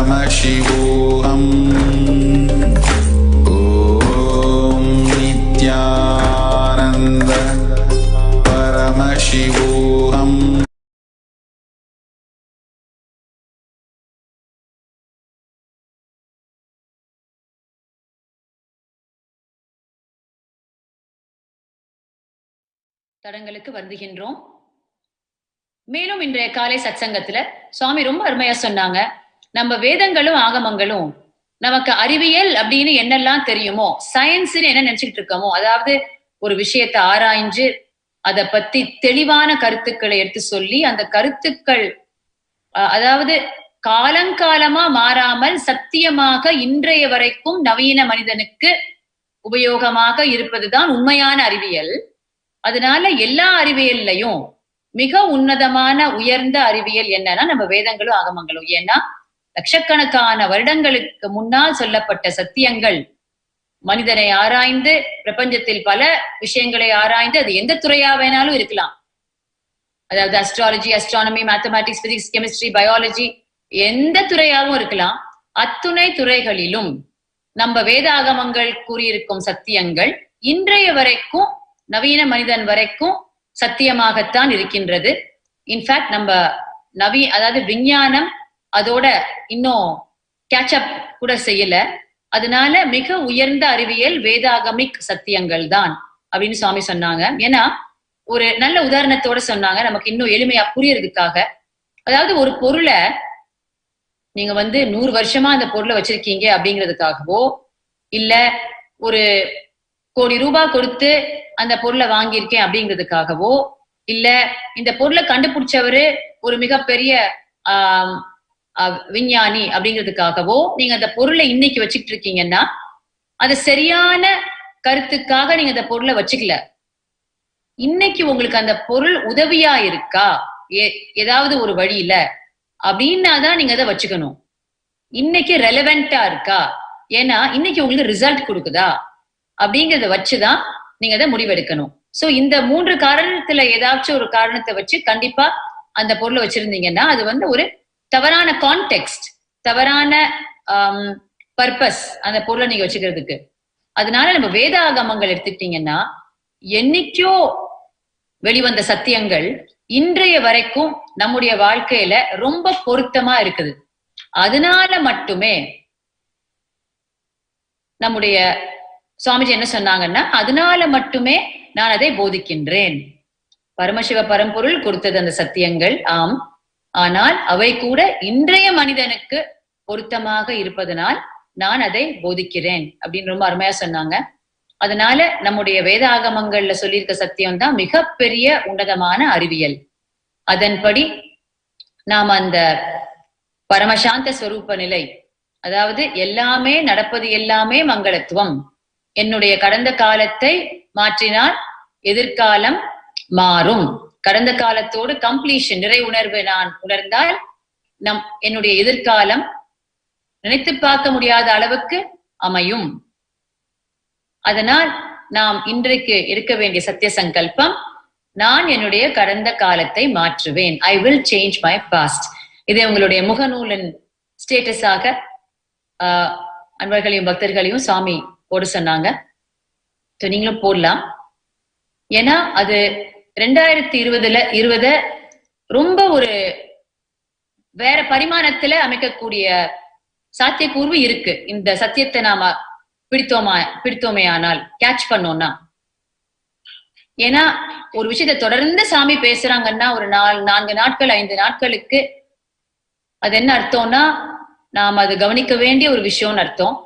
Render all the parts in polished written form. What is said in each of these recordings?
परमशिवोऽहम् ॐ नित्यानन्द परमशिवोऽहम्. தடங்களுக்கு வருகின்றோம். மேலும் இன்றைய காலை சத்சங்கத்துல சுவாமி ரொம்ப அருமையா சொன்னாங்க, நம்ம வேதங்களும் ஆகமங்களும் நமக்கு அறிவியல் அப்படின்னு என்னெல்லாம் தெரியுமோ, சயின்ஸ்னு என்ன நினைச்சுக்கிட்டு இருக்கோமோ, அதாவது ஒரு விஷயத்தை ஆராய்ஞ்சு அதை பத்தி தெளிவான கருத்துக்களை எடுத்து சொல்லி அந்த கருத்துக்கள் அதாவது காலங்காலமா மாறாமல் சத்தியமாக இன்றைய வரைக்கும் நவீன மனிதனுக்கு உபயோகமாக இருப்பதுதான் உண்மையான அறிவியல். அதனால எல்லா அறிவியல்லையும் மிக உன்னதமான உயர்ந்த அறிவியல் என்னன்னா நம்ம வேதங்களும் ஆகமங்களும். ஏன்னா லட்சக்கணக்கான வருடங்களுக்கு முன்னால் சொல்லப்பட்ட சத்தியங்கள் மனிதனை ஆராய்ந்து பிரபஞ்சத்தில் பல விஷயங்களை ஆராய்ந்து அது எந்த துறையா வேணாலும் இருக்கலாம். அதாவது astrology, astronomy, mathematics, physics, chemistry, biology, எந்த துறையாகவும் இருக்கலாம். அத்துணை துறைகளிலும் நம்ம வேதாகமங்கள் கூறியிருக்கும் சத்தியங்கள் இன்றைய வரைக்கும் நவீன மனிதன் வரைக்கும் சத்தியமாகத்தான் இருக்கின்றது. இன்ஃபேக்ட் நம்ம அதாவது விஞ்ஞானம் அதோட இன்னும் கேட்சப் கூட செய்யல. அதனால மிக உயர்ந்த அறிவியல் வேதாகமிக் சத்தியங்கள் தான் அப்படின்னு சுவாமி சொன்னாங்க. ஏன்னா ஒரு நல்ல உதாரணத்தோட சொன்னாங்க, நமக்கு இன்னும் எளிமையா புரியறதுக்காக. அதாவது ஒரு பொருளை நீங்க 100 வருஷமா அந்த பொருளை வச்சிருக்கீங்க அப்படிங்கிறதுக்காகவோ, இல்ல ஒரு கோடி ரூபாய் கொடுத்து அந்த பொருளை வாங்கியிருக்கேன் அப்படிங்கிறதுக்காகவோ, இல்ல இந்த பொருளை கண்டுபிடிச்சவரு ஒரு மிகப்பெரிய விஞ்ஞானி அப்படிங்கிறதுக்காகவோ நீங்க அந்த பொருளை இன்னைக்கு வச்சுக்கிட்டு இருக்கீங்கன்னா அது சரியான கருத்துக்காக நீங்க அந்த பொருளை வச்சுக்கல. இன்னைக்கு உங்களுக்கு அந்த பொருள் உதவியா இருக்கா ஏதாவது ஒரு வழியில அப்படின்னாதான் நீங்க அதை வச்சுக்கணும். இன்னைக்கு ரெலவெண்டா இருக்கா, ஏன்னா இன்னைக்கு உங்களுக்கு ரிசல்ட் கொடுக்குதா அப்படிங்கிறத வச்சுதான் நீங்க அதை முடிவெடுக்கணும். சோ இந்த 3 காரணத்துல ஏதாச்சும் ஒரு காரணத்தை வச்சு கண்டிப்பா அந்த பொருளை வச்சிருந்தீங்கன்னா அது ஒரு தவறான கான்டெக்ஸ்ட், தவறான பர்பஸ் அந்த பொருளை நீங்க வச்சுக்கிறதுக்கு. அதனால நம்ம வேதாகமங்கள் எடுத்துக்கிட்டீங்கன்னா என்னைக்கோ வெளிவந்த சத்தியங்கள் இன்றைய வரைக்கும் நம்முடைய வாழ்க்கையில ரொம்ப பொருத்தமா இருக்குது. அதனால மட்டுமே நம்முடைய சுவாமிஜி என்ன சொன்னாங்கன்னா, அதனால மட்டுமே நான் அதை போதிக்கின்றேன். பரமசிவ பரம்பொருள் கொடுத்தது அந்த சத்தியங்கள், ஆம். ஆனால் அவை கூட இன்றைய மனிதனுக்கு பொருத்தமாக இருப்பதனால் நான் அதை போதிக்கிறேன் அப்படின்னு ரொம்ப அருமையா சொன்னாங்க. அதனால நம்முடைய வேதாகமங்கள்ல சொல்லியிருக்க சத்தியம் தான் மிகப்பெரிய உன்னதமான அறிவியல். அதன்படி நாம் அந்த பரமசாந்த ஸ்வரூப நிலை, அதாவது எல்லாமே நடப்பது எல்லாமே மங்களத்துவம், என்னுடைய கடந்த காலத்தை மாற்றினால் எதிர்காலம் மாறும், கடந்த காலத்தோடு கம்ப்ளீஷன் நிறை உணர்வு நான் உணர்ந்தால் என்னுடைய எதிர்காலம் நினைத்து பார்க்க முடியாத அளவுக்கு அமையும். அதனால் நாம் இன்றைக்கு இருக்க வேண்டிய சத்திய சங்கல்பம், நான் என்னுடைய கடந்த காலத்தை மாற்றுவேன். I will change my past. இதை உங்களுடைய முகநூலின் ஸ்டேட்டஸாக அன்பர்களையும் பக்தர்களையும் சுவாமி போட சொன்னாங்க. நீங்களும் போடலாம். ஏன்னா அது 2020 ரொம்ப ஒரு வேற பரிமாணத்துல அமைக்கக்கூடிய சாத்தியக்கூர்வு இருக்கு. இந்த சத்தியத்தை நாம பிடித்தோமே ஆனால், கேட்ச் பண்ணோம்னா. ஏன்னா ஒரு விஷயத்தை தொடர்ந்து சாமி பேசுறாங்கன்னா ஒரு 4 நாட்கள் 5 நாட்களுக்கு அது என்ன அர்த்தம்னா நாம் அது கவனிக்க வேண்டிய ஒரு விஷயம்னு அர்த்தம்.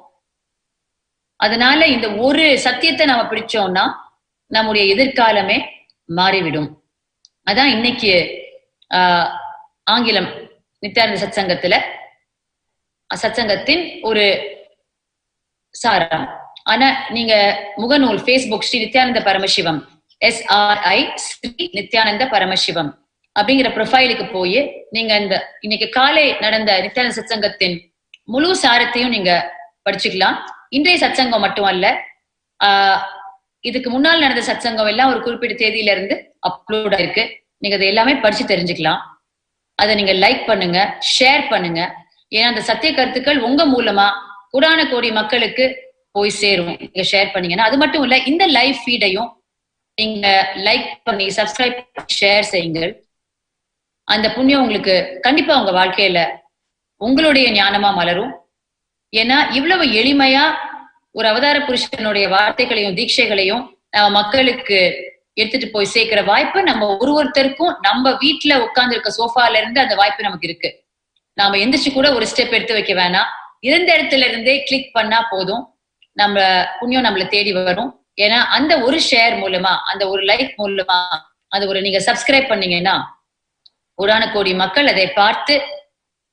அதனால இந்த ஒரு சத்தியத்தை நாம பிடிச்சோம்னா நம்முடைய எதிர்காலமே மாறிவிடும். அதான் இன்னைக்கு ஆங்கிலம் நித்யானந்த சத்சங்கத்தின் ஒரு சாரம். ஆனா நீங்க முகநூல் ஃபேஸ்புக் ஸ்ரீ நித்யானந்த பரமசிவம் SRI ஸ்ரீ நித்யானந்த பரமசிவம் அப்படிங்கிற ப்ரொஃபைலுக்கு போய் நீங்க இந்த இன்னைக்கு காலை நடந்த நித்யானந்த சத்சங்கத்தின் முழு சாரத்தையும் நீங்க படிச்சுக்கலாம். இன்றைய சத்சங்கம் மட்டும் அல்ல, இதுக்கு முன்னால் நடந்த சத்சங்கம் எல்லாம் ஒரு குறிப்பிட்ட தேதியில இருந்து அப்லோட் ஆயிருக்கு. நீங்க அதை எல்லாமே படிச்சு தெரிஞ்சுக்கலாம். அதை நீங்க லைக் பண்ணுங்க, ஷேர் பண்ணுங்க. ஏன்னா அந்த சத்திய கருத்துக்கள் உங்க மூலமா கோடான கோடி மக்களுக்கு போய் சேரும் நீங்க ஷேர் பண்ணீங்கன்னா. அது மட்டும் இல்ல, இந்த லைவ் ஃபீடையும் நீங்க லைக் பண்ணி சப்ஸ்கிரைப் ஷேர் செய்யுங்கள். அந்த புண்ணியம் உங்களுக்கு கண்டிப்பா உங்க வாழ்க்கையில உங்களுடைய ஞானமா மலரும். ஏன்னா இவ்வளவு எளிமையா ஒரு அவதார புருஷனுடைய வார்த்தைகளையும் தீட்சைகளையும் மக்களுக்கு எடுத்துட்டு போய் சேர்க்கிற வாய்ப்பு நம்ம ஒருத்தருக்கும் நம்ம வீட்டுல உட்கார்ந்து இருக்க சோஃபால இருந்து அந்த வாய்ப்பு நமக்கு இருக்கு. நாம எந்திரிச்சு கூட ஒரு ஸ்டெப் எடுத்து வைக்க வேணாம். இருந்த இடத்துல இருந்தே கிளிக் பண்ணா போதும், நம்ம புண்ணியம் நம்மளை தேடி வரும். ஏன்னா அந்த ஒரு ஷேர் மூலமா, அந்த ஒரு லைக் மூலமா, அந்த ஒரு நீங்க சப்ஸ்கிரைப் பண்ணீங்கன்னா கோடான கோடி மக்கள் அதை பார்த்து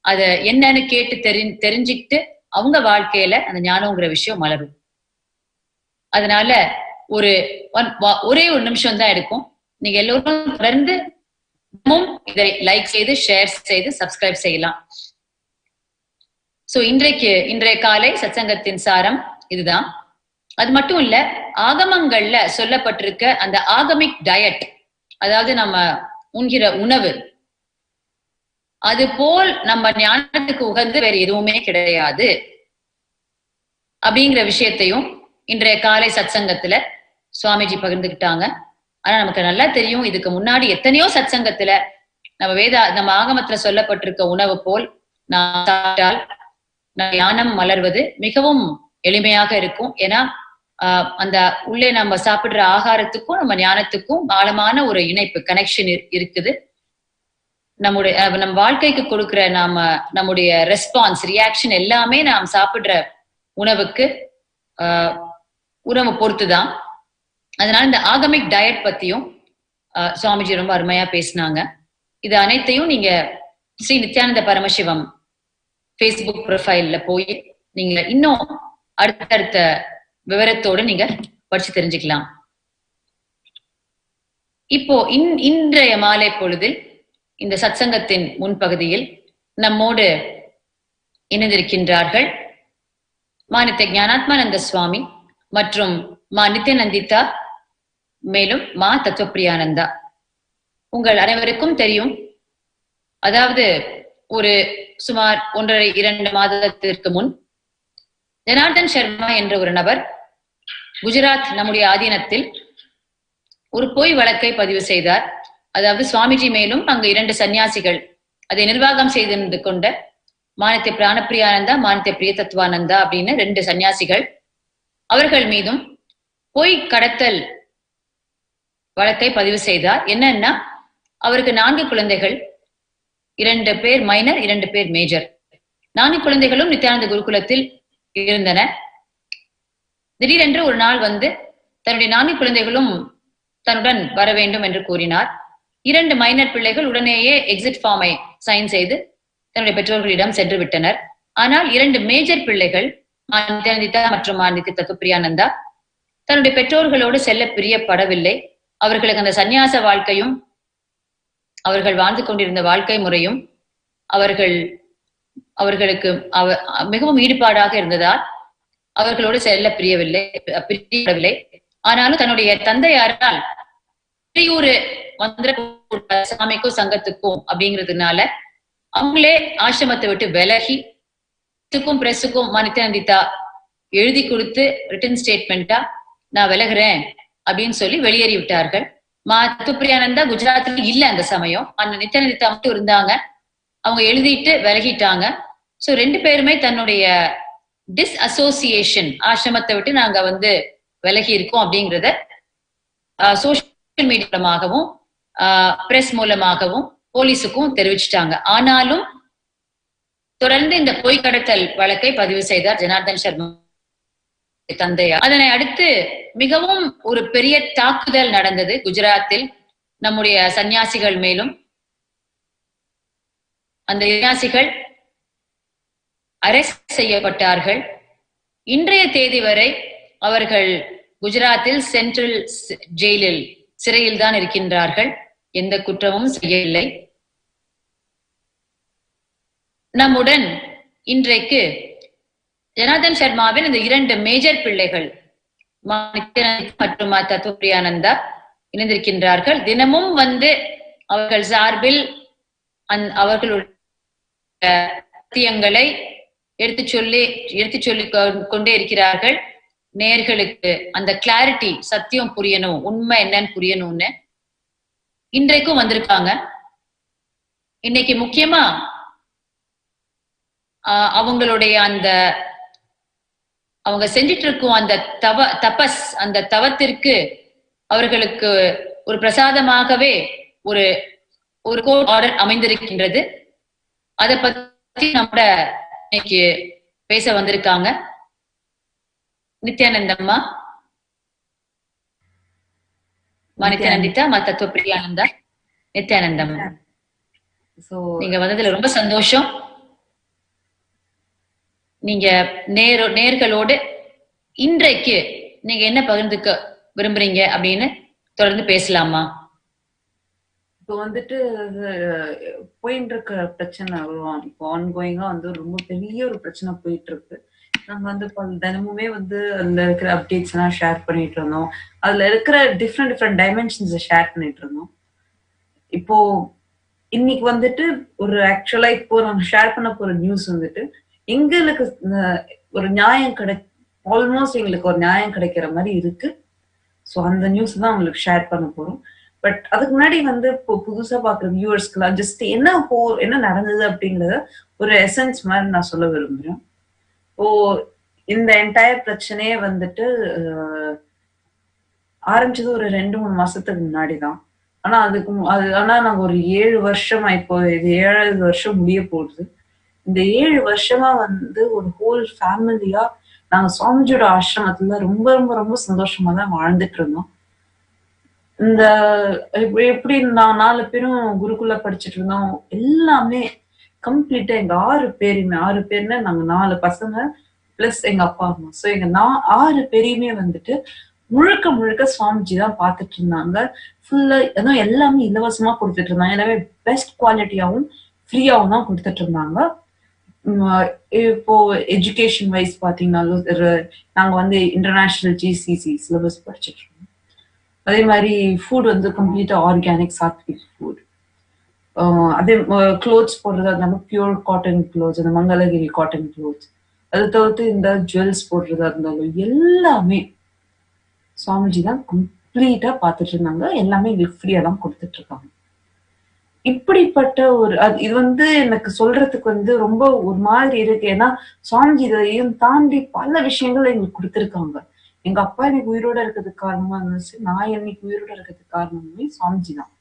அதை என்னன்னு கேட்டு தெரிஞ்சுக்கிட்டு அவங்க வாழ்க்கையில அந்த ஞானம்ங்கிற விஷயம் மலரும். அதனால ஒரே ஒரு நிமிஷம் தான் இருக்கும். நீங்க எல்லோரும் தொடர்ந்து இதை லைக் செய்து ஷேர் செய்து சப்ஸ்கிரைப் செய்யலாம். சோ இன்றைய காலை சத்சங்கத்தின் சாரம் இதுதான். அது மட்டும் இல்ல, ஆகமங்கள்ல சொல்லப்பட்டிருக்க அந்த ஆகமிக் டயட், அதாவது நம்ம உண்கிற உணவு, அது போல் நம்ம ஞானத்துக்கு உகந்து வேற எதுவுமே கிடையாது அப்படிங்கிற விஷயத்தையும் இன்றைய காலை சத்சங்கத்துல சுவாமிஜி பகிர்ந்துக்கிட்டாங்க. ஆனா நமக்கு நல்லா தெரியும், இதுக்கு முன்னாடி எத்தனையோ சத்சங்கத்துல நம்ம ஆகமத்துல சொல்லப்பட்டிருக்க உணவு போல் நான் சாப்பிட்டால் ஞானம் மலர்வது மிகவும் எளிமையாக இருக்கும். ஏன்னா அந்த உள்ளே நம்ம சாப்பிடுற ஆகாரத்துக்கும் நம்ம ஞானத்துக்கும் ஆழமான ஒரு இணைப்பு, கனெக்ஷன் இருக்குது. நம்ம வாழ்க்கைக்கு கொடுக்கிற நம்முடைய ரெஸ்பான்ஸ், ரியாக்ஷன் எல்லாமே நாம் சாப்பிடுற உணவுக்கு உணவு பொறுத்துதான். அதனால இந்த ஆகமிக் டயட் பத்தியும் சுவாமிஜி ரொம்ப அருமையா பேசினாங்க. இது அனைத்தையும் நீங்க ஸ்ரீ நித்யானந்த பரமசிவம் Facebook ப்ரொஃபைல்ல போய் நீங்க இன்னும் அடுத்தடுத்த விவரத்தோடு நீங்க படிச்சு தெரிஞ்சுக்கலாம். இப்போ இன்றைய மாலை பொழுதில் இந்த சத்சங்கத்தின் முன்பகுதியில் நம்மோடு இணைந்திருக்கின்றார்கள் நித்ய ஞானாத்மானந்த சுவாமி மற்றும் நித்யானந்திதா, மேலும் தத்துவப்பிரியானந்தா. உங்கள் அனைவருக்கும் தெரியும், அதாவது ஒரு சுமார் 1.5-2 மாதத்திற்கு முன் ஜனார்தன் சர்மா என்ற ஒரு நபர் குஜராத் நம்முடைய ஆதீனத்தில் ஒரு பொய் வழக்கை பதிவு செய்தார். அதாவது சுவாமிஜி மேலும் அங்கு 2 சன்னியாசிகள் அதை நிர்வாகம் செய்து கொண்ட நித்ய பிராணப்பிரியானந்தா, நித்ய பிரிய தத்துவானந்தா அப்படின்னு 2 சன்னியாசிகள், அவர்கள் மீதும் பொய் கடத்தல் வழக்கை பதிவு செய்தார். என்னன்னா, அவருக்கு 4 குழந்தைகள், 2 பேர் மைனர், 2 பேர் மேஜர். 4 குழந்தைகளும் நித்யானந்த குருகுலத்தில் இருந்தன. திடீரென்று ஒரு நாள் தன்னுடைய 4 குழந்தைகளும் தன்னுடன் வர வேண்டும் என்று கூறினார். 2 மைனர் பிள்ளைகள் உடனேயே எக்ஸிட் ஃபார்மை சைன் செய்து தன்னுடைய பெற்றோர்களிடம் சென்று விட்டனர். ஆனால் 2 மேஜர் பிள்ளைகள் நித்யானந்திதா மற்றும் நித்ய தத்துவப்பிரியானந்தா தன்னுடைய பெற்றோர்களோடு செல்ல பிரியப்படவில்லை. அவர்களுக்கு அந்த சந்நியாச வாழ்க்கையும் அவர்கள் வாழ்ந்து கொண்டிருந்த வாழ்க்கை முறையும் அவர்களுக்கு மிகவும் ஈடுபாடாக இருந்ததால் அவர்களோடு செல்ல பிரியப்படவில்லை. ஆனாலும் தன்னுடைய தந்தையாரால் வெளியூர் சாமிக்கும் சங்கத்துக்கும் அப்படிங்கிறதுனால அவங்களே ஆசிரமத்தை விட்டு விலகி பிரஸுக்கும் நித்யானந்திதா எழுதி கொடுத்து ரிட்டன் ஸ்டேட்மெண்டா நான் விலகுறேன் அப்படின்னு சொல்லி வெளியேறி விட்டார்கள். தத்துவப்பிரியானந்தா குஜராத்ல இல்ல அந்த சமயம், அந்த நித்யானந்திதா மட்டும் இருந்தாங்க. அவங்க எழுதிட்டு விலகிட்டாங்க. சோ 2 பேருமே தன்னுடைய டிஸ்அசோசியேஷன், ஆசிரமத்தை விட்டு நாங்க விலகி இருக்கோம் அப்படிங்கிறத சோசியல் மீடியா மூலமாகவும் பிரஸ் மூலமாகவும் போலீஸுக்கும் தெரிவிச்சுட்டாங்க. ஆனாலும் தொடர்ந்து இந்த பொய் கடத்தல் வழக்கை பதிவு செய்தார் ஜனார்தன் சர்மா தந்தையார். அதனை அடுத்து மிகவும் ஒரு பெரிய தாக்குதல் நடந்தது குஜராத்தில் நம்முடைய சன்னியாசிகள் மேலும். அந்த சன்னியாசிகள் அரெஸ்ட் செய்யப்பட்டார்கள். இன்றைய தேதி வரை அவர்கள் குஜராத்தில் சென்ட்ரல் ஜெயிலில், சிறையில் தான் இருக்கின்றார்கள். எந்த குற்றமும் செய்யவில்லை. நம்முடன் இன்றைக்கு ஜனார்தன் சர்மாவின் இந்த 2 மேஜர் பிள்ளைகள் மற்றும் தத்துவப்பிரியானந்தா இணைந்திருக்கின்றார்கள். தினமும் அவர்கள் சார்பில் அவர்களுடைய சத்தியங்களை எடுத்து சொல்லி கொண்டே இருக்கிறார்கள். நேர்களுக்கு அந்த கிளாரிட்டி, சத்தியம் புரியணும், உண்மை என்னன்னு புரியணும்னு இன்றைக்கும் வந்திருக்காங்க. இன்னைக்கு முக்கியமா அவங்களுடைய அவங்க செஞ்சிட்டு இருக்கும் அந்த தபஸ், அந்த தவத்திற்கு அவர்களுக்கு ஒரு பிரசாதமாகவே ஒரு ஒரு கோர்ட் ஆர்டர் அமைந்திருக்கின்றது. அதை பத்தி நம்ம இன்னைக்கு பேச வந்திருக்காங்க நித்யானந்தம்மா, நித்யானந்திதா, தத்துவ பிரியானந்தா, நித்யானந்தம். நீங்க வந்ததுல ரொம்ப சந்தோஷம். நீங்க நேர்களோடு இன்றைக்கு நீங்க என்ன பகிர்ந்துக்க விரும்புறீங்க அப்படின்னு தொடர்ந்து பேசலாமா? இப்போ வந்துட்டு போயிட்டு இருக்க பிரச்சனை இப்போ ஆன்கோயிங்கா ரொம்ப பெரிய ஒரு பிரச்சனை போயிட்டு இருக்கு. நாங்க தினமுமே அதுல இருக்கிற அப்டேட்ஸ் எல்லாம் ஷேர் பண்ணிட்டு இருந்தோம். அதுல இருக்கிற டிஃப்ரெண்ட் டைமென்ஷன்ஸை ஷேர் பண்ணிட்டு இருந்தோம். இப்போ இன்னைக்கு ஒரு ஆக்சுவலா இப்போ நாங்க ஷேர் பண்ண போற நியூஸ் எங்களுக்கு ஒரு நியாயம் ஆல்மோஸ்ட் எங்களுக்கு ஒரு நியாயம் கிடைக்கிற மாதிரி இருக்கு. ஸோ அந்த நியூஸ் தான் உங்களுக்கு ஷேர் பண்ண போறோம். பட் அதுக்கு முன்னாடி இப்போ புதுசா பாக்குற வியூவர்ஸ்க்குலாம் ஜஸ்ட் என்ன நடந்தது அப்படிங்கறத ஒரு எசன்ஸ் மாதிரி நான் சொல்ல விரும்புறேன். இப்போ இந்த என்டையர் பிரச்சனையே ஆரம்பிச்சது ஒரு 2-3 மாசத்துக்கு முன்னாடிதான். ஆனா ஆனா நாங்க ஒரு 7 வருஷமா, இப்போ இது 7வது வருஷம் முடிய போகுது. இந்த 7 வருஷமா ஒரு ஹோல் ஃபேமிலியா நாங்க சுவாமிஜியோட ஆசிரமத்துல ரொம்ப ரொம்ப ரொம்ப சந்தோஷமா தான் வாழ்ந்துட்டு இருந்தோம். இந்த எப்படி நான் 4 பேரும் குருகுல படிச்சுட்டு இருந்தோம். எல்லாமே கம்ப்ளீட்டா எங்க 6 பேருன்னா நாங்க 4 பசங்க பிளஸ் எங்க அப்பா அம்மா. ஸோ எங்க 6 பேரையுமே முழுக்க முழுக்க சுவாமிஜி தான் பார்த்துட்டு இருந்தாங்க. ஃபுல்லா அதான் எல்லாமே இலவசமா கொடுத்துட்டு இருந்தாங்க. எனவே பெஸ்ட் குவாலிட்டியாவும் ஃப்ரீயாவும் தான் கொடுத்துட்டு இருந்தாங்க. இப்போ எஜுகேஷன் வைஸ் பாத்தீங்கன்னாலும் நாங்க இன்டர்நேஷனல் ஜிசிசி சிலபஸ் படிச்சுட்டு இருக்கோம். அதே மாதிரி ஃபுட் கம்ப்ளீட்டா ஆர்கானிக் சாத்விக் ஃபுட். அதே க்ளோத்ஸ் போடுறதா இருந்தாலும் பியூர் காட்டன் க்ளோத்ஸ், அந்த மங்களகிரி காட்டன் க்ளோத்ஸ். அதை தவிர்த்து இந்த ஜுவல்ஸ் போடுறதா இருந்தாலும் எல்லாமே சுவாமிஜி தான் கம்ப்ளீட்டா பார்த்துட்டு இருந்தாங்க. எல்லாமே எங்களுக்கு ஃப்ரீயா தான் கொடுத்துட்டு இருக்காங்க. இப்படிப்பட்ட ஒரு இது எனக்கு சொல்றதுக்கு ரொம்ப ஒரு மாதிரி இருக்கு. ஏன்னா சுவாமிஜி இதையும் தாண்டி பல விஷயங்கள் எங்களுக்கு கொடுத்துருக்காங்க. எங்க அப்பா எனக்கு உயிரோட இருக்கிறதுக்கு காரணமா இருந்துச்சு, நான் என்னைக்கு உயிரோட இருக்கிறதுக்கு காரணமே சுவாமிஜி தான்.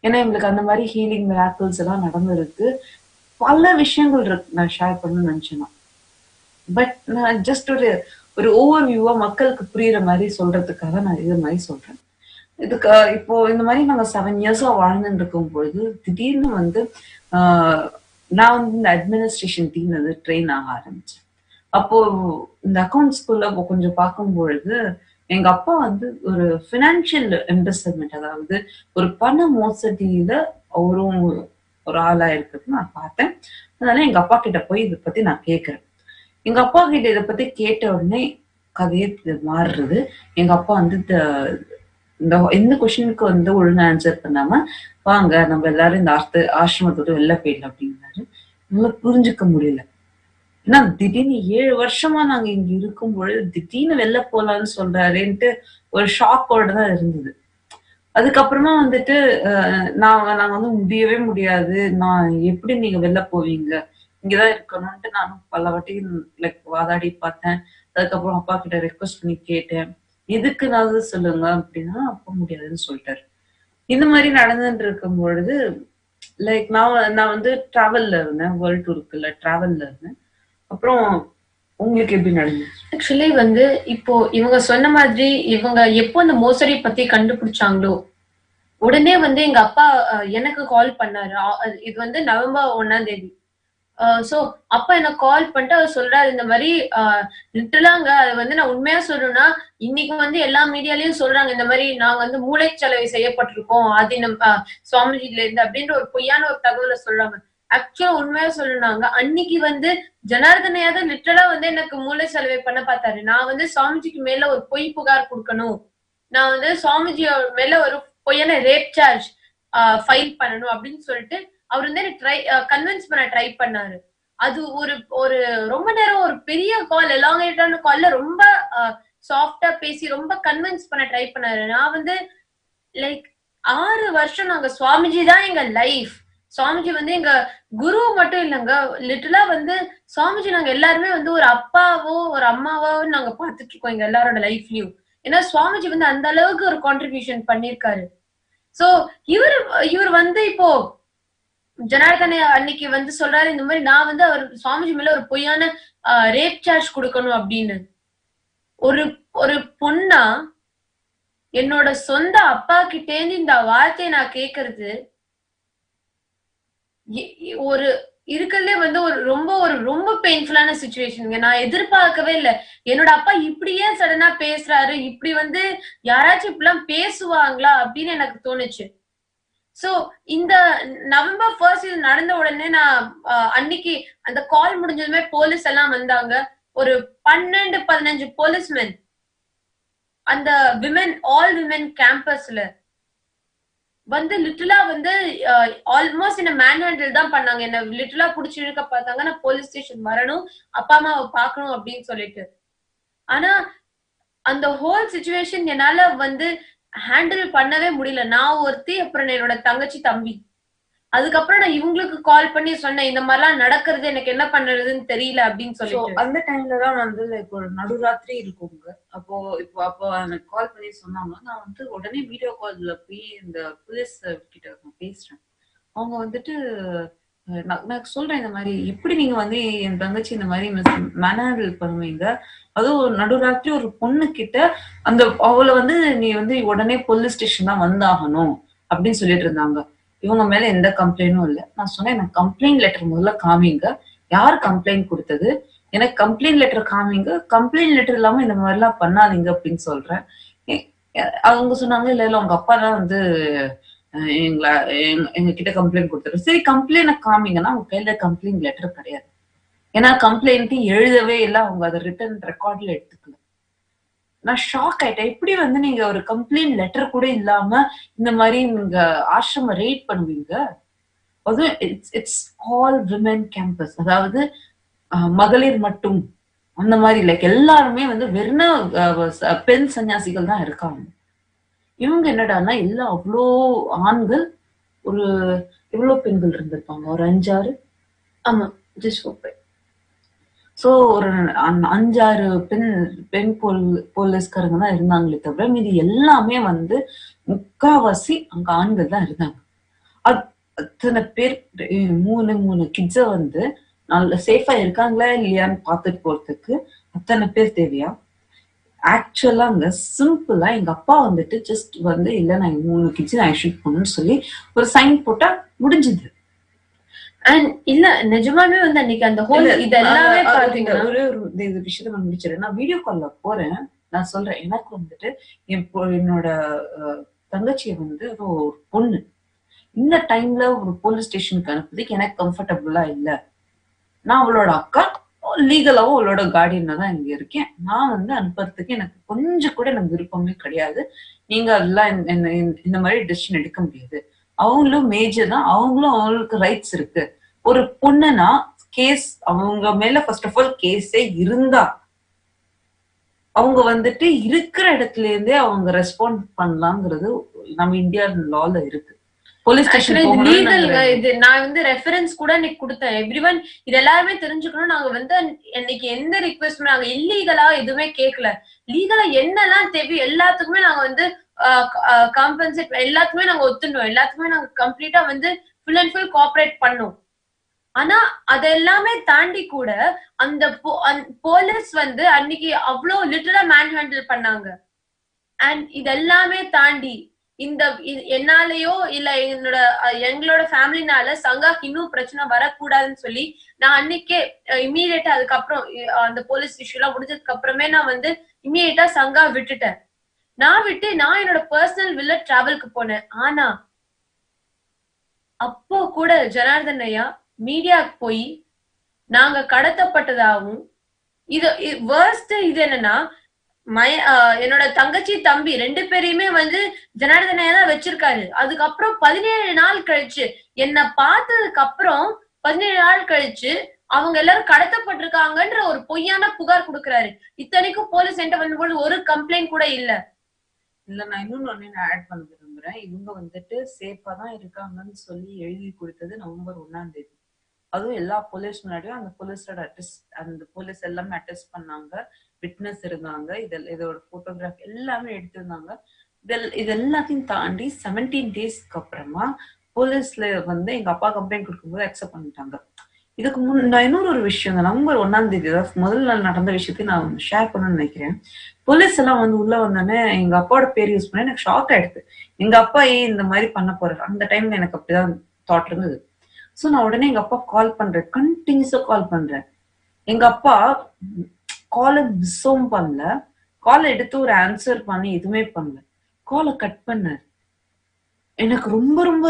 ஏன்னா எங்களுக்கு அந்த மாதிரி ஹீலிங் மிராக்கிள்ஸ் எல்லாம் நடந்திருக்கு. பல விஷயங்கள் இருக்கு நான் ஷேர் பண்ணணும்னு நினைச்சேன். பட் நான் ஜஸ்ட் ஒரு ஓவர் வியூவா மக்களுக்கு புரியுற மாதிரி சொல்றதுக்காக நான் இது மாதிரி சொல்றேன். இதுக்கு இப்போ இந்த மாதிரி நாங்க 7 இயர்ஸா வாழ்ந்துட்டு இருக்கும் பொழுது திடீர்னு நான் இந்த அட்மினிஸ்ட்ரேஷன் டீம் ட்ரெயின் ஆக ஆரம்பிச்சேன். அப்போ இந்த அக்கௌண்ட் ஸ்கூல்ல கொஞ்சம் பார்க்கும் பொழுது எங்க அப்பா ஒரு பினான்சியல் இன்வெஸ்ட்மெண்ட், அதாவது ஒரு பண மோசடியில அவரும் ஒரு ஆளா இருக்கிறது நான் பார்த்தேன். அதனால எங்க அப்பா கிட்ட போய் இதை பத்தி நான் கேட்கிறேன். எங்க அப்பா கிட்ட இதை பத்தி கேட்ட உடனே கதையே மாறுறது. எங்க அப்பா இந்த கொஸ்டினுக்கு ஒழுங்கா ஆன்சர் பண்ணாம, வாங்க நம்ம எல்லாரும் இந்த ஆசிரமத்தோட வெளில போயிடலாம் அப்படின்னாரு. நல்லா புரிஞ்சுக்க முடியல. ஏன்னா திடீர்னு 7 வருஷமா நாங்க இங்க இருக்கும் பொழுது திடீர்னு வெளில போலான்னு சொல்றாருன்ட்டு ஒரு ஷாக்கோட தான் இருந்தது. அதுக்கப்புறமா நாங்க முடியவே முடியாது, நான் எப்படி நீங்க வெளில போவீங்க, இங்கதான் இருக்கணும்ட்டு நானும் பல வாட்டி வாதாடி பார்த்தேன். அதுக்கப்புறம் அப்பா கிட்ட ரெக்வஸ்ட் பண்ணி கேட்டேன், இதுக்கு நான் சொல்லுங்க அப்படின்னா அப்ப முடியாதுன்னு சொல்லிட்டாரு. இந்த மாதிரி நடந்துட்டு இருக்கும் பொழுது நான் டிராவல்ல இருந்தேன், வேர்ல்ட் டூருக்குள்ள டிராவல்ல இருந்தேன். அப்புறம் உங்களுக்கு எப்படி நடந்தது? ஆக்சுவலி இப்போ இவங்க சொன்ன மாதிரி இவங்க எப்போ அந்த மோசடி பத்தி கண்டுபிடிச்சாங்களோ உடனே எங்க அப்பா எனக்கு கால் பண்ணாரு. இது நவம்பர் 1ஆம் தேதி. சோ அப்பா எனக்கு கால் பண்ணிட்டு அவர் சொல்றாரு, இந்த மாதிரி லிட்டலாங்க அது நான் உண்மையா சொல்லணும்னா இன்னைக்கு எல்லா மீடியாலயும் சொல்றாங்க, இந்த மாதிரி நாங்க மூளைச்சலவை செய்யப்பட்டிருக்கோம் ஆதீனம் சுவாமிஜில இருந்து அப்படின்ற ஒரு பொய்யான ஒரு தகவலை சொல்றாங்க. ஆக்சுவலா உண்மையா சொல்லணும்னாங்க அன்னைக்கு ஜனார்தனையாவது லிட்டரலா எனக்கு மூளை செலவை பண்ண பார்த்தாரு. நான் சுவாமிஜிக்கு மேல ஒரு பொய் புகார் கொடுக்கணும், நான் சுவாமிஜி மேல ஒரு பொய்யான ரேப் சார்ஜ் ஃபைல் பண்ணணும் அப்படின்னு சொல்லிட்டு அவர் கன்வின்ஸ் பண்ண ட்ரை பண்ணாரு. அது ஒரு ஒரு ரொம்ப நேரம் ஒரு பெரிய கால், எலாங்கேட்டான கால்ல ரொம்ப சாஃப்டா பேசி ரொம்ப கன்வின்ஸ் பண்ண ட்ரை பண்ணாரு. நான் வந்து லைக் 6 வருஷம் நாங்க சுவாமிஜி தான் எங்க லைஃப். சுவாமிஜி வந்து எங்க குரு மட்டும் இல்லைங்க, லிட்டரலா வந்து சுவாமிஜி நாங்க எல்லாருமே வந்து ஒரு அப்பாவோ ஒரு அம்மாவோ நாங்க பாத்துட்டு இருக்கோம் எங்க எல்லாரோட லைஃப்லயும். ஏன்னா சுவாமிஜி வந்து அந்த அளவுக்கு ஒரு கான்ட்ரிபியூஷன் பண்ணிருக்காரு. சோ இவர் வந்து இப்போ ஜனார்தன அன்னைக்கு வந்து சொல்றாரு இந்த மாதிரி நான் வந்து அவர் சுவாமிஜி மேல ஒரு பொய்யான ரேப் சார்ஜ் கொடுக்கணும் அப்படின்னு. ஒரு ஒரு பொண்ணா என்னோட சொந்த அப்பா கிட்டேந்து இந்த வார்த்தையை நான் கேக்குறது ஒரு இருக்கிறதுலே வந்து ஒரு ரொம்ப பெயின்ஃபுல்லான சுச்சுவேஷன். நான் எதிர்பார்க்கவே இல்லை. என்னோட அப்பா இப்படியே சடனா பேசுறாரு, இப்படி வந்து யாராச்சும் இப்படிலாம் பேசுவாங்களா அப்படின்னு எனக்கு தோணுச்சு. சோ இந்த நவம்பர் 1 இது நடந்த உடனே நான் அன்னைக்கு அந்த கால் முடிஞ்சதுமே போலீஸ் எல்லாம் வந்தாங்க. ஒரு 12-15 போலீஸ்மென் அந்த ஆல் விமென் கேம்பஸ்ல வந்து லிட்டலா வந்து ஆல்மோஸ்ட் என்ன மேன் ஹேண்டில் தான் பண்ணாங்க. என்ன லிட்டலா புடிச்சு இழுக்க பார்த்தாங்க. நான் போலீஸ் ஸ்டேஷன் வரணும், அப்பா அம்மாவை பாக்கணும் அப்படின்னு சொல்லிட்டு. ஆனா அந்த ஹோல் சிச்சுவேஷன் என்னால வந்து ஹேண்டில் பண்ணவே முடியல. நான் ஒருத்தி, அப்புறம் என்னோட தங்கச்சி தம்பி. அதுக்கப்புறம் நான் இவங்களுக்கு கால் பண்ணி சொன்னேன் இந்த மாதிரிலாம் நடக்கிறது, எனக்கு என்ன பண்றதுன்னு தெரியல அப்படின்னு சொல்லிட்டு. அந்த டைம்ல தான் வந்து லைக் ஒரு நடுராத்திரி இருக்குங்க. அப்போ எனக்கு கால் பண்ணி சொன்னாங்க. நான் வந்து உடனே வீடியோ கால்ல போய் இந்த போலீஸ் கிட்ட நான் பேசுறேன். அவங்க வந்துட்டு நான் சொல்றேன் இந்த மாதிரி எப்படி நீங்க வந்து என் தங்கச்சி இந்த மாதிரி மேனேஜ் பண்ணுவீங்க, அதுவும் நடுராத்திரி ஒரு பொண்ணு கிட்ட அந்த அவளை வந்து நீ வந்து உடனே போலீஸ் ஸ்டேஷன் தான் வந்தாகணும் அப்படின்னு சொல்லிட்டு இருந்தாங்க. இவங்க மேல எந்த கம்ப்ளைண்டும் இல்லை. நான் சொன்னேன் எனக்கு கம்ப்ளைண்ட் லெட்டர் முதல்ல காமிங்க, யார் கம்ப்ளைண்ட் கொடுத்தது, எனக்கு கம்ப்ளைண்ட் லெட்டர் காமிங்க, கம்ப்ளைண்ட் லெட்டர் இல்லாம இந்த மாதிரி எல்லாம் பண்ணாதீங்க அப்படின்னு சொல்றேன். அவங்க சொன்னாங்க இல்ல இல்ல உங்க அப்பா தான் வந்து எங்க கிட்ட கம்ப்ளைண்ட் கொடுத்தாரு. சரி கம்ப்ளைண்ட் காமிங்கன்னா அவங்க கையில கம்ப்ளைண்ட் லெட்டர் கிடையாது. ஏன்னா கம்ப்ளைண்ட் எழுதவே இல்லை, அவங்க அதை ரிட்டன் ரெக்கார்ட்ல எடுத்துக்கல. நான் ஷாக் ஆயிட்டேன். எப்படி வந்து நீங்க ஒரு கம்ப்ளைண்ட் லெட்டர் கூட இல்லாம இந்த மாதிரி நீங்க ஆசிரம ரெய்ட் பண்ணுவீங்க? அதுவும் இட்ஸ் ஆல் விமென் கேம்பஸ், அதாவது மகளிர் மட்டும் அந்த மாதிரி லைக் எல்லாருமே வந்து வெறும் பெண் சன்னியாசிகள் தான் இருக்காங்க. இவங்க என்னடான்னா இல்ல அவ்வளோ ஆண்கள், ஒரு எவ்வளவு பெண்கள் இருந்திருப்பாங்க, ஒரு 5-6. ஆமா, ஜஸ்ட் ஓப்பன். சோ ஒரு 5-6 பெண் போலீஸ்காரங்க தான் இருந்தாங்களே தவிர மீது எல்லாமே வந்து முக்காவாசி அங்க ஆண்கள் தான் இருந்தாங்க. அத்தனை பேர் 3 கிட்ஸ வந்து நல்ல சேஃபா இருக்காங்களா இல்லையான்னு பார்த்துட்டு போறதுக்கு அத்தனை பேர் தேவையா? ஆக்சுவலா அங்க சிம்பிளா எங்க அப்பா வந்துட்டு ஜஸ்ட் வந்து இல்ல நான் 3 கிட்ஸ் நான் ஷூட் பண்ணணும்னு சொல்லி ஒரு சைன் போட்டா முடிஞ்சுது. அண்ட் இல்ல நிஜமாவே வந்து அன்னைக்கு அந்த ஹோல் இது எல்லாமே பாத்தீங்கன்னா ஒரு விஷயத்த நான் முடிச்சிடறேன். நான் வீடியோ கால்ல போறேன், நான் சொல்றேன் எனக்கு வந்துட்டு என்னோட தங்கச்சியை வந்து ஒரு பொண்ணு இந்த டைம்ல ஒரு போலீஸ் ஸ்டேஷனுக்கு அனுப்புறதுக்கு எனக்கு கம்ஃபர்டபுளா இல்ல. நான் அவளோட அக்கா, லீகலாவும் அவளோட கார்டியனா தான் இங்க இருக்கேன். நான் வந்து அனுப்புறதுக்கு எனக்கு கொஞ்சம் கூட எனக்கு விருப்பமே கிடையாது. நீங்க அதெல்லாம் இந்த மாதிரி டெசிஷன் எடுக்க முடியாது. அவங்களும் மேஜர் தான், அவங்களுக்கு ரைட்ஸ் இருக்கு. ஒரு பொண்ணுனா கேஸ் அவங்க மேல ஃபர்ஸ்ட் ஆஃப் ஆல் கேஸே இருந்தா அவங்க வந்துட்டு இருக்கிற இடத்துல இருந்தே அவங்க ரெஸ்பாண்ட் பண்ணலாங்கிறது நம்ம இந்தியா லால இருக்கு. போலீஸ் ஸ்டேஷன் இது நான் வந்து ரெஃபரன்ஸ் கூட இன்னைக்கு கொடுத்தேன். எவ்ரிவன் இது எல்லாருமே தெரிஞ்சுக்கணும். நாங்க வந்து இன்னைக்கு எந்த ரிக்வெஸ்ட் நாங்க இல்லீகலா எதுவுமே கேட்கல. லீகலா என்னெல்லாம் தேவை எல்லாத்துக்குமே நாங்க வந்து காம்பன்சேட் எல்லாத்துக்குமே நாங்க ஒத்துண்டோம். எல்லாத்துக்குமே நாங்க கம்ப்ளீட்டா வந்து ஃபுல் அண்ட் ஃபுல் கோஆபரேட் பண்ணோம். ஆனா அதெல்லாமே தாண்டி கூட அந்த போலீஸ் வந்து அன்னைக்கு அவ்வளவு லிட்டரா மேன் ஹேண்டில் பண்ணாங்க. அண்ட் இதெல்லாமே தாண்டி இந்த என்னாலேயோ இல்ல எங்களோட ஃபேமிலினால சங்காக்கு இன்னும் பிரச்சனை வரக்கூடாதுன்னு சொல்லி நான் அன்னைக்கே இம்மீடியட்டா அதுக்கப்புறம் அந்த போலீஸ் இஷ்யூ எல்லாம் முடிஞ்சதுக்கு அப்புறமே நான் வந்து இம்மீடியட்டா சங்கா விட்டுட்டேன். நான் என்னோட பர்சனல் வில்ல டிராவலுக்கு போனேன். ஆனா அப்போ கூட ஜனார்தன் ஐயா மீடியாவுக்கு போய் நாங்க கடத்தப்பட்டதாகவும் இது வேர்ஸ்ட் இது என்னன்னா என்னோட தங்கச்சி தம்பி 2 பேரையுமே வந்து ஜனார்தன் ஐயா தான் வச்சிருக்காரு. அதுக்கப்புறம் 17 நாள் கழிச்சு என்ன பார்த்ததுக்கு அப்புறம் 17 நாள் கழிச்சு அவங்க எல்லாரும் கடத்தப்பட்டிருக்காங்கன்ற ஒரு பொய்யான புகார் கொடுக்கறாரு. இத்தனைக்கும் போலீஸ் என்கிட்ட வரும்போது ஒரு கம்ப்ளைண்ட் கூட இல்ல. நான் இன்னொன்னு ஆட் பண்ண விரும்புறேன். இவங்க வந்துட்டு சேஃபா தான் இருக்காங்கன்னு சொல்லி எழுதி கொடுத்தது நவம்பர் 1 அதுவும் எல்லா போலீஸ் முன்னாடியும் அந்த போலீஸ் எல்லாமே அட்டெஸ்ட் பண்ணாங்க, விட்னஸ் இருந்தாங்க, இதோட போட்டோகிராஃப் எல்லாமே எடுத்திருந்தாங்க. இது எல்லாத்தையும் தாண்டி 17 டேஸ்க்கு அப்புறமா போலீஸ்ல வந்து எங்க அப்பா கம்ப்ளைண்ட் கொடுக்கும்போது அக்செப்ட் பண்ணிட்டாங்க. இதுக்கு நான் இன்னொரு விஷயம், நவம்பர் 1 முதல் நாள் நடந்த விஷயத்தையும் நான் ஷேர் பண்ணணும்னு நினைக்கிறேன். போலீஸ் எல்லாம் வந்து உள்ள வந்தோடனே எங்க அப்பாவோட பேர் யூஸ் பண்ண எனக்கு ஷாக் ஆயிடுது. எங்க அப்பா ஏன் இந்த மாதிரி பண்ண போறாரு, அந்த டைம்ல எனக்கு அப்படிதான் தாட் இருந்தது. சோ நான் உடனே எங்க அப்பா கால் பண்றேன், கண்டினியூஸா கால் பண்றேன். எங்க அப்பா காலை மிஸ்ஸும் பண்ணல, காலை எடுத்து ஒரு ஆன்சர் பண்ணி எதுவுமே பண்ணல, காலை கட் பண்ணாரு. எனக்கு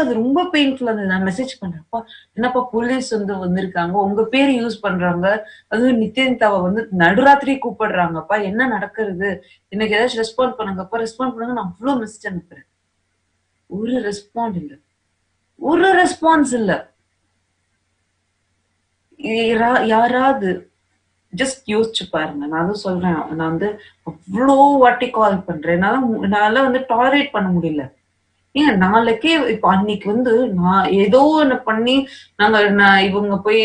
அது ரொம்ப பெயின்ஃபுல்லா இருந்தது. நான் மெசேஜ் பண்றேன், அப்பா என்னப்பா போலீஸ் வந்திருக்காங்க, உங்க பேர் யூஸ் பண்றாங்க, அதுவும் நித்யந்தாவை வந்து நடுராத்திரி கூப்பிடுறாங்கப்பா, என்ன நடக்கிறது, எனக்கு ஏதாச்சும் ரெஸ்பாண்ட் பண்ணுங்கப்பா, ரெஸ்பாண்ட் பண்ணுங்க. நான் அவ்வளவு மெசேஜ் அனுப்புறேன், ஒரு ரெஸ்பான்ஸ் இல்ல. யாராவது ஜஸ்ட் யோசிச்சு பாருங்க. நான் தான் சொல்றேன், நான் வந்து அவ்வளோ வாட்டி கால் பண்றேன், என்னால வந்து டாலரேட் பண்ண முடியல. ஏன் நாளைக்கே இப்ப அன்னைக்கு வந்து நான் ஏதோ ஒண்ணு பண்ணி இவங்க போய்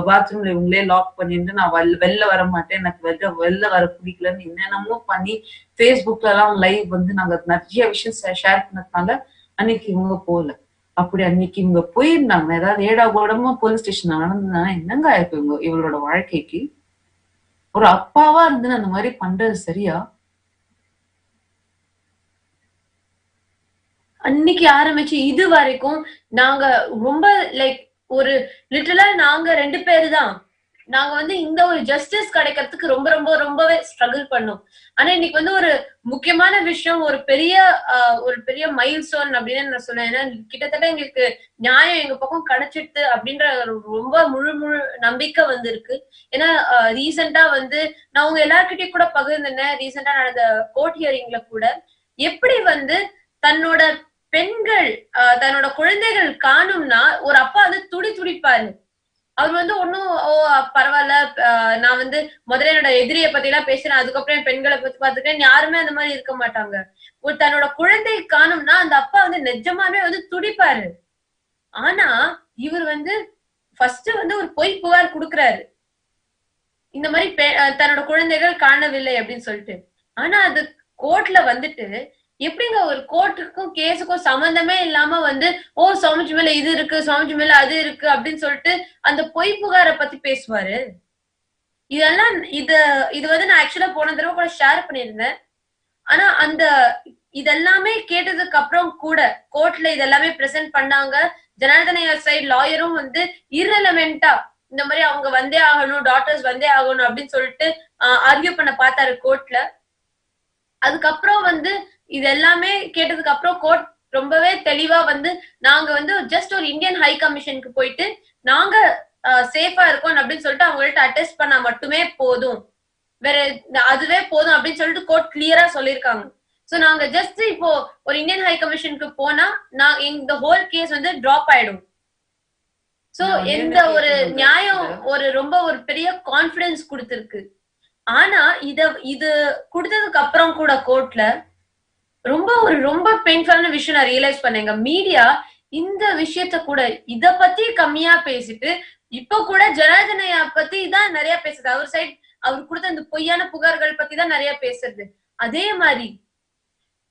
பாத்ரூம்ல இவங்களே லாக் பண்ணிட்டு நான் வெளில வர மாட்டேன், எனக்கு வெளில வர பிடிக்கலன்னு என்னென்னமோ பண்ணி ஃபேஸ்புக்ல எல்லாம் லைவ் வந்து நாங்க நிறைய விஷயம் ஷேர் பண்ணதுனால அன்னைக்கு இவங்க போகல. அப்படி அன்னைக்கு இவங்க போயிருந்தாங்க, ஏதாவது ஏடாகூடமா போலீஸ் ஸ்டேஷன் நடந்ததுனால என்னங்க ஆயிருக்கு இவங்களோட வாழ்க்கைக்கு? ஒரு அப்பாவா இருந்து அந்த மாதிரி பண்றது சரியா? அன்னைக்கு ஆரம்பிச்சு இது வரைக்கும் நாங்க ரொம்ப லைக் ஒரு லிட்டரலா நாங்க 2 பேரு தான் நாங்க வந்து இந்த ஒரு ஜஸ்டிஸ் கிடைக்கிறதுக்கு ரொம்பவே ஸ்ட்ரகிள் பண்ணோம். ஆனா இன்னைக்கு வந்து ஒரு முக்கியமான விஷயம், ஒரு பெரிய மைல்ஸ்டோன் அப்படின்னு நான் சொல்லுவேன். ஏன்னா கிட்டத்தட்ட எங்களுக்கு நியாயம் எங்க பக்கம் கிடைச்சிட்டு அப்படின்ற ரொம்ப முழு நம்பிக்கை வந்து இருக்கு. ஏன்னா ரீசெண்டா வந்து நான் உங்க எல்லார்கிட்டயும் கூட பகிர்ந்தேன், ரீசெண்டா நடந்த கோர்ட் ஹியரிங்ல கூட எப்படி வந்து தன்னோட பெண்கள் தன்னோட குழந்தைகள் காணும்னா ஒரு அப்பா வந்து துடிப்பாரு. அவர் வந்து ஒன்னும் பரவாயில்ல, நான் வந்து முதல்ல என்னோட எதிரியை பத்தி எல்லாம் பேசுறேன், அதுக்கப்புறம் என் பெண்களை பத்தி பாத்துக்கிறேன், யாருமே அந்த மாதிரி இருக்க மாட்டாங்க. ஒரு தன்னோட குழந்தை காணும்னா அந்த அப்பா வந்து நிஜமாவே வந்து துடிப்பாரு. ஆனா இவர் வந்து ஃபர்ஸ்ட் வந்து ஒரு பொய் புகார் கொடுக்குறாரு, இந்த மாதிரி தன்னோட குழந்தைகள் காணவில்லை அப்படின்னு சொல்லிட்டு. ஆனா அது கோர்ட்ல வந்துட்டு எப்படிங்க ஒரு கோர்ட்டுக்கும் கேஸுக்கும் சம்பந்தமே இல்லாம வந்து சுவாமிஜி மேல இது இருக்கு, சுவாமிஜி மேல அது இருக்கு அப்படின்னு சொல்லிட்டு அந்த பொய் புகாரை பத்தி பேசுவாரு. இதெல்லாம் இது வந்து நான் ஆக்சுவலா போன தடவை கூட ஷேர் பண்ணியிருந்தேன். ஆனா இதெல்லாமே கேட்டதுக்கு அப்புறம் கூட கோர்ட்ல இதெல்லாமே பிரசன்ட் பண்ணாங்க. ஜனார்தன சைடு லாயரும் வந்து இரலவெண்டா இந்த மாதிரி அவங்க வந்தே ஆகணும், டாக்டர்ஸ் வந்தே ஆகணும் அப்படின்னு சொல்லிட்டு ஆர்கியூ பண்ண பார்த்தாரு கோர்ட்ல. அதுக்கப்புறம் வந்து இது எல்லாமே கேட்டதுக்கு அப்புறம் கோர்ட் ரொம்பவே தெளிவா வந்து நாங்க வந்து ஜஸ்ட் ஒரு இந்தியன் ஹை கமிஷனுக்கு போயிட்டு நாங்க சேஃபா இருக்கோம் அப்படின்னு சொல்லிட்டு அவங்கள்ட்ட அட்டெஸ்ட் பண்ணா மட்டுமே போதும், வேற அதுவே போதும் அப்படின்னு சொல்லிட்டு கோர்ட் கிளியரா சொல்லியிருக்காங்க. சோ நாங்க ஜஸ்ட் இப்போ ஒரு இந்தியன் ஹை கமிஷனுக்கு போனா இந்த ஹோல் கேஸ் வந்து டிராப் ஆயிடும். சோ இந்த ஒரு நியாயம் ஒரு பெரிய கான்பிடன்ஸ் கொடுத்திருக்கு. ஆனா இது கொடுத்ததுக்கு அப்புறம் கூட கோர்ட்ல ரொம்ப பெயின்ஃபுல்லான விஷயம் நான் ரியலைஸ் பண்ணேங்க. மீடியா இந்த விஷயத்த கூட இத பத்தி கம்மியா பேசிட்டு இப்ப கூட ஜனார்தனையா பத்தி தான் நிறைய பேசுது. அவர் கொடுத்த இந்த பொய்யான புகார்கள் பத்தி தான் நிறைய பேசுறது. அதே மாதிரி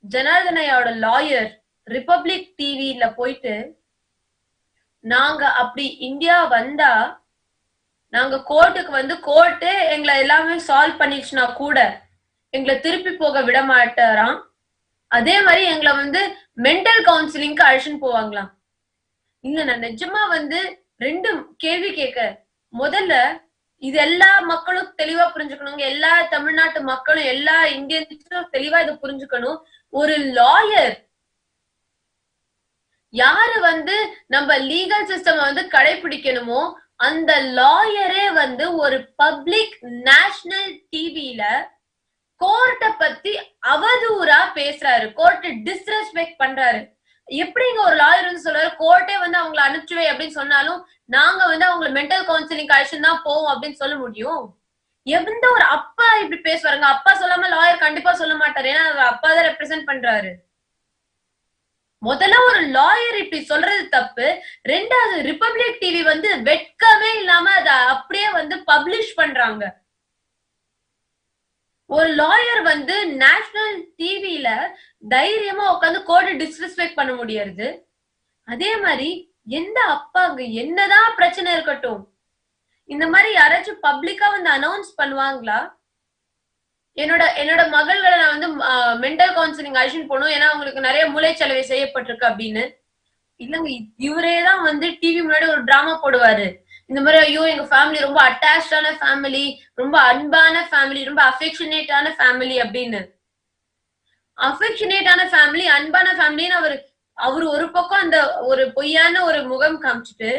ஜனார்தனையோட லாயர் ரிபப்ளிக் டிவில போயிட்டு நாங்க அப்படி இந்தியா வந்தா நாங்க கோர்ட்டுக்கு வந்து கோர்ட்டு எங்களை எல்லாமே சால்வ் பண்ணிடுச்சுன்னா கூட எங்களை திருப்பி போக விட மாட்டாராம். அதே மாதிரி எங்களை வந்து மென்டல் கவுன்சிலிங்க்கு அழைச்சுன்னு போவாங்களாம். இல்ல நான் நிஜமா வந்து 2 கேள்வி கேட்க, முதல்ல இது எல்லா மக்களும் தெளிவா புரிஞ்சுக்கணும், எல்லா தமிழ்நாட்டு மக்களும் எல்லா இந்தியன்ஸும் தெளிவா இதை புரிஞ்சுக்கணும். ஒரு லாயர் யாரு வந்து நம்ம லீகல் சிஸ்டம் வந்து கடைபிடிக்கணுமோ அந்த லாயரே வந்து ஒரு பப்ளிக் நேஷனல் டிவில கோர்ட்டை பத்தி அவதூறா பேசுறாரு, கோர்ட் டிஸ்ரெஸ்பெக்ட் பண்றாரு. எப்படிங்க ஒரு லாயர் வந்து சொல்றாரு கோர்ட்டே வந்து அவங்களை அனுப்பிச்சுவே அப்படின்னு சொன்னாலும் நாங்க வந்து அவங்களை மென்டல் கவுன்சிலிங் அழைச்சுன்னு தான் போவோம் அப்படின்னு சொல்ல முடியும்? எந்த ஒரு அப்பா இப்படி பேசுவாருங்க? அப்பா சொல்லாம லாயர் கண்டிப்பா சொல்ல மாட்டாரு, ஏன்னா அப்பா தான் ரெப்ரசென்ட் பண்றாரு. முதல்ல ஒரு லாயர் இப்படி சொல்றது தப்பு. ரெண்டாவது ரிபப்ளிக் டிவி வந்து வெட்கமே இல்லாம அத அப்படியே வந்து பப்ளிஷ் பண்றாங்க. ஒரு லாயர் வந்து நேஷனல் டிவில தைரியமா உட்காந்து கோர்ட் டிஸ்ரெஸ்பெக்ட் பண்ண முடியாது. அதே மாதிரி எந்த அப்பாங்க என்னதான் பிரச்சனை இருக்கட்டும் இந்த மாதிரி யாராச்சும் பப்ளிக்கா வந்து அனௌன்ஸ் பண்ணுவாங்களா? என்னோட மகள்களை நான் வந்து மென்டல் கவுன்சிலிங் அழைச்சிட்டு போகணும், ஏன்னா அவங்களுக்கு நிறைய மூளைச்சலவை செய்யப்பட்டிருக்கு அப்படின்னு. இல்லங்க, இவரேதான் வந்து டிவி முன்னாடி ஒரு டிராமா போடுவாரு. இந்த மாதிரி ஐயோ எங்க ஃபேமிலி ரொம்ப அட்டாச்சான ஃபேமிலி, ரொம்ப அன்பான ஃபேமிலி, ரொம்ப அஃபெக்ஷனேட்டான ஃபேமிலி அப்படின்னு. அஃபெக்ஷனேட்டான ஃபேமிலி, அன்பான ஃபேமிலின்னு அவரு ஒரு பக்கம் அந்த ஒரு பொய்யான ஒரு முகம் காமிச்சிட்டு,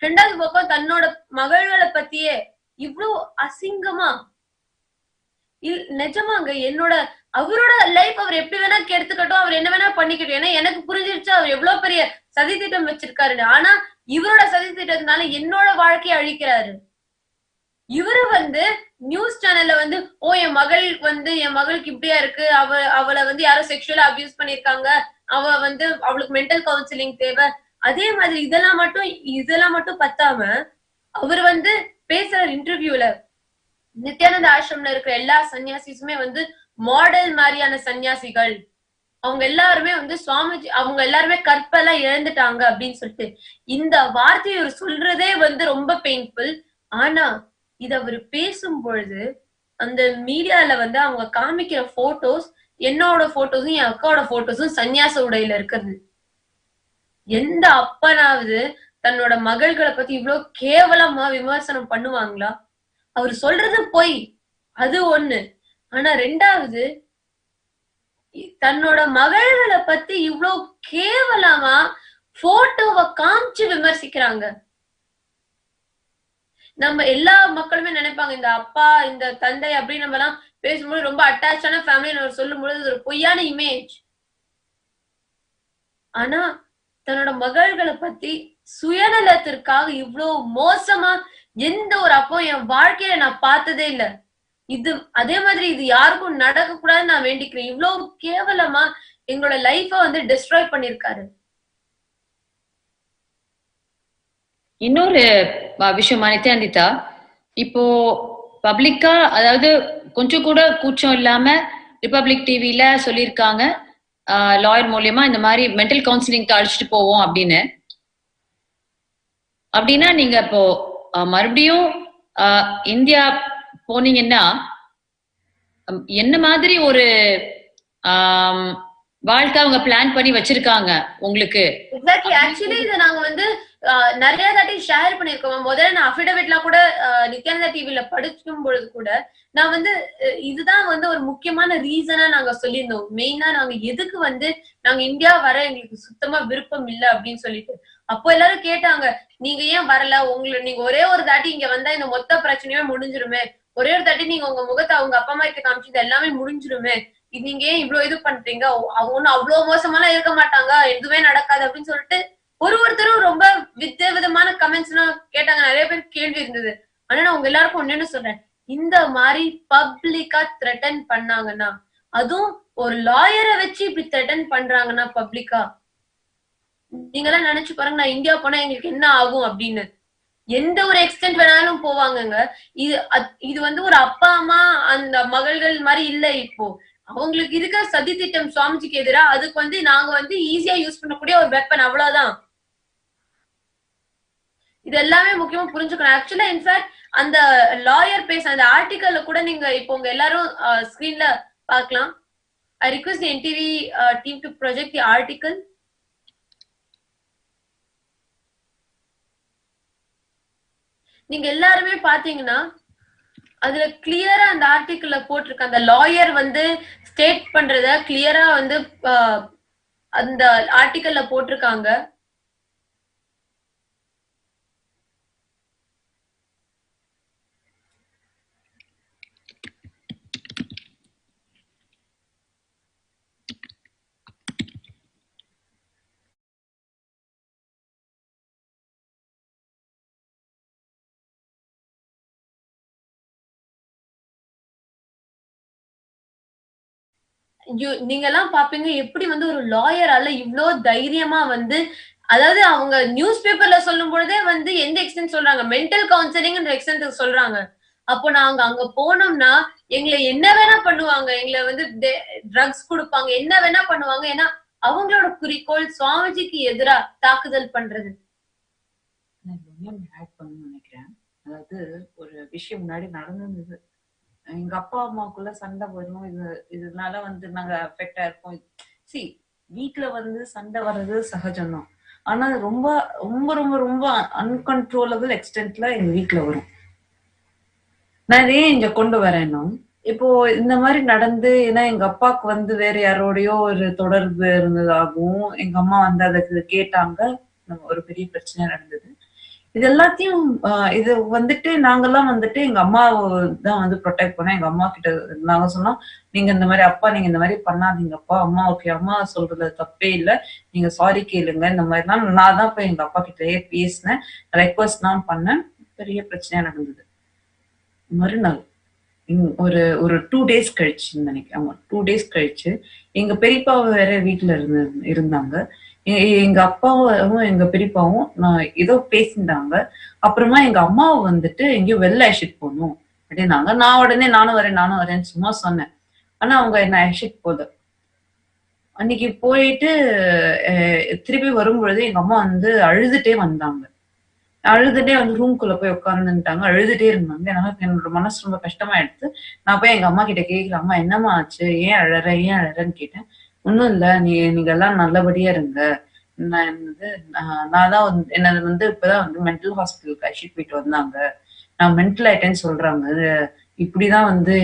ரெண்டாவது பக்கம் தன்னோட மகள்களை பத்தியே இவ்வளவு அசிங்கமா. நிஜமாங்க, அவரோட லைஃப் அவர் எப்படி வேணா கெடுத்துக்கட்டும், அவர் என்ன வேணா பண்ணிக்கட்டும். ஏன்னா எனக்கு புரிஞ்சிருச்சு அவர் எவ்வளவு பெரிய சதி திட்டம் வச்சிருக்காருன்னு. ஆனா இவரோட சதி திட்டத்தினால என்னோட வாழ்க்கையை அழிக்கிறாரு. இவரு வந்து நியூஸ் சேனல்ல வந்து என் மகளுக்கு இப்படியா இருக்கு, அவளை வந்து யாரோ செக்ஷுவலா அபியூஸ் பண்ணிருக்காங்க, அவளுக்கு மென்டல் கவுன்சிலிங் தேவை. அதே மாதிரி இதெல்லாம் மட்டும் பத்தாம அவர் வந்து பேசுற இன்டர்வியூல நித்யானந்த ஆசிரம்ல இருக்கிற எல்லா சன்னியாசிஸுமே வந்து மாடல் மாதிரியான சன்னியாசிகள், அவங்க எல்லாருமே வந்து சுவாமிஜி, அவங்க எல்லாருமே கற்பெல்லாம் இழந்துட்டாங்க அப்படின்னு சொல்லிட்டு இந்த வார்த்தையை அவர் சொல்றதே வந்து ரொம்ப பெயின்ஃபுல். ஆனா இத அவர் பேசும் பொழுது அந்த மீடியால வந்து அவங்க காமிக்கிற போட்டோஸ், என்னோட போட்டோஸும் என் அக்காவோட போட்டோஸும் சன்னியாச உடையில இருக்கிறது. எந்த அப்பனாவது தன்னோட மகள்களை பத்தி இவ்வளவு கேவலமா விமர்சனம் பண்ணுவாங்களா? அவர் சொல்றது பொய், அது ஒண்ணு. ஆனா ரெண்டாவது தன்னோட மகள்களை பத்தி இவ்வளவு கேவலமா போட்டோவை காமிச்சு விமர்சிக்கிறாங்க. நம்ம எல்லா மக்களுமே நினைப்பாங்க இந்த அப்பா இந்த தந்தை அப்படின்னு நம்ம எல்லாம் பேசும்போது ரொம்ப அட்டாச்சான ஃபேமிலி சொல்லும் பொழுது ஒரு பொய்யான இமேஜ். ஆனா தன்னோட மகள்களை பத்தி சுயநலத்திற்காக இவ்வளவு மோசமா எந்த ஒரு அப்போ என் வாழ்க்கையில நான் பார்த்ததே இல்ல. அதே மாதிரி இது யாருக்கும் நடக்க கூடாதுன்னு நான் வேண்டிக்கிறேன். இவ்வளவு கேவலமா எங்களோட லைஃப வந்து டிஸ்ட்ராய் பண்ணிருக்காரு. இன்னொரு விஷயம் நித்யானந்திதா, இப்போ பப்ளிக்கா, அதாவது கொஞ்சம் கூட கூச்சம் இல்லாம ரிபப்ளிக் டிவில சொல்லியிருக்காங்க லாயர் மூலியமா இந்த மாதிரி மென்டல் கவுன்சிலிங்க்கு அழைச்சிட்டு போவோம் அப்படின்னு. அப்படின்னா நீங்க இப்போ மறுபடியும் இந்தியா போனீங்கன்னா என்ன மாதிரி ஒரு வாழ்க்கை அவங்க பிளான் பண்ணி வச்சிருக்காங்க உங்களுக்கு? எக்ஸாக்ட்லி. ஆக்சுவலி இதை நாங்க வந்து நிறைய தாட்டி ஷேர் பண்ணிருக்கோம். முதல்ல நான் அஃபிடவிட்லாம் கூட நித்யானந்தா டிவில படிக்கும் பொழுது கூட நான் வந்து இதுதான் வந்து ஒரு முக்கியமான ரீசனா நாங்க சொல்லியிருந்தோம். மெயினா நாங்க எதுக்கு வந்து நாங்க இந்தியா வர எங்களுக்கு சுத்தமா விருப்பம் இல்லை அப்படின்னு சொல்லிட்டு. அப்போ எல்லாரும் கேட்டாங்க, நீங்க ஏன் வரல? நீங்க ஒரே ஒரு தாட்டி இங்க வந்தா இந்த மொத்த பிரச்சனையுமே முடிஞ்சிருமே, ஒரே ஒரு தாட்டி நீங்க உங்க முகத்தை அவங்க அப்பா அம்மா கிட்ட காமிச்சு எல்லாமே முடிஞ்சிருமே, நீங்க ஏன் இவ்வளவு இது பண்றீங்க? அவங்க ஒன்னும் அவ்வளவு மோசமாலாம் இருக்க மாட்டாங்க, எதுவுமே நடக்காது அப்படின்னு சொல்லிட்டு ஒருத்தரும் ரொம்ப விதவிதமான கமெண்ட்ஸ் எல்லாம் கேட்டாங்க. நிறைய பேர் கேள்வி இருந்தது. ஆனா நான் உங்க எல்லாருக்கும் ஒண்ணுன்னு சொல்றேன், இந்த மாதிரி பப்ளிக்கா த்ரெட்டன் பண்ணாங்கன்னா, அதுவும் ஒரு லாயரை வச்சு இப்படி த்ரெட்டன் பண்றாங்கன்னா பப்ளிக்கா, நீங்க எல்லாம் நினைச்சு பாருங்க, நான் இந்தியா போனா எங்களுக்கு என்ன ஆகும் அப்படின்னு. எந்த ஒரு எக்ஸ்டென்ட் வேணாலும் போவாங்கங்க. இது வந்து ஒரு அப்பா அம்மா அந்த மகள்கள் மாதிரி இல்ல. இப்போ அவங்களுக்கு இருக்க சதி திட்டம் சுவாமிஜிக்கு எதிரா, அதுக்கு வந்து நாங்க வந்து ஈஸியா யூஸ் பண்ணக்கூடிய ஒரு வெப்பன், அவ்வளவுதான். இது எல்லாமே முக்கியமா புரிஞ்சுக்கணும். ஆக்சுவலா இன்ஃபேக்ட் அந்த லாயர் பேச அந்த ஆர்டிக்கல்ல கூட நீங்க இப்போ உங்க எல்லாரும் ஸ்கிரீன்ல பார்க்கலாம். I request the NTV team to project the article. நீங்க எல்லாருமே பாத்தீங்கன்னா அதுல கிளியரா அந்த ஆர்டிக்கல்ல போட்டிருக்க அந்த லாயர் வந்து ஸ்டேட் பண்றத கிளியரா வந்து அந்த ஆர்டிக்கல்ல போட்டிருக்காங்க. நீங்க எல்லாம் பாப்பீங்க எப்படி வந்து ஒரு லாயரால இவ்ளோ தைரியமா வந்து, அதாவது அவங்க நியூஸ் பேப்பர்ல சொல்லும் பொழுதே வந்து எந்த எக்ஸ்டென்ட் சொல்றாங்க, மென்டல் கவுன்சிலிங்ன்ற எக்ஸ்டென்ட் சொல்றாங்க. அப்போ நாங்க அங்க போனோம்னா எங்களை என்ன வேணா பண்ணுவாங்க, எங்களை வந்து ட்ரக்ஸ் கொடுப்பாங்க, என்ன வேணா பண்ணுவாங்க. ஏன்னா அவங்களோட குறிக்கோள் சுவாமிஜிக்கு எதிரா தாக்குதல் பண்றது. ஆட் பண்ணணும்னு நினைக்கிறேன். அதாவது ஒரு விஷயம் முன்னாடி நடந்தது. எங்க அப்பா அம்மாக்குள்ள சண்டை வரும். இதனால வந்து நாங்க அஃபெக்ட் ஆயிருப்போம். சி, வீட்டுல வந்து சண்டை வர்றது சகஜம்தான். ஆனா ரொம்ப ரொம்ப ரொம்ப ரொம்ப அன்கன்ட்ரோலபிள் எக்ஸ்டென்ட்ல எங்க வீட்டுல வரும். நான் இதையே இங்க கொண்டு வரேன்னா, இப்போ இந்த மாதிரி நடந்து, ஏன்னா எங்க அப்பாவுக்கு வந்து வேற யாரோடயோ ஒரு தொடர்பு இருந்ததாகவும் எங்க அம்மா வந்து அதுக்கு கேட்டாங்க. ஒரு பெரிய பிரச்சனை நடந்தது. இது எல்லாத்தையும் இது வந்துட்டு நாங்கெல்லாம் வந்துட்டு எங்க அம்மாவை தான் வந்து ப்ரொடெக்ட் பண்ணோம். எங்க அம்மா கிட்ட நாங்க சொன்னோம், நீங்க இந்த மாதிரி அப்பா நீங்க இந்த மாதிரி பண்ணாதீங்கப்பா, அம்மா ஓகே, அம்மா சொல்றது தப்பே இல்லை, நீங்க சாரி கேளுங்க. இந்த மாதிரிலாம் நான் தான் போய் எங்க அப்பா கிட்டயே பேசினேன், ரெக்வஸ்ட் தான் பண்ணேன். பெரிய பிரச்சனையா நடந்தது. மறுநாள் ஒரு ஒரு 2 days கழிச்சு நினைக்கிறேன். ஆமா, 2 days கழிச்சு எங்க பெரியப்பாவை வேற வீட்டுல இருந்தாங்க. எங்க அப்பாவும் எங்க பெரியப்பாவும் நான் ஏதோ பேசிட்டாங்க. அப்புறமா எங்க அம்மாவை வந்துட்டு எங்கேயோ வெளில அழைச்சிட்டு போகணும் அப்படின்னாங்க. நான் உடனே நானும் வரேன்னு சும்மா சொன்னேன். ஆனா அவங்க என்ன அழைச்சிட்டு போல. அன்னைக்கு போயிட்டு திருப்பி வரும்பொழுது எங்க அம்மா வந்து அழுதுட்டே வந்தாங்க. அழுதுட்டே வந்து ரூம்குள்ள போய் உட்கார்ந்துட்டாங்க. அழுதுட்டே இருந்தாங்க. எனக்கு என்னோட மனசு ரொம்ப கஷ்டமா எடுத்து நான் போய் எங்க அம்மா கிட்ட கேட்கிறேன், அம்மா என்னம்மா ஆச்சு, ஏன் அழறேன்னு கேட்டேன். ஒன்னும் இல்ல, நீங்க எல்லாம் நல்லபடியா இருங்க. நான் தான் என்னது வந்து இப்பதான் வந்து மென்டல் ஹாஸ்பிட்டலுக்கு அழைச்சிட்டு போயிட்டு வந்தாங்க. நான் மென்டல் ஆயிட்டேன்னு சொல்றாங்க. இப்படிதான் வந்து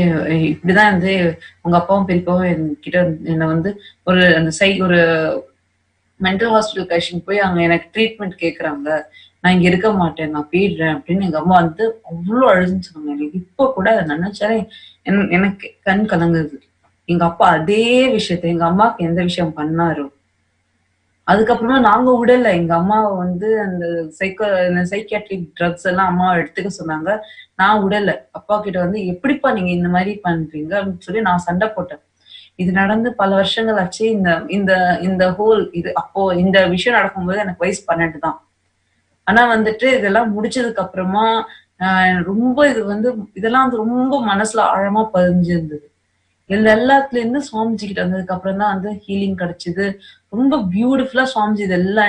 உங்க அப்பாவும் பெரியப்பாவும் என்கிட்ட என்னை வந்து ஒரு மென்டல் ஹாஸ்பிட்டலுக்கு அழைச்சிட்டு போய் அங்க எனக்கு ட்ரீட்மெண்ட் கேக்குறாங்க. நான் இங்க இருக்க மாட்டேன், நான் போயிடுறேன் அப்படின்னு எங்க அம்மா வந்து அவ்வளவு அழுதுன்னு சொன்னாங்க. எனக்கு இப்ப கூட அதை நினைச்சாலே எனக்கு கண் கலங்குது. எங்க அப்பா அதே விஷயத்த எங்க அம்மாவுக்கு எந்த விஷயம் பண்ணாரோ அதுக்கப்புறமா நாங்க விடல. எங்க அம்மாவை வந்து அந்த சைக்கியாட்ரிக் ட்ரக்ஸ் எல்லாம் அம்மாவை எடுத்துக்க சொன்னாங்க. நான் விடல. அப்பா கிட்ட வந்து எப்படிப்பா நீங்க இந்த மாதிரி பண்றீங்க அப்படின்னு சொல்லி நான் சண்டை போட்டேன். இது நடந்து பல வருஷங்கள் ஆச்சு. இந்த ஹோல் இது அப்போ இந்த விஷயம் நடக்கும்போது எனக்கு வயசு 12 தான். ஆனா வந்துட்டு இதெல்லாம் முடிச்சதுக்கு அப்புறமா ரொம்ப இதெல்லாம் வந்து ரொம்ப மனசுல ஆழமா பதிஞ்சிருந்தது. எல்லாத்துல இருந்து சுவாமிஜி கிட்ட வந்ததுக்கு அப்புறம் தான் வந்து ஹீலிங் கிடைச்சது. ரொம்ப பியூட்டிஃபுல்லா சுவாமிஜி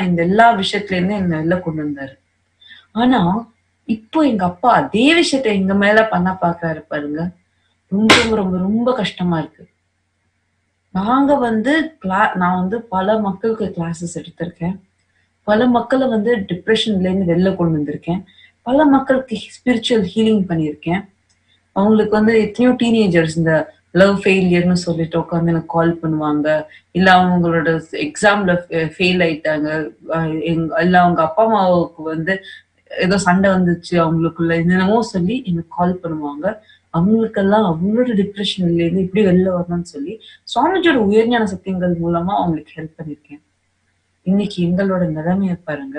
இந்த எல்லா விஷயத்துல இருந்து என்ன வெளில கொண்டு வந்தாரு. ஆனா இப்போ எங்க அப்பா அதே விஷயத்த எங்க மேல பண்ண பாக்குறாரு பாருங்க. ரொம்ப ரொம்ப ரொம்ப கஷ்டமா இருக்கு. நான் வந்து பல மக்களுக்கு கிளாஸஸ் எடுத்திருக்கேன். பல மக்களை வந்து டிப்ரெஷன்ல இருந்து வெளில கொண்டு வந்திருக்கேன். பல மக்களுக்கு ஸ்பிரிச்சுவல் ஹீலிங் பண்ணியிருக்கேன். அவங்களுக்கு வந்து எத்தனையோ டீனேஜர்ஸ் இந்த லவ் ஃபெயிலியர்னு சொல்லிட்டு உட்காந்து எனக்கு கால் பண்ணுவாங்க. இல்ல அவங்களோட எக்ஸாம்ல ஃபெயில் ஆயிட்டாங்க, இல்ல அவங்க அப்பா அம்மாவுக்கு வந்து ஏதோ சண்டை வந்துச்சு அவங்களுக்குள்ள, என்னென்னமோ சொல்லி எனக்கு கால் பண்ணுவாங்க. அவங்களுக்கெல்லாம் அவங்களோட டிப்ரெஷன்ல இருந்து இப்படி வெளில வரணும்னு சொல்லி சுவாமிஜியோட உயர்ஞான சத்தியங்கள் மூலமா அவங்களுக்கு ஹெல்ப் பண்ணிருக்கேன். இன்னைக்கு எங்களோட நிலைமைய பாருங்க.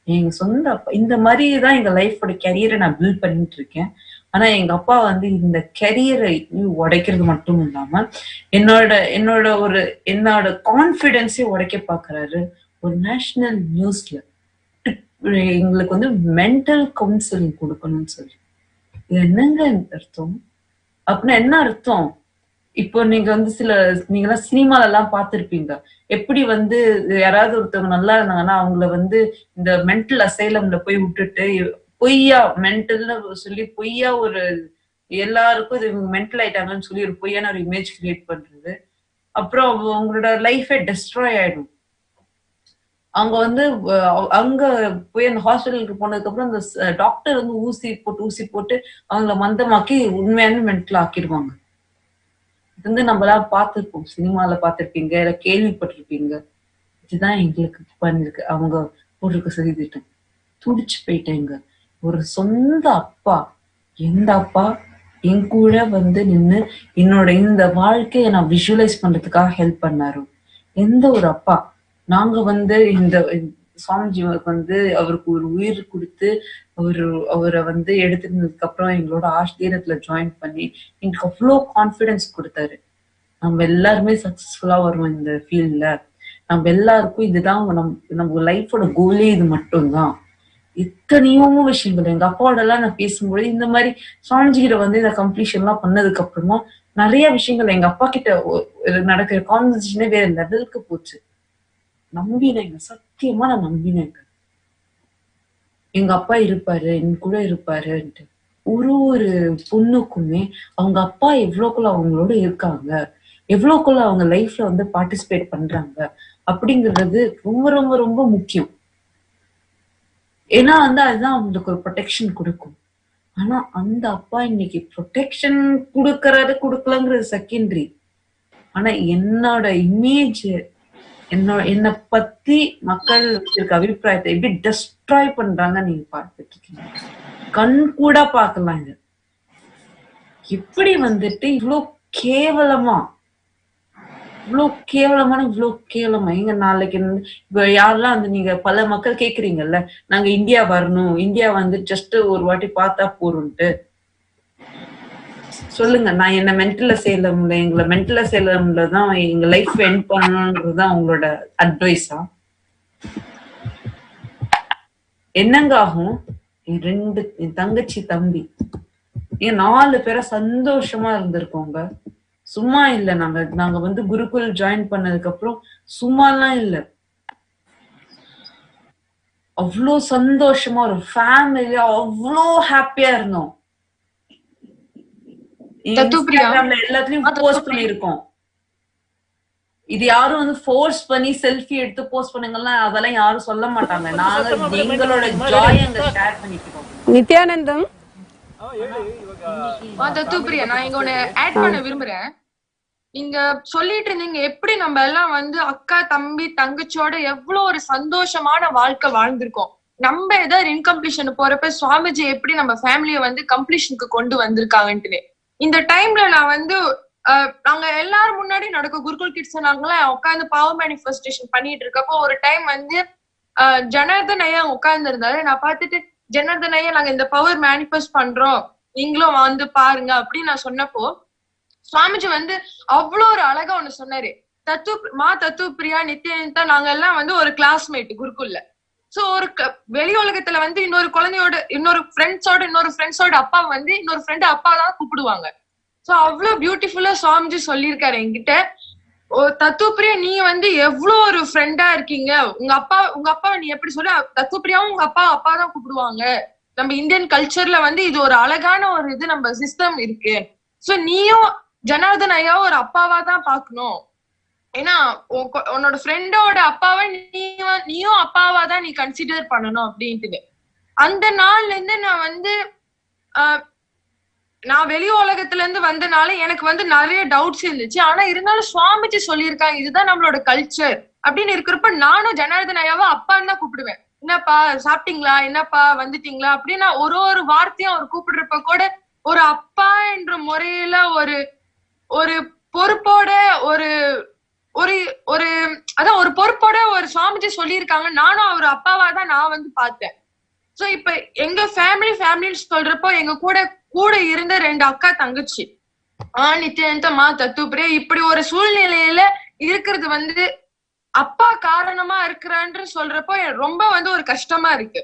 எங்க சொந்த அப்பா இந்த மாதிரிதான் எங்க லைஃபோட கெரியரை நான் பில்ட் பண்ணிட்டு இருக்கேன். ஆனா எங்க அப்பா வந்து இந்த கெரியரை உடைக்கிறது மட்டும் இல்லாம என்னோட கான்பிடன்ஸே உடைக்க பாக்குறாரு. ஒரு நேஷனல் நியூஸ்ல எங்களுக்கு வந்து மென்டல் கவுன்சிலிங் கொடுக்கணும்னு சொல்லி. இது என்னங்க அர்த்தம்? அப்படின்னா என்ன அர்த்தம்? இப்போ நீங்க வந்து நீங்கெல்லாம் சினிமால எல்லாம் பார்த்திருப்பீங்க. எப்படி வந்து யாராவது ஒருத்தவங்க நல்லா இருந்தாங்கன்னா அவங்கள வந்து இந்த மென்டல் அசைலம்ல போய் விட்டுட்டு பொய்யா மென்டல்னு சொல்லி பொய்யா ஒரு எல்லாருக்கும் இது மென்டல் ஆயிட்டாங்கன்னு சொல்லி ஒரு பொய்யான ஒரு இமேஜ் கிரியேட் பண்றது. அப்புறம் அவங்களோட லைஃபே டெஸ்ட்ராய் ஆயிடும். அவங்க வந்து அங்க போய் அந்த ஹாஸ்பிட்டலுக்கு போனதுக்கு அப்புறம் அந்த டாக்டர் வந்து ஊசி போட்டு அவங்கள மந்தமாக்கி உண்மையான மென்டல் ஆக்கிடுவாங்க. இது வந்து நம்மளாம் பார்த்திருப்போம், சினிமால பார்த்திருப்பீங்க, இல்ல கேள்விப்பட்டிருப்பீங்க. இதுதான் எங்களுக்கு பண்ணிருக்கு அவங்க போட்டிருக்க செய்திட்டம். துடிச்சு போயிட்டேங்க. ஒரு சொந்த அப்பா, எந்த அப்பா என் கூட வந்து நின்று என்னோட இந்த வாழ்க்கையை நான் விஷுவலைஸ் பண்றதுக்காக ஹெல்ப் பண்ணாரு. எந்த ஒரு அப்பா. நாங்க வந்து இந்த சுவாமிஜிக்கு வந்து அவருக்கு ஒரு உயிர் கொடுத்து அவரை வந்து எடுத்துருந்ததுக்கு அப்புறம் எங்களோட ஆசிரியத்துல ஜாயின் பண்ணி எங்களுக்கு அவ்வளோ கான்ஃபிடன்ஸ் கொடுத்தாரு. நம்ம எல்லாருமே சக்சஸ்ஃபுல்லா வருவோம் இந்த ஃபீல்ட்ல. நம்ம எல்லாருக்கும் இதுதான் நம்ம லைஃபோட கோலே, இது மட்டும்தான். இத்தனையோ விஷயங்கள் எங்க அப்பாவோட எல்லாம் நான் பேசும்போது இந்த மாதிரி சுவாமிஜி கிட்ட வந்து இந்த கம்ப்ளீஷன் எல்லாம் பண்ணதுக்கு அப்புறமா நிறைய விஷயங்கள் எங்க அப்பா கிட்ட நடக்கிற கான்வர்சேஷனே வேற லெவலுக்கு போச்சு. நம்பினேங்க, சத்தியமா நான் நம்பினேங்க. எங்க அப்பா இருப்பாரு, என் கூட இருப்பாருன்ட்டு. ஒரு பொண்ணுக்குமே அவங்க அப்பா எவ்வளவுக்குள்ள அவங்களோட இருக்காங்க, எவ்வளவுக்குள்ள அவங்க லைஃப்ல வந்து பார்ட்டிசிபேட் பண்றாங்க அப்படிங்கிறது ரொம்ப ரொம்ப ரொம்ப முக்கியம். ஏன்னா வந்து அதுதான் அவங்களுக்கு ஒரு ப்ரொடெக்ஷன் கொடுக்கும். ஆனா அந்த அப்பா இன்னைக்கு ப்ரொடெக்ஷன் கொடுக்கலங்கிறது செகண்டரி. ஆனா என்னோட இமேஜ், என்னை பத்தி மக்கள் வச்சிருக்க அபிப்பிராயத்தை எப்படி டெஸ்ட்ராய் பண்றாங்க நீங்க பார்த்துட்டு இருக்கீங்க. கண் கூட பார்க்கலாம். இது எப்படி வந்துட்டு இவ்வளவு கேவலமா, இவ்வளவு கேவலமா எங்க நாளைக்கு இப்ப யாரெல்லாம் வந்து நீங்க பல மக்கள் கேக்குறீங்கல்ல, நாங்க இந்தியா வரணும், இந்தியா வந்து ஜஸ்ட் ஒரு வாட்டி பார்த்தா போறோம்ட்டு சொல்லுங்க. நான் என்ன மென்டல் அசைலம்ல, எங்களை மென்டல் அசைலம்ல தான் எங்க லைஃப் எண்ட் பண்ணணும்ன்றதுதான் உங்களோட அட்வைஸா? என்னங்க ஆகும்? என் தங்கச்சி தம்பி 4 பேரை சந்தோஷமா இருந்திருக்கோங்க. சும்மா இல்ல. நாங்க வந்து குருகுல் ஜாயின் பண்ணதுக்கு அப்புறம் சும்மாலாம் இல்ல, அவ்வளோ சந்தோஷமா ஒரு ஃபேமிலியா அவ்வளோ ஹாப்பியா இருந்தோம். இன்ஸ்டாகிராம்ல எல்லாத்துலயும் போஸ்ட் பண்ணிருக்கோம். இது யாரும் வந்து ஃபோர்ஸ் பண்ணி செல்ஃபி எடுத்து போஸ்ட் பண்ணுங்கன்னா அதெல்லாம் யாரும் சொல்ல மாட்டாங்க. நாங்க எங்களோட ஜாய் அங்க ஷேர் பண்ணிக்கிறோம். நித்யானந்தம் தத்துப்பிரியா, நான் இங்க ஒண்ணு ஆட் பண்ண விரும்புறேன். நீங்க சொல்லிட்டு இருந்தீங்க எப்படி நம்ம எல்லாம் வந்து அக்கா தம்பி தங்கச்சியோட எவ்வளவு ஒரு சந்தோஷமான வாழ்க்கை வாழ்ந்திருக்கோம். நம்ம ஏதாவது இன்கம்ப்ளீஷன் போறப்ப சுவாமிஜி எப்படி நம்ம ஃபேமிலிய வந்து கம்ப்ளீஷனுக்கு கொண்டு வந்திருக்காங்கன்ட்டு. இந்த டைம்ல நான் வந்து நாங்க எல்லாரும் முன்னாடி நடக்க குருகுல் கிட்ஸ் நாங்களாம் உட்காந்து பவர் மேனிஃபெஸ்டேஷன் பண்ணிட்டு இருக்கப்போ ஒரு டைம் வந்து ஜனார்தன் ஐயா உட்கார்ந்து இருந்தாரு. நான் பார்த்துட்டு, ஜனார்தன் ஐயா நாங்க இந்த பவர் மேனிஃபெஸ்ட் பண்றோம், நீங்களும் வந்து பாருங்க அப்படின்னு நான் சொன்னப்போ சுவாமிஜி வந்து அவ்வளோ ஒரு அழகா ஒண்ணு சொன்னாரு. தத்துப்பிரியா நித்யானந்தா நாங்க எல்லாம் வந்து ஒரு கிளாஸ்மேட் குருகுல்ல. சோ ஒரு வெளி உலகத்துல வந்து இன்னொரு குழந்தையோட இன்னொரு ஃப்ரெண்ட்ஸோட அப்பா வந்து இன்னொரு ஃப்ரெண்ட் அப்பா தான் கூப்பிடுவாங்க. சோ அவ்வளவு பியூட்டிஃபுல்லா சுவாமிஜி சொல்லியிருக்காரு என்கிட்ட. தத்துப்பிரியா நீ வந்து எவ்வளவு ஒரு ஃப்ரெண்டா இருக்கீங்க, உங்க அப்பாவை நீ எப்படி சொல்ல, தத்துப்பிரியாவும் உங்க அப்பா தான் கூப்பிடுவாங்க. நம்ம இந்தியன் கல்ச்சர்ல வந்து இது ஒரு அழகான ஒரு இது நம்ம சிஸ்டம் இருக்கு. சோ நீயும் ஜனார்தன் ஐயாவும் ஒரு அப்பாவா தான் பாக்கணும். ஏன்னா உன்னோட ஃப்ரெண்டோட அப்பாவை நீயும் அப்பாவா தான் நீ கன்சிடர் பண்ணணும் அப்படின்ட்டு. அந்த நாள்ல இருந்து நான் வந்து நான் வெளி உலகத்துல இருந்து வந்தனால எனக்கு வந்து நிறைய டவுட்ஸ் இருந்துச்சு. ஆனா இருந்தாலும் சுவாமிஜி சொல்லியிருக்காங்க இதுதான் நம்மளோட கல்ச்சர் அப்படின்னு இருக்கிறப்ப நானும் ஜனார்தன் ஐயாவா அப்பான்னு தான் கூப்பிடுவேன். என்னப்பா சாப்பிட்டீங்களா, என்னப்பா வந்துட்டீங்களா அப்படின்னு ஒரு வார்த்தையும் அவர் கூப்பிடுறப்ப கூட ஒரு அப்பா என்ற முறையில ஒரு பொறுப்போட ஒரு பொறுப்போட ஒரு சுவாமிஜி சொல்லியிருக்காங்க. நானும் அவர் அப்பாவா தான் நான் வந்து பார்த்தேன். சோ இப்ப எங்க ஃபேமிலின்னு சொல்றப்போ எங்க கூட இருந்த 2 அக்கா தங்கச்சி நித்யானந்தா தத்துப்பிரியா இப்படி ஒரு சூழ்நிலையில இருக்கிறது வந்து அப்பா காரணமா இருக்கிறான்னு சொல்றப்போ ரொம்ப வந்து ஒரு கஷ்டமா இருக்கு.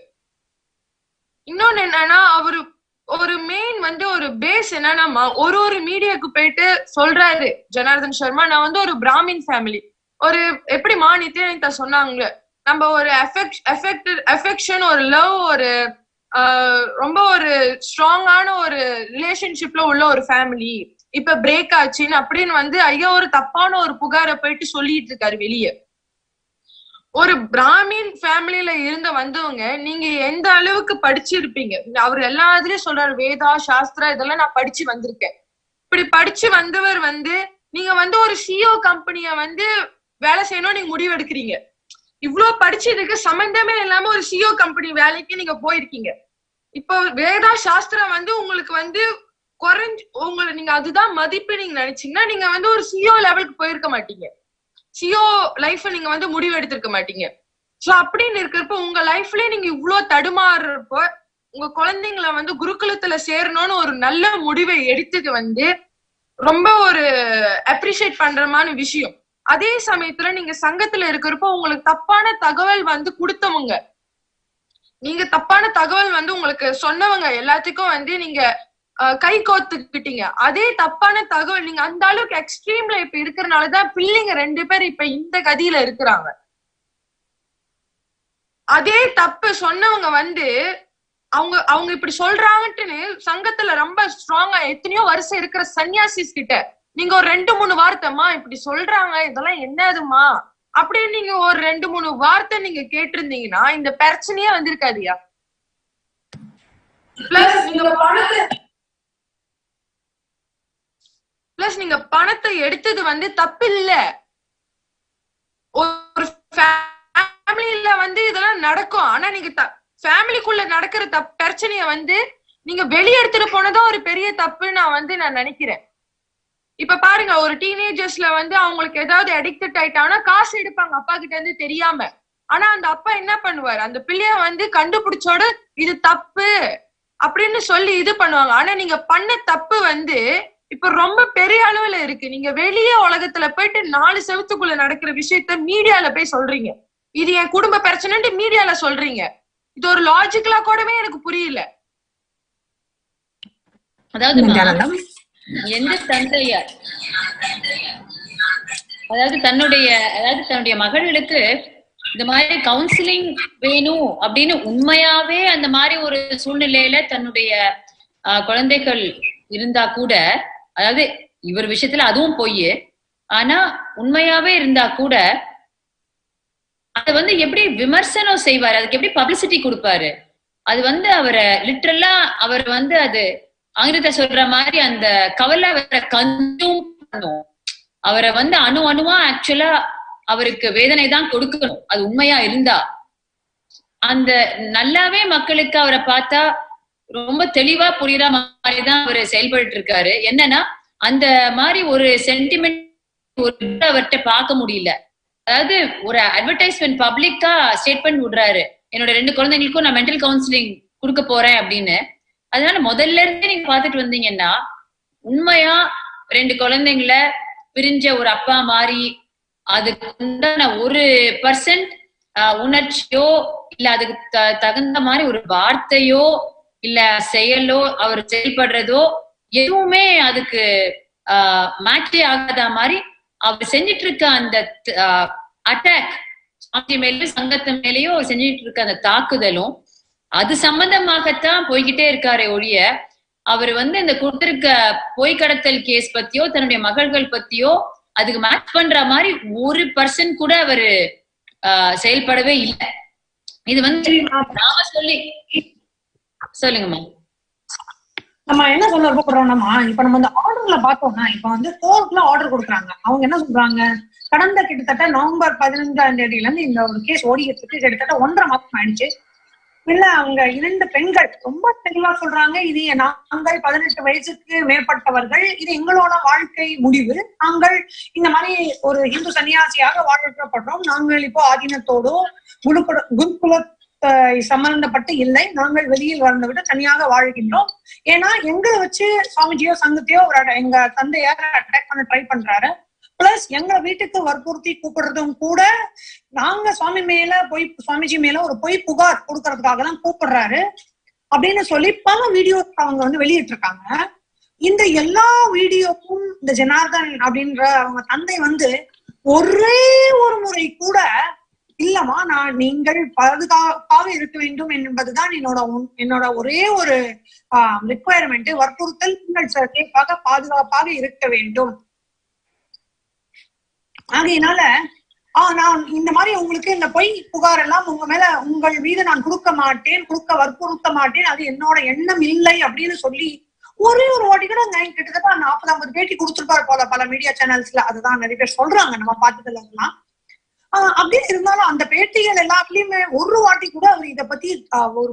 இன்னொன்னு என்னன்னா ஒரு மெயின் வந்து ஒரு பேஸ் என்னன்னா ஒரு மீடியாவுக்கு போயிட்டு சொல்றாரு ஜனார்தன் சர்மா, நான் வந்து ஒரு பிராமின் ஃபேமிலி, எப்படி நித்யானந்தா சொன்னாங்க, நம்ம ஒரு அஃபெக்ஷன் ஒரு லவ் ரொம்ப ஒரு ஸ்ட்ராங்கான ஒரு ரிலேஷன்ஷிப்ல உள்ள ஒரு ஃபேமிலி, இப்ப பிரேக் ஆச்சுன்னு அப்படின்னு வந்து ஐயா ஒரு தப்பான ஒரு புகாரை போயிட்டு சொல்லிட்டு இருக்காரு வெளியே. ஒரு பிராமின் ஃபேமிலியில வந்தவங்க நீங்க எந்த அளவுக்கு படிச்சிருப்பீங்க? அவர் எல்லாத்துலயும் சொல்றாரு வேதா சாஸ்திரா இதெல்லாம் நான் படிச்சு வந்திருக்கேன். இப்படி படிச்சு வந்தவர் வந்து நீங்க வந்து ஒரு சிஓ கம்பெனிய வந்து வேலை செய்யணும் நீங்க முடிவு எடுக்கிறீங்க. இவ்வளவு படிச்சதுக்கு சம்பந்தமே இல்லாம ஒரு சிஓ கம்பெனி வேலைக்கு நீங்க போயிருக்கீங்க. இப்போ வேதா சாஸ்திரம் வந்து உங்களுக்கு வந்து நீங்க அதுதான் மதிப்பு நீங்க நினைச்சீங்கன்னா நீங்க வந்து ஒரு சிஓ லெவலுக்கு போயிருக்க மாட்டீங்க, சிஓ லைஃப் நீங்க வந்து முடிவு எடுத்திருக்க மாட்டீங்க. சோ அப்படின்னு இருக்கிறப்ப உங்க லைஃப்லயே நீங்க இவ்வளவு தடுமாறுறப்போ உங்க குழந்தைங்களை வந்து குருகுலத்துல சேரணும்னு ஒரு நல்ல முடிவை எடுத்துட்டு வந்து ரொம்ப ஒரு அப்ரிஷியேட் பண்றமான விஷயம். அதே சமயத்துல நீங்க சங்கத்துல இருக்கிறப்போ உங்களுக்கு தப்பான தகவல் வந்து கொடுத்தவங்க, நீங்க தப்பான தகவல் வந்து உங்களுக்கு சொன்னவங்க எல்லாத்துக்கும் நீங்க கை கோத்துக்கிட்டீங்க. அதே தப்பான தகவல் நீங்க அந்த அளவுக்கு எக்ஸ்ட்ரீம்ல இப்ப இருக்கிறனாலதான் பிள்ளைங்க 2 பேர் இப்ப இந்த கதியில இருக்கிறாங்க. அதே தப்பு சொன்னவங்க அவங்க இப்படி சொல்றாங்கன்னு சங்கத்துல ரொம்ப ஸ்ட்ராங்கா எத்தனையோ வருஷம் இருக்கிற சன்னியாசிஸ் கிட்ட நீங்க ஒரு 2-3 வார்த்தைமா இப்படி சொல்றாங்க, இதெல்லாம் என்னதுமா அப்படின்னு நீங்க ஒரு 2-3 வார்த்தை நீங்க கேட்டிருந்தீங்கன்னா இந்த பிரச்சனையே வந்திருக்காதியா. பிளஸ் நீங்க பணத்தை எடுத்தது தப்பு இல்ல. ஒரு ஃபேமிலியில இதெல்லாம் நடக்கும். ஆனா நீங்க ஃபேமிலிக்குள்ள நடக்கிற பிரச்சனைய நீங்க வெளியே எடுத்துட்டு போனதும் ஒரு பெரிய தப்பு நான் நினைக்கிறேன். இப்ப பாருங்க, ஒரு டீனேஜர்ஸ்ல அவங்களுக்கு ஏதாவது அடிக்டட் ஆயிட்டாங்கன்னா காசு எடுப்பாங்க அப்பா கிட்ட இருந்து தெரியாம. ஆனா அந்த அப்பா என்ன பண்ணுவாரு, அந்த பிள்ளைய கண்டுபிடிச்சோட இது தப்பு அப்படின்னு சொல்லி இது பண்ணுவாங்க. ஆனா நீங்க பண்ண தப்பு இப்ப ரொம்ப பெரிய அளவுல இருக்கு. நீங்க வெளியே உலகத்துல போயிட்டு 4 செவத்துக்குள்ள நடக்கிற விஷயத்த மீடியால போய் சொல்றீங்க, இது என் குடும்ப பிரச்சனைன்னு மீடியால சொல்றீங்க. இது ஒரு லாஜிக்கலா கூடவே எனக்கு புரியல. அதாவது எந்த தந்தையார் தன்னுடைய மகளுக்கு இந்த மாதிரி கவுன்சிலிங் வேணும் அப்படின்னு உண்மையாவே அந்த மாதிரி ஒரு சூழ்நிலையில தன்னுடைய குழந்தைகள் இருந்தா கூட, அதாவது இவர் விஷயத்துல அதுவும் போய், ஆனா உண்மையாவே இருந்தா கூட அத எப்படி விமர்சனம் செய்வாரு, அதுக்கு எப்படி பப்ளிசிட்டி கொடுப்பாரு. அது அவரை லிட்டரலா அவர் அது ஆங்கிலத்தை சொல்ற மாதிரி அந்த கவலை அவரை கன்சூம் பண்ணும். அவரை அணு அணுவா ஆக்சுவலா அவருக்கு வேதனை தான் கொடுக்கணும். அது உண்மையா இருந்தா அந்த நல்லாவே மக்களுக்கு அவரை பார்த்தா ரொம்ப தெளிவா புரியுற மாதிரிதான் அவரு செயல்பட்டு இருக்காரு. என்னன்னா அந்த மாதிரி ஒரு சென்டிமெண்ட் அவர்கிட்ட பார்க்க முடியல. அதாவது ஒரு அட்வர்டைஸ்மெண்ட் பப்ளிக்கா ஸ்டேட்மெண்ட் விடுறாரு, என்னோட 2 குழந்தைங்களுக்கும் நான் மென்டல் கவுன்சிலிங் கொடுக்க போறேன் அப்படின்னு. அதனால முதல்ல இருந்தே நீங்க பாத்துட்டு வந்தீங்கன்னா உண்மையா 2 குழந்தைங்களை பிரிஞ்ச ஒரு அப்பா மாதிரி அதுக்கு உண்டான 1% உணர்ச்சியோ இல்ல அதுக்கு தகுந்த மாதிரி ஒரு வார்த்தையோ இல்ல செயலோ அவர் செயல்படுறதோ எதுவுமே அதுக்கு மேட்சே ஆகாத மாதிரி அவர் செஞ்சிட்டு இருக்க அந்த அட்டாக் சாந்தி மேலேயும் சங்கத்து மேலேயும் செஞ்சிட்டு இருக்க அந்த தாக்குதலும் அது சம்பந்தமாகத்தான் போய்கிட்டே இருக்காரே ஒழிய அவர் இந்த கொடுத்திருக்க பொய் கடத்தல் கேஸ் பத்தியோ தன்னுடைய மகள்கள் பத்தியோ அதுக்கு மேட்ச் பண்ற மாதிரி 1% கூட அவரு செயல்படவே இல்லை. இது நாம சொல்லுங்கம்மா. நம்ம என்ன சொல்ல விருப்பப்படுறோம்னா, இப்ப நம்ம இந்த ஆர்டர்ல பார்த்தோம்னா, இப்ப கோர்ட்ல ஆர்டர் கொடுக்குறாங்க. அவங்க என்ன சொல்றாங்க, கடந்த கிட்டத்தட்ட நவம்பர் 15ஆம் தேதியில இருந்து இந்த ஒரு கேஸ் ஓடிக்கிறதுக்கு கிட்டத்தட்ட 1.5 மாசம் ஆயிடுச்சு. இல்ல அவங்க 2 பெண்கள் ரொம்ப தெளிவா சொல்றாங்க, இது நாங்கள் 18 வயசுக்கு மேற்பட்டவர்கள், இது எங்களோட வாழ்க்கை முடிவு, நாங்கள் இந்த மாதிரி ஒரு இந்து சன்னியாசியாக வாழ்க்கப்படுறோம், நாங்கள் இப்போ ஆதீனத்தோடோ குருகுல சம்பந்தப்பட்டு இல்லை, நாங்கள் வெளியில் வந்து விட்டு தனியாக வாழ்கின்றோம். ஏன்னா எங்களை வச்சு சுவாமிஜியோ சங்கத்தையோ எங்க தந்தையார அட்டாக் பண்ண ட்ரை பண்றாரு. பிளஸ் எங்க வீட்டுக்கு வற்புறுத்தி கூப்பிடுறதும் கூட நாங்க சுவாமிஜி மேல ஒரு பொய் புகார் கொடுக்கறதுக்காக தான் கூப்பிடுறாரு அப்படின்னு சொல்லி பல வீடியோ அவங்க வெளியிட்டு இருக்காங்க. இந்த எல்லா வீடியோக்கும் இந்த ஜனார்தன் அப்படின்ற அவங்க தந்தை ஒரே ஒரு முறை கூட இல்லம்மா நீங்கள் பாதுகாப்பாக இருக்க வேண்டும் என்பதுதான் என்னோட ஒரே ஒரு ரிக்குவயர்மெண்ட், வற்புறுத்தல், நீங்கள் சேஃபாக பாதுகாப்பாக இருக்க வேண்டும். ஆகையினால நான் இந்த மாதிரி உங்களுக்கு இந்த பொய் புகார் எல்லாம் உங்கள் மீது நான் கொடுக்க வற்புறுத்த மாட்டேன், அது என்னோட எண்ணம் இல்லை அப்படின்னு சொல்லி ஒரே ஒரு வாட்டி கூட கிட்டத்தட்ட 40-50 பேட்டி கொடுத்துருப்பாரு போல பல மீடியா சேனல்ஸ்ல. அதுதான் நிறைய பேர் சொல்றாங்க நம்ம பார்த்ததுல எல்லாம். அப்படியே இருந்தாலும் அந்த பேட்டிகள் எல்லாத்துலயுமே ஒரு வாட்டி கூட அவர் இதை பத்தி ஒரு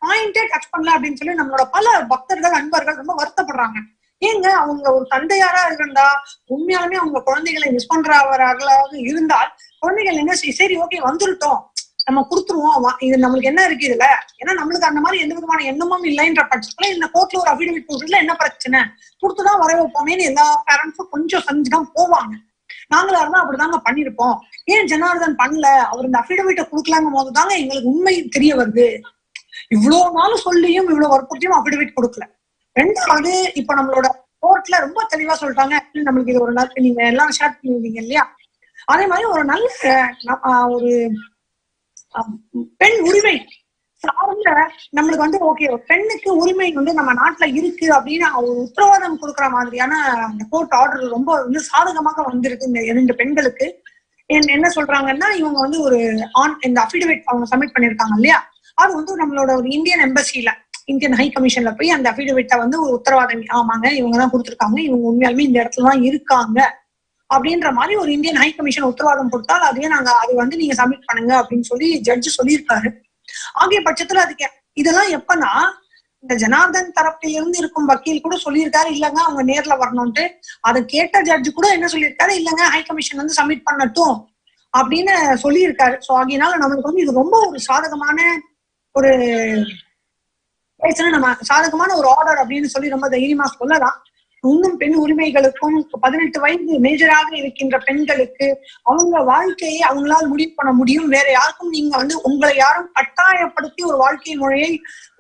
பாயிண்டே டச் பண்ணல அப்படின்னு சொல்லி நம்மளோட பல பக்தர்கள் அன்பர்கள் ரொம்ப வருத்தப்படுறாங்க. ஏங்க அவங்க ஒரு தந்தையாரா இருந்தா உண்மையாலுமே அவங்க குழந்தைகளை மிஸ் பண்றவர்களாக இருந்தால் குழந்தைகள் என்ன சரி ஓகே வந்துட்டோம் நம்ம கொடுத்துருவோம், இது நம்மளுக்கு என்ன இருக்கு இதுல, ஏன்னா நம்மளுக்கு அந்த மாதிரி எந்த விதமான எண்ணமும் இல்லைன்ற பட்சத்துல இந்த கோர்ட்ல ஒரு அபிடவிட் போடுறதுல என்ன பிரச்சனை, கொடுத்துதான் வர வைப்போமேன்னு எல்லா பேரண்ட்ஸும் கொஞ்சம் செஞ்சுதான் போவாங்க. நாங்களா இருந்தா அப்படிதாங்க பண்ணிருப்போம். ஏன் ஜனார்தன் பண்ணல, அவர் இந்த அபிடவிட்ட கொடுக்கலாங்கும் போது தாங்க எங்களுக்கு உண்மை தெரிய வருது. இவ்வளவு நாளும் சொல்லியும் இவ்வளவு வற்புறுத்தியும் அபிடவிட் கொடுக்கல. ரெண்டாவது, இப்ப நம்மளோட கோர்ட்ல ரொம்ப தெளிவா சொல்லிட்டாங்க, நம்மளுக்கு இது ஒரு நாள் நீங்க எல்லாம் ஷேர் பண்ணிருந்தீங்க இல்லையா, அதே மாதிரி ஒரு நல்ல ஒரு பெண் உரிமை சார்ந்த நம்மளுக்கு வந்து ஓகே பெண்ணுக்கு உரிமை வந்து நம்ம நாட்டுல இருக்கு அப்படின்னு ஒரு உத்தரவாதம் கொடுக்குற மாதிரியான அந்த கோர்ட் ஆர்டர் ரொம்ப வந்து சாதகமாக வந்திருக்கு இந்த 2 பெண்களுக்கு. என்ன சொல்றாங்கன்னா, இவங்க வந்து ஒரு இந்த அபிடவிட் அவங்க சப்மிட் பண்ணிருக்காங்க இல்லையா, அது வந்து நம்மளோட ஒரு இந்தியன் எம்பசில இந்தியன் ஹை கமிஷன்ல போய் அந்த அபிடவிட்ட வந்து ஒரு உத்தரவாதம், ஆமாங்க இவங்கதான் கொடுத்துருக்காங்க, இவங்க உண்மையாலுமே இந்த இடத்துலதான் இருக்காங்க அப்படின்ற மாதிரி ஒரு இந்தியன் ஹை கமிஷன் உத்தரவாதம் கொடுத்தால் அதுவே நாங்க அது வந்து நீங்க சப்மிட் பண்ணுங்க அப்படின்னு சொல்லி ஜட்ஜு சொல்லியிருக்காரு. ஆகிய பட்சத்துல அதுக்கு இதெல்லாம் எப்பன்னா, இந்த ஜனார்தன் தரப்பில் இருந்து இருக்கும் வக்கீல் கூட சொல்லியிருக்காரு இல்லங்க அவங்க நேர்ல வரணும்ட்டு. அதை கேட்ட ஜட்ஜு கூட என்ன சொல்லியிருக்காரு, இல்லங்க ஹை கமிஷன் வந்து சப்மிட் பண்ணட்டும் அப்படின்னு சொல்லியிருக்காரு. சோ ஆகியனால நம்மளுக்கு வந்து இது ரொம்ப ஒரு சாதகமான ஒரு நம்ம சாதகமான ஒரு ஆர்டர் அப்படின்னு சொல்லி ரொம்ப தைரியமா சொல்லலாம். இன்னும் பெண் உரிமைகளுக்கும் 18 வயது மேஜராக இருக்கின்ற பெண்களுக்கு அவங்க வாழ்க்கையை அவங்களால் முடிவு பண்ண முடியும். வேற யாருக்கும் நீங்க வந்து உங்களை யாரும் கட்டாயப்படுத்தி ஒரு வாழ்க்கை முறையை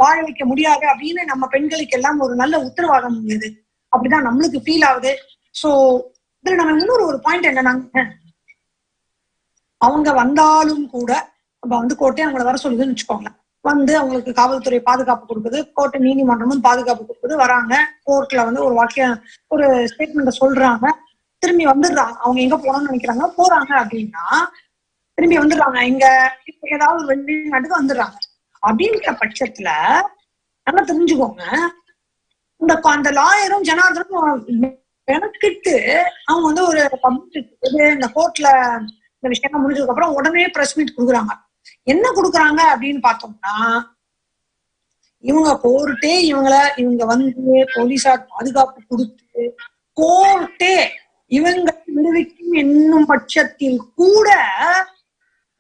வாழ வைக்க முடியாது அப்படின்னு நம்ம பெண்களுக்கு எல்லாம் ஒரு நல்ல உத்தரவாதம் உள்ளது. அப்படிதான் நம்மளுக்கு ஃபீல் ஆகுது. சோ இதுல நம்ம இன்னொரு ஒரு பாயிண்ட் என்னன்னா, அவங்க வந்தாலும் கூட நம்ம வந்து கோர்ட்டே அவங்கள வர சொல்லுதுன்னு வச்சுக்கோங்களேன், வந்து அவங்களுக்கு காவல்துறை பாதுகாப்பு கொடுக்குது, கோர்ட்டு நீதிமன்றமும் பாதுகாப்பு கொடுக்குது, வராங்க கோர்ட்ல வந்து ஒரு ஸ்டேட்மெண்ட் சொல்றாங்க, திரும்பி வந்துடுறாங்க. அவங்க எங்க போகணும்னு நினைக்கிறாங்க போறாங்க அப்படின்னா திரும்பி வந்துடுறாங்க, இங்க ஏதாவது ஒரு வெளிநாட்டுக்கு வந்துடுறாங்க. அப்படின்ற பட்சத்துல நல்லா தெரிஞ்சுக்கோங்க, அந்த லாயரும் ஜனார்தனும் எனக்கிட்டு அவங்க வந்து ஒரு பப்ளிக் இந்த கோர்ட்ல இந்த விஷயம் முடிஞ்சதுக்கு அப்புறம் உடனே பிரஸ் மீட் கொடுக்குறாங்க. என்ன கொடுக்குறாங்க அப்படின்னு பார்த்தோம்னா, இவங்க கோர்ட்டே இவங்க வந்து போலீசார் பாதுகாப்பு கொடுத்து கோர்ட்டே இவங்க விடுவிக்கும் என்னும் பட்சத்தில் கூட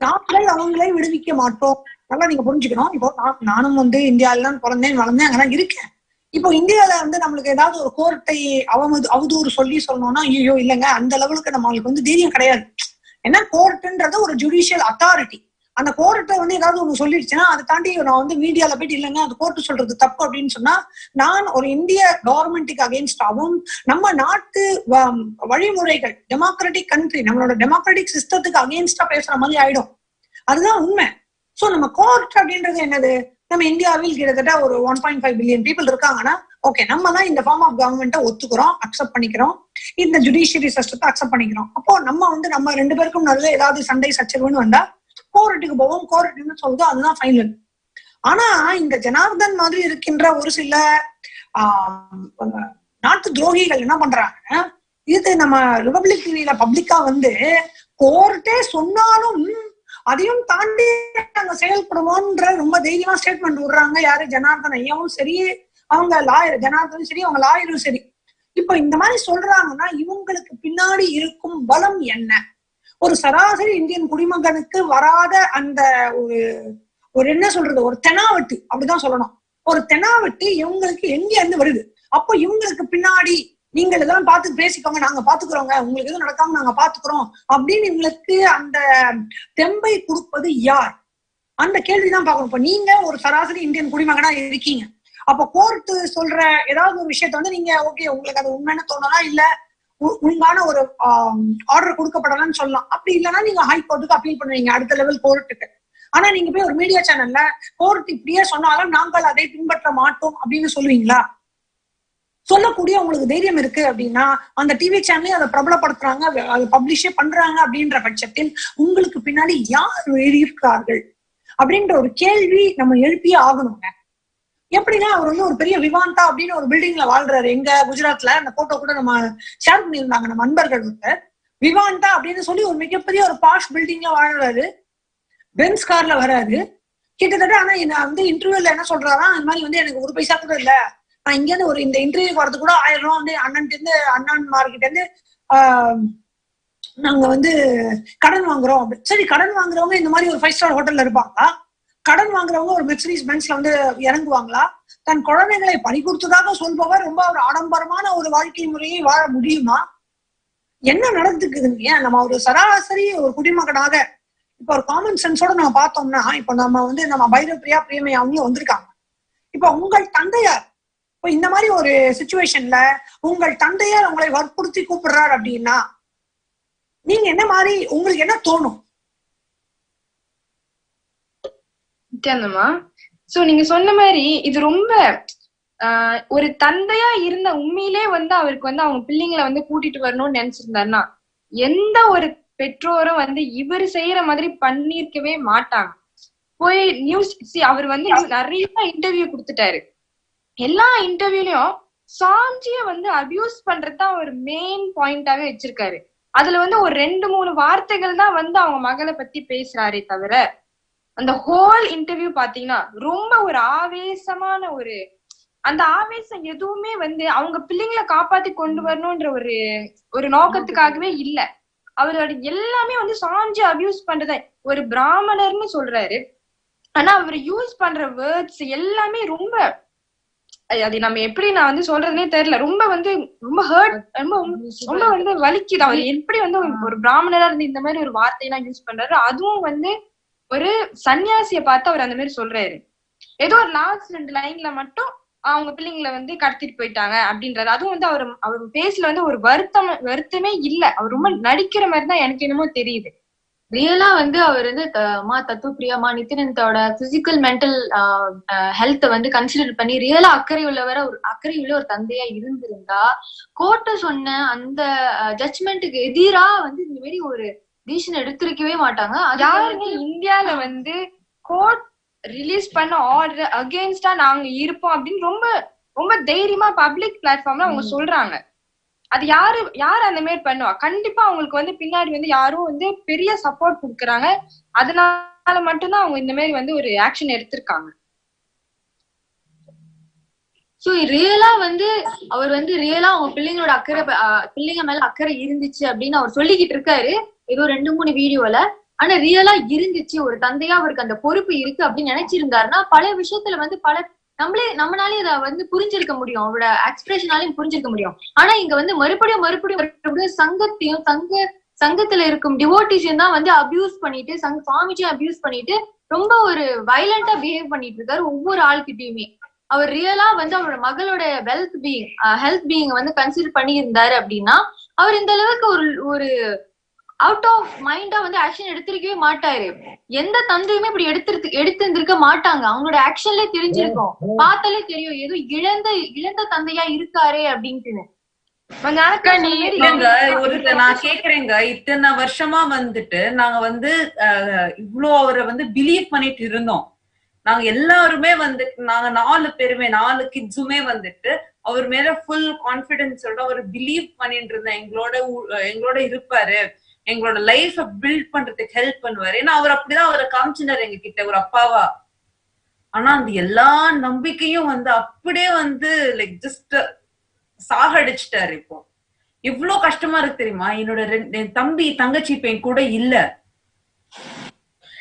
நாங்கள் அவங்களை விடுவிக்க மாட்டோம். நல்லா நீங்க புரிஞ்சுக்கணும். இப்போ நானும் வந்து இந்தியாவில தான் பிறந்தேன் வளர்ந்தேன் அங்கதான் இருக்கேன். இப்போ இந்தியால வந்து நம்மளுக்கு ஏதாவது ஒரு கோர்ட்டை அவதூறு சொல்லணும்னா ஐயோ இல்லைங்க அந்த லெவலுக்கு நம்மளுக்கு வந்து தைரியம் கிடையாது. ஏன்னா கோர்ட்டுன்றது ஒரு ஜுடிஷியல் அத்தாரிட்டி. அந்த கோர்ட்டை வந்து ஏதாவது ஒண்ணு சொல்லிடுச்சுன்னா அதை தாண்டி நான் வந்து மீடியால போயிட்டு இல்லைங்க அது கோர்ட்டு சொல்றது தப்பு அப்படின்னு சொன்னா நான் ஒரு இந்திய கவர்மெண்ட்டுக்கு அகேன்ஸ்டாகவும் நம்ம நாட்டு வழிமுறைகள் டெமோக்ராட்டிக் கண்ட்ரி நம்மளோட டெமோக்ராட்டிக் சிஸ்டத்துக்கு அகேன்ஸ்டா பேசுற மாதிரி ஆயிடும். அதுதான் உண்மை. சோ நம்ம கோர்ட் அப்படின்றது என்னது, நம்ம இந்தியாவில் கிட்டத்தட்ட ஒரு 1.5 பில்லியன் பீப்புள் இருக்காங்கன்னா ஓகே நம்ம தான் இந்த ஃபார்ம் ஆஃப் கவர்மெண்ட்டை ஒத்துக்கிறோம், அக்செப்ட் பண்ணிக்கிறோம், இந்த ஜுடிஷியரி சிஸ்டத்தை அக்செப்ட் பண்ணிக்கிறோம். அப்போ நம்ம 2 பேருக்கும் நடுவில் ஏதாவது சண்டை சச்சரவுன்னு வந்தா கோர்ட்டுக்கு போவோம், கோர்ட் என்ன சொல்லுதோ அதுதான் ஃபைனல். ஆனா இந்த ஜனார்தன் மாதிரி இருக்கின்ற ஒரு சில நாட்டு துரோகிகள் என்ன பண்றாங்க, இது நம்ம ரிபப்ளிக் டிவில பப்ளிக்கா வந்து கோர்ட்டே சொன்னாலும் அதையும் தாண்டி நாங்க செயல்படுவோம்ன்ற ரொம்ப தைரியமா ஸ்டேட்மெண்ட் விடுறாங்க. யாரு, ஜனார்தன் ஐயாவும் சரி, அவங்க லாயர் ஜனார்தனும் சரி, அவங்க லாயரும் சரி. இப்ப இந்த மாதிரி சொல்றாங்கன்னா இவங்களுக்கு பின்னாடி இருக்கும் பலம் என்ன? ஒரு சராசரி இந்தியன் குடிமகனுக்கு வராத அந்த ஒரு என்ன சொல்றது, ஒரு தெனாவட்டு அப்படிதான் சொல்லணும். ஒரு தெனாவட்டு இவங்களுக்கு எங்க இருந்து வருது. அப்போ இவங்களுக்கு பின்னாடி நீங்கள் இதெல்லாம் பார்த்து பேசிக்கோங்க, நாங்க பாத்துக்கிறோங்க, உங்களுக்கு எதுவும் நடக்காம நாங்க பாத்துக்கிறோம் அப்படின்னு இவங்களுக்கு அந்த தெம்பை கொடுப்பது யார்? அந்த கேள்விதான் பார்க்கணும். இப்ப நீங்க ஒரு சராசரி இந்தியன் குடிமகனா இருக்கீங்க, அப்ப கோர்ட்டு சொல்ற ஏதாவது ஒரு விஷயத்த வந்து நீங்க ஓகே உங்களுக்கு அது உண்மைன்னு தோணலாம், இல்ல உண்மையான ஒரு ஆர்டர் கொடுக்கப்படலாம்னு சொல்லலாம். அப்படி இல்லைன்னா நீங்க ஹை கோர்ட்டுக்கு அப்பீல் பண்ணுவீங்க, அடுத்த லெவல் கோர்ட்டுக்கு. ஆனா நீங்க போய் ஒரு மீடியா சேனல்ல கோர்ட் இப்படியே சொன்னாலும் நாங்கள் அதை பின்பற்ற மாட்டோம் அப்படின்னு சொல்லுவீங்களா? சொல்லக்கூடிய உங்களுக்கு தைரியம் இருக்கு அப்படின்னா அந்த டிவி சேனலே அதை பிரபலப்படுத்துறாங்க, அதை பப்ளிஷே பண்றாங்க. அப்படின்ற பட்சத்தில் உங்களுக்கு பின்னாடி யார் இருக்கிறார்கள் அப்படின்ற ஒரு கேள்வி நம்ம எழுப்பியே ஆகணுங்க. எப்படின்னா அவர் வந்து ஒரு பெரிய விவாந்தா அப்படின்னு ஒரு பில்டிங்ல வாழ்றாரு. எங்க குஜராத்ல அந்த போட்டோ கூட நம்ம ஷேர் பண்ணியிருந்தாங்க நம்ம நண்பர்கள் வந்து. விவாந்தா அப்படின்னு சொல்லி ஒரு மிகப்பெரிய ஒரு பாஷ் பில்டிங்ல வாழ்றாரு, பென்ஸ் கார்ல வராது கிட்டத்தட்ட. ஆனா நான் வந்து இன்டர்வியூல என்ன சொல்றாரா, இந்த மாதிரி வந்து எனக்கு ஒரு பைசா கூட இல்ல, நான் இங்க இருந்து ஒரு இந்த இன்டர்வியூ வரது கூட 1000 ரூபா வந்து அண்ணன்கிட்ட இருந்து அண்ணன் மார்க்கிட்ட இருந்து நாங்க வந்து கடன் வாங்குறோம். சரி, கடன் வாங்குறவங்க இந்த மாதிரி ஒரு 5 ஸ்டார் ஹோட்டல்ல இருப்பாங்களா? கடன் வாங்குறவங்க ஒரு மெர்சிடிஸ் பென்ஸ்ல வந்து இறங்குவாங்களா? தன் குழந்தைகளை பறி கொடுத்ததாக சொல்பவர் ரொம்ப ஒரு ஆடம்பரமான ஒரு வாழ்க்கை முறையை வாழ முடியுமா? என்ன நடந்துக்குதுங்க? நம்ம ஒரு சராசரி ஒரு குடிமகனாக இப்ப ஒரு காமன் சென்ஸோட நம்ம பார்த்தோம்னா, இப்ப நம்ம வந்து நம்ம பைரவப்பிரியா பிரியமையா அவங்க வந்திருக்காங்க. இப்ப உங்கள் தந்தையார் இப்ப இந்த மாதிரி ஒரு சிச்சுவேஷன்ல உங்கள் தந்தையார் உங்களை வற்புறுத்தி கூப்பிடுறாரு அப்படின்னா நீங்க என்ன மாதிரி உங்களுக்கு என்ன தோணும்? நித்யானந்தமா, சோ நீங்க சொன்ன மாதிரி இது ரொம்ப ஒரு தந்தையா இருந்த உண்மையிலே வந்து அவருக்கு வந்து அவங்க பிள்ளைங்களை வந்து கூட்டிட்டு வரணும்னு நினைச்சிருந்தாருன்னா எந்த ஒரு பெற்றோரும் வந்து இவர் செய்யற மாதிரி பண்ணிருக்கவே மாட்டாங்க. போய் நியூஸ் அவர் வந்து நிறைய இன்டர்வியூ கொடுத்துட்டாரு. எல்லா இன்டர்வியூலயும் சாஞ்சிய வந்து அபியூஸ் பண்றதுதான் ஒரு மெயின் பாயிண்டாவே வச்சிருக்காரு. அதுல வந்து ஒரு 2-3 வார்த்தைகள் தான் வந்து அவங்க மகளை பத்தி பேசுறாரே தவிர அந்த ஹோல் இன்டர்வியூ பாத்தீங்கன்னா ரொம்ப ஒரு ஆவேசமான அந்த ஆவேசம் எதுவுமே வந்து அவங்க பிள்ளைங்களை காப்பாத்தி கொண்டு வரணும்ன்ற ஒரு நோக்கத்துக்காகவே இல்ல. அவரோட எல்லாமே வந்து சாஞ்சி அபியூஸ் பண்றத ஒரு பிராமணர்னு சொல்றாரு. ஆனா அவர் யூஸ் பண்ற வேர்ட்ஸ் எல்லாமே ரொம்ப அது நம்ம எப்படி நான் வந்து சொல்றதுனே தெரியல. ரொம்ப ஹர்ட், ரொம்ப வந்து வலிக்குது. அவர் எப்படி வந்து ஒரு பிராமணரா இருந்து இந்த மாதிரி ஒரு வார்த்தையெல்லாம் யூஸ் பண்றாரு. அதுவும் வந்து ஒரு சன்னியாசிய பார்த்து அவர் அந்த மாதிரி சொல்றாரு. ஏதோ ஒரு லாஸ்ட் 2 லைன்ல மட்டும் அவங்க பிள்ளைங்களை வந்து கடத்திட்டு போயிட்டாங்க அப்படின்றது. அதுவும் வந்து அவர் பேஸ்ல வந்து ஒரு வருத்தமே இல்ல. அவர் ரொம்ப நடிக்கிற மாதிரி தான் எனக்கு என்னமோ தெரியுது. ரியலா வந்து அவர் வந்து தத்துவப்பிரியாமா நித்யானந்தோட பிசிக்கல் மென்டல் ஹெல்த்தை வந்து கன்சிடர் பண்ணி ரியலா அக்கறை உள்ள ஒரு தந்தையா இருந்திருந்தா கோர்ட்ட சொன்ன அந்த ஜட்ஜ்மெண்ட்டுக்கு எதிரா வந்து இந்த மாதிரி ஒரு டிசிஷன் எடுத்திருக்கவே மாட்டாங்க. யாருமே இந்தியால வந்து கோர்ட் ரிலீஸ் பண்ண ஆர்டர் அகெயின்ஸ்டா நாங்க இருப்போம் அப்படின்னு ரொம்ப ரொம்ப தைரியமா பப்ளிக் பிளாட்ஃபார்ம்ல அவங்க சொல்றாங்க. அது யாரு அந்த மாதிரி பண்ணுவா? கண்டிப்பா அவங்களுக்கு வந்து பின்னாடி வந்து யாரும் வந்து பெரிய சப்போர்ட் கொடுக்குறாங்க. அதனால மட்டும்தான் அவங்க இந்த மாதிரி வந்து ஒரு ஆக்ஷன் எடுத்திருக்காங்க. சோ ரியலா வந்து அவர் வந்து ரியலா அவங்க பிள்ளைங்களோட பிள்ளைங்க மேல அக்கறை இருந்துச்சு அப்படின்னு அவர் சொல்லிக்கிட்டு இருக்காரு ஏதோ 2-3 வீடியோல. ஆனா ரியலா இருந்துச்சு, ஒரு தந்தையா அவருக்கு அந்த பொறுப்பு இருக்கு அப்படின்னு நினைச்சிருந்தாருன்னா பல விஷயத்துல வந்து நம்மளாலே அதை வந்து புரிஞ்சிருக்க முடியும், அவரோட எக்ஸ்பிரஷனாலையும் புரிஞ்சிருக்க முடியும். ஆனா இங்க வந்து மறுபடியும் சங்கத்துல இருக்கும் டிவோட்டிஸையும் தான் வந்து அபியூஸ் பண்ணிட்டு சுவாமிஜியும் அபியூஸ் பண்ணிட்டு ரொம்ப ஒரு வயலண்டா பிஹேவ் பண்ணிட்டு இருக்காரு ஒவ்வொரு ஆள்கிட்டயுமே. அவர் ரியலா வந்து அவரோட மகளோட ஹெல்த் பீயிங் வந்து கன்சிடர் பண்ணி இருந்தாரு அப்படின்னா அவர் இந்த அளவுக்கு ஒரு அவுட் ஆஃப் மைண்டா வந்து ஆக்ஷன் எடுத்திருக்கவே மாட்டாரு. எந்த தந்தையுமே இப்படி எடுத்திருந்திருக்க மாட்டாங்க. அவங்களோட ஆக்ஷன்ல தெரிஞ்சிருக்கும், பார்த்தாலே தெரியும் ஏதோ இழந்த தந்தையா இருக்காரே அப்படின்ட்டு. நான் கேக்குறேங்க, இத்தனை வருஷமா வந்துட்டு நாங்க வந்து இவ்வளோ அவரை வந்து பிலீவ் பண்ணிட்டு இருந்தோம். நாங்க எல்லாருமே வந்துட்டு நாங்க 4 பேருமே 4 கிட்ஸுமே வந்துட்டு அவர் மேல ஃபுல் கான்பிடன்ஸோட அவர் பிலீவ் பண்ணிட்டு இருந்தேன். எங்களோட இருப்பாரு, எங்களோட லைஃப பில்ட் பண்றதுக்கு ஹெல்ப் பண்ணுவாரு. ஏன்னா அவர் அப்படிதான் அவரை காமிச்சினாரு எங்க கிட்ட ஒரு அப்பாவா. ஆனா அந்த எல்லா நம்பிக்கையும் வந்து அப்படியே வந்து லைக் ஜஸ்ட் சாகடிச்சிட்டாரு. இப்போ எவ்வளவு கஷ்டமா இருக்கு தெரியுமா? என் தம்பி தங்கச்சி இப்ப என் கூட இல்ல.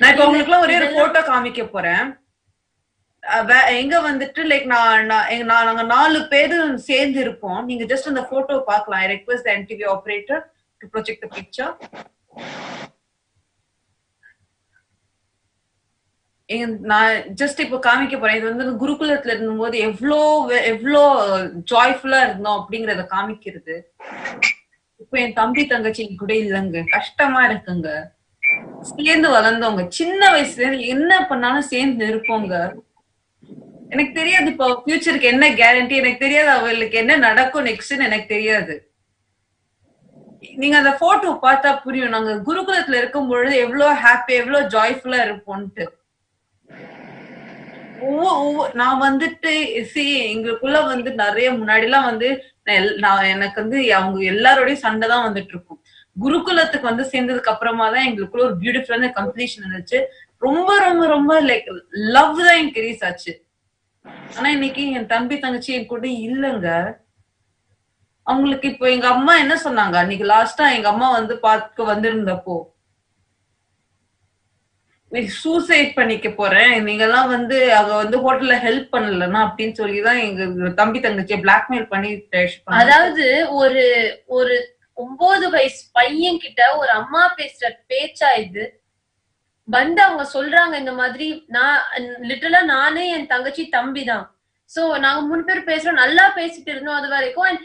நான் இப்ப உங்களுக்கு எல்லாம் ஒரே ஒரு போட்டோ காமிக்க போறேன். எங்க வந்துட்டு லைக் நாங்க 4 பேரும் சேர்ந்து இருப்போம். நீங்க ஜஸ்ட் அந்த போட்டோ பாக்கலாம். ஐ request the NTV operator to project the picture. நான் ஜஸ்ட் இப்போ காமிக்க போறேன். இது வந்து குருகுலத்துல இருந்தபோது எவ்வளோ ஜாய்ஃபுல்லா இருந்தோம் அப்படிங்கறத காமிக்கிறது. இப்போ என் தம்பி தங்கச்சி கூட இல்லைங்க, கஷ்டமா இருக்குங்க. சேர்ந்து வளர்ந்தவங்க, சின்ன வயசுல என்ன பண்ணாலும் சேர்ந்து இருப்போங்க. எனக்கு தெரியாது இப்போ ஃபியூச்சருக்கு என்ன கேரண்டி, எனக்கு தெரியாது அவங்களுக்கு என்ன நடக்கும் நெக்ஸ்ட்னு எனக்கு தெரியாது. நீங்க அந்த போட்டோ பார்த்தா புரியும் நாங்க குருகுலத்துல இருக்கும் பொழுது எவ்வளவு ஹாப்பி எவ்வளவு ஜாய்ஃபுல்லா இருப்போம்ட்டு. நான் வந்துட்டு எங்களுக்குள்ள வந்து நிறைய முன்னாடி எல்லாம் வந்து எனக்கு வந்து அவங்க எல்லாரோடய சண்டை தான் வந்துட்டு இருக்கும். குருகுலத்துக்கு வந்து சேர்ந்ததுக்கு அப்புறமா தான் எங்களுக்குள்ள ஒரு பியூட்டிஃபுல்லான கம்ப்ளீஷன் இருந்துச்சு. ரொம்ப ரொம்ப ரொம்ப லைக் லவ் தான் இன்க்ரீஸ் ஆச்சு. ஆனா இன்னைக்கு என் தம்பி தங்கச்சி என் கூட இல்லைங்க. அவங்களுக்கு இப்போ எங்க அம்மா என்ன சொன்னாங்க அன்னைக்கு லாஸ்டா எங்க அம்மா வந்து பார்க்க வந்திருந்தப்போ, சூசைட் பண்ணிக்க போறேன், நீங்க எல்லாம் வந்து அங்க வந்து ஹோட்டல்ல ஹெல்ப் பண்ணலன்னா அப்படின்னு சொல்லிதான் எங்க தம்பி தங்கச்சியை பிளாக்மெயில் பண்ணி அதாவது ஒரு ஒரு 9 வயசு பையன் கிட்ட ஒரு அம்மா பேசுற பேச்சா இது வந்து அவங்க சொல்றாங்க இந்த மாதிரி. நான் லிட்டரலா நானே என் தங்கச்சி தம்பி தான், சோ நாங்க 3 பேர் பேசுறோம், நல்லா பேசிட்டு இருந்தோம் அது வரைக்கும்.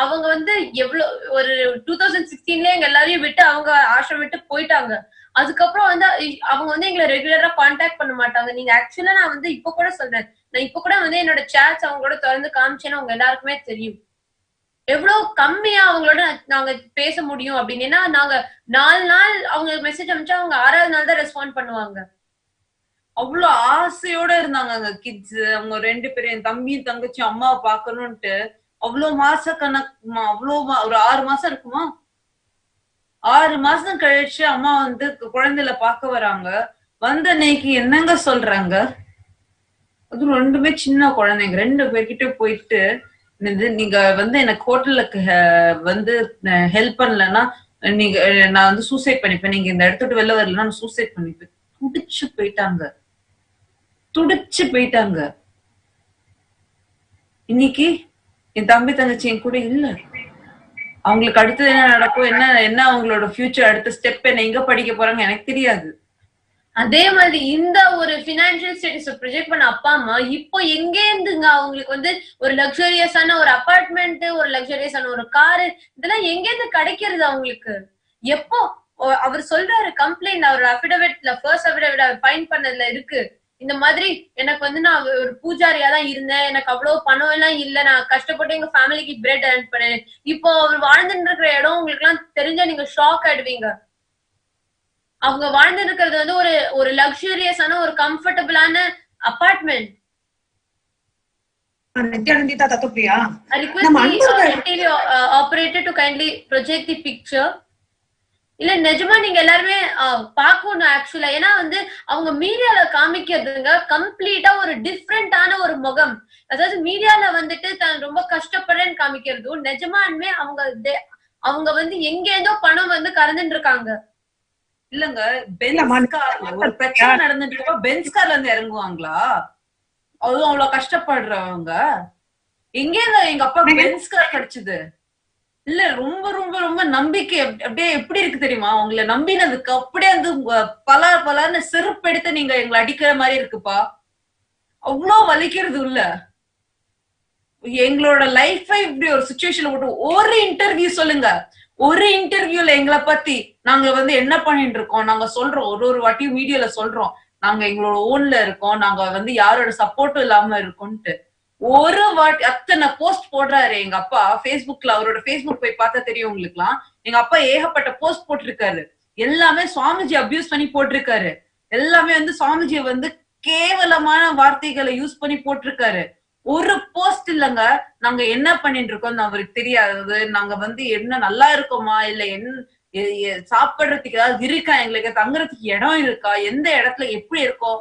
அவங்க வந்து எவ்வளவு ஒரு 2016 எங்க எல்லாரையும் விட்டு அவங்க ஆசிரம் விட்டு போயிட்டாங்க. அதுக்கப்புறம் வந்து அவங்க வந்து எங்களை ரெகுலரா கான்டாக்ட் பண்ண மாட்டாங்க. நீங்க ஆக்சுவலா நான் வந்து இப்ப கூட சொல்றேன், நான் இப்ப கூட வந்து என்னோட சேட்ஸ் அவங்க கூட திறந்து காமிச்சேன்னு அவங்க எல்லாருக்குமே தெரியும் எவ்வளவு கம்மியா அவங்களோட நாங்க பேச முடியும் அப்படின்னு. ஏன்னா நாங்க 4 நாள் அவங்க மெசேஜ் அனுப்பிச்சா அவங்க 6வது நாள் தான் ரெஸ்பாண்ட் பண்ணுவாங்க. அவ்வளவு ஆசையோட இருந்தாங்க அங்க கிட்ஸ். அவங்க 2 பேரும் என் தம்பியும் தங்கச்சியும் அம்மாவை பாக்கணும்ட்டு அவ்வளவு மாச கணக்குமா, அவ்வளவு ஒரு 6 மாசம் இருக்குமா, 6 மாசம் கழிச்சு அம்மா வந்து குழந்தைல பாக்க வராங்க. வந்த அன்னைக்கு என்னங்க சொல்றாங்க, அது 2மே சின்ன குழந்தைங்க, 2 பேர்கிட்ட போயிட்டு நீங்க வந்து எனக்கு ஹோட்டலுக்கு வந்து ஹெல்ப் பண்ணலன்னா நீங்க நான் வந்து சூசைட் பண்ணிப்பேன், நீங்க இந்த இடத்துட்டு வெளில வரலன்னா நான் சூசைட் பண்ணிப்பேன். துடிச்சு போயிட்டாங்க. இன்னைக்கு என் தம்பி தங்கச்சி என் கூட இல்ல. அவங்களுக்கு அடுத்தது என்ன நடக்கும், என்ன அவங்களோட ஃபியூச்சர், அடுத்த ஸ்டெப் என்ன, எங்க படிக்க போறாங்க எனக்கு தெரியாது. அதே மாதிரி இந்த ஒரு பினான்சியல் ஸ்டேட்டஸ் ப்ரொஜெக்ட் பண்ண அப்பா அம்மா இப்போ எங்க இருந்துங்க அவங்களுக்கு வந்து ஒரு லக்ஸரியஸான ஒரு அபார்ட்மெண்ட், ஒரு லக்ஸரியஸான ஒரு காரு, இதெல்லாம் எங்க இருந்து கிடைக்கிறது அவங்களுக்கு? எப்போ அவர் சொல்றாரு கம்ப்ளைண்ட், அவர் அபிடவிட்ல ஃபர்ஸ்ட் அபிடவிட் அவர் ஃபைன் பண்ணதுல இருக்கு, இந்த மாதிரி எனக்கு வந்து நான் ஒரு பூஜாரியா தான் இருந்தேன், எனக்கு அவ்வளவு பணம் எல்லாம் இல்ல, நான் கஷ்டப்பட்டு எங்க ஃபேமிலிக்கு பிரெட் ஏர்ன் பண்ணேன். இப்போ அவர் வாழ்ந்துட்டு இருக்கிற இடம் உங்களுக்கு எல்லாம் தெரிஞ்சா நீங்க ஷாக் ஆயிடுவீங்க. அவங்க வாழ்ந்து இருக்கிறது வந்து ஒரு லக்ஸூரியஸான ஒரு கம்ஃபர்டபுளான apartment. நித்யானந்திதா தத்துப்ரியா, I request the TV operator to kindly project the picture. இல்ல நிஜமா நீங்க எல்லாருமே பாக்கணும் ஆக்சுவலா. ஏன்னா வந்து அவங்க மீடியால காமிக்கிறதுங்க கம்ப்ளீட்டா ஒரு டிஃப்ரெண்டான ஒரு முகம். அதாவது மீடியால வந்துட்டு தான் ரொம்ப கஷ்டப்படுறேன்னு காமிக்கிறதும் நிஜமானுமே அவங்க வந்து எங்க இருந்தோ பணம் வந்து கறந்துட்டு இருக்காங்க. இல்லங்க, ஒரு பிரச்சனை நடந்துட்டு இருக்க பென்ஸ் கார்ல இருந்து இறங்குவாங்களா? அதுவும் அவ்வளவு கஷ்டப்படுறவங்க எங்க எங்க அப்பா பென்ஸ் கார் கிடைச்சது இல்ல. ரொம்ப ரொம்ப ரொம்ப நம்பிக்கை அப்படியே எப்படி இருக்கு தெரியுமா? உங்களை நம்பினதுக்கு அப்படியே வந்து பலர்னு செருப்பு எடுத்து நீங்க எங்களை அடிக்கிற மாதிரி இருக்குப்பா. அவ்வளவு வலிக்கிறது இல்ல. எங்களோட லைஃபை இப்படி ஒரு சிச்சுவேஷன்ல போட்டு ஒரு இன்டர்வியூ சொல்லுங்க, ஒரு இன்டர்வியூல எங்களை பத்தி நாங்க வந்து என்ன பண்ணிட்டு இருக்கோம் நாங்க சொல்றோம், ஒரு வாட்டியும் மீடியால சொல்றோம் நாங்க எங்களோட ஓன்ல இருக்கோம், நாங்க வந்து யாரோட சப்போர்ட்டும் இல்லாம இருக்கோம்ட்டு. ஒரு வாட்டி அத்தனை போஸ்ட் போடுறாரு எங்க அப்பா Facebookல. அவரோட Facebook போய் பார்த்தா தெரியும் உங்களுக்கு எல்லாம். எங்க அப்பா ஏகப்பட்ட போஸ்ட் போட்டிருக்காரு, எல்லாமே சுவாமிஜி அபியூஸ் பண்ணி போட்டிருக்காரு, எல்லாமே வந்து சுவாமிஜியை வந்து கேவலமான வார்த்தைகளை யூஸ் பண்ணி போட்டிருக்காரு. ஒரு போஸ்ட் இல்லங்க நாங்க என்ன பண்ணிட்டு இருக்கோம் அவருக்கு தெரியாது, நாங்க வந்து என்ன நல்லா இருக்கோமா இல்ல என்ன சாப்பிடுறதுக்கு ஏதாவது இருக்கா, எங்களுக்கு தங்குறதுக்கு இடம் இருக்கா, எந்த இடத்துல எப்படி இருக்கோம்,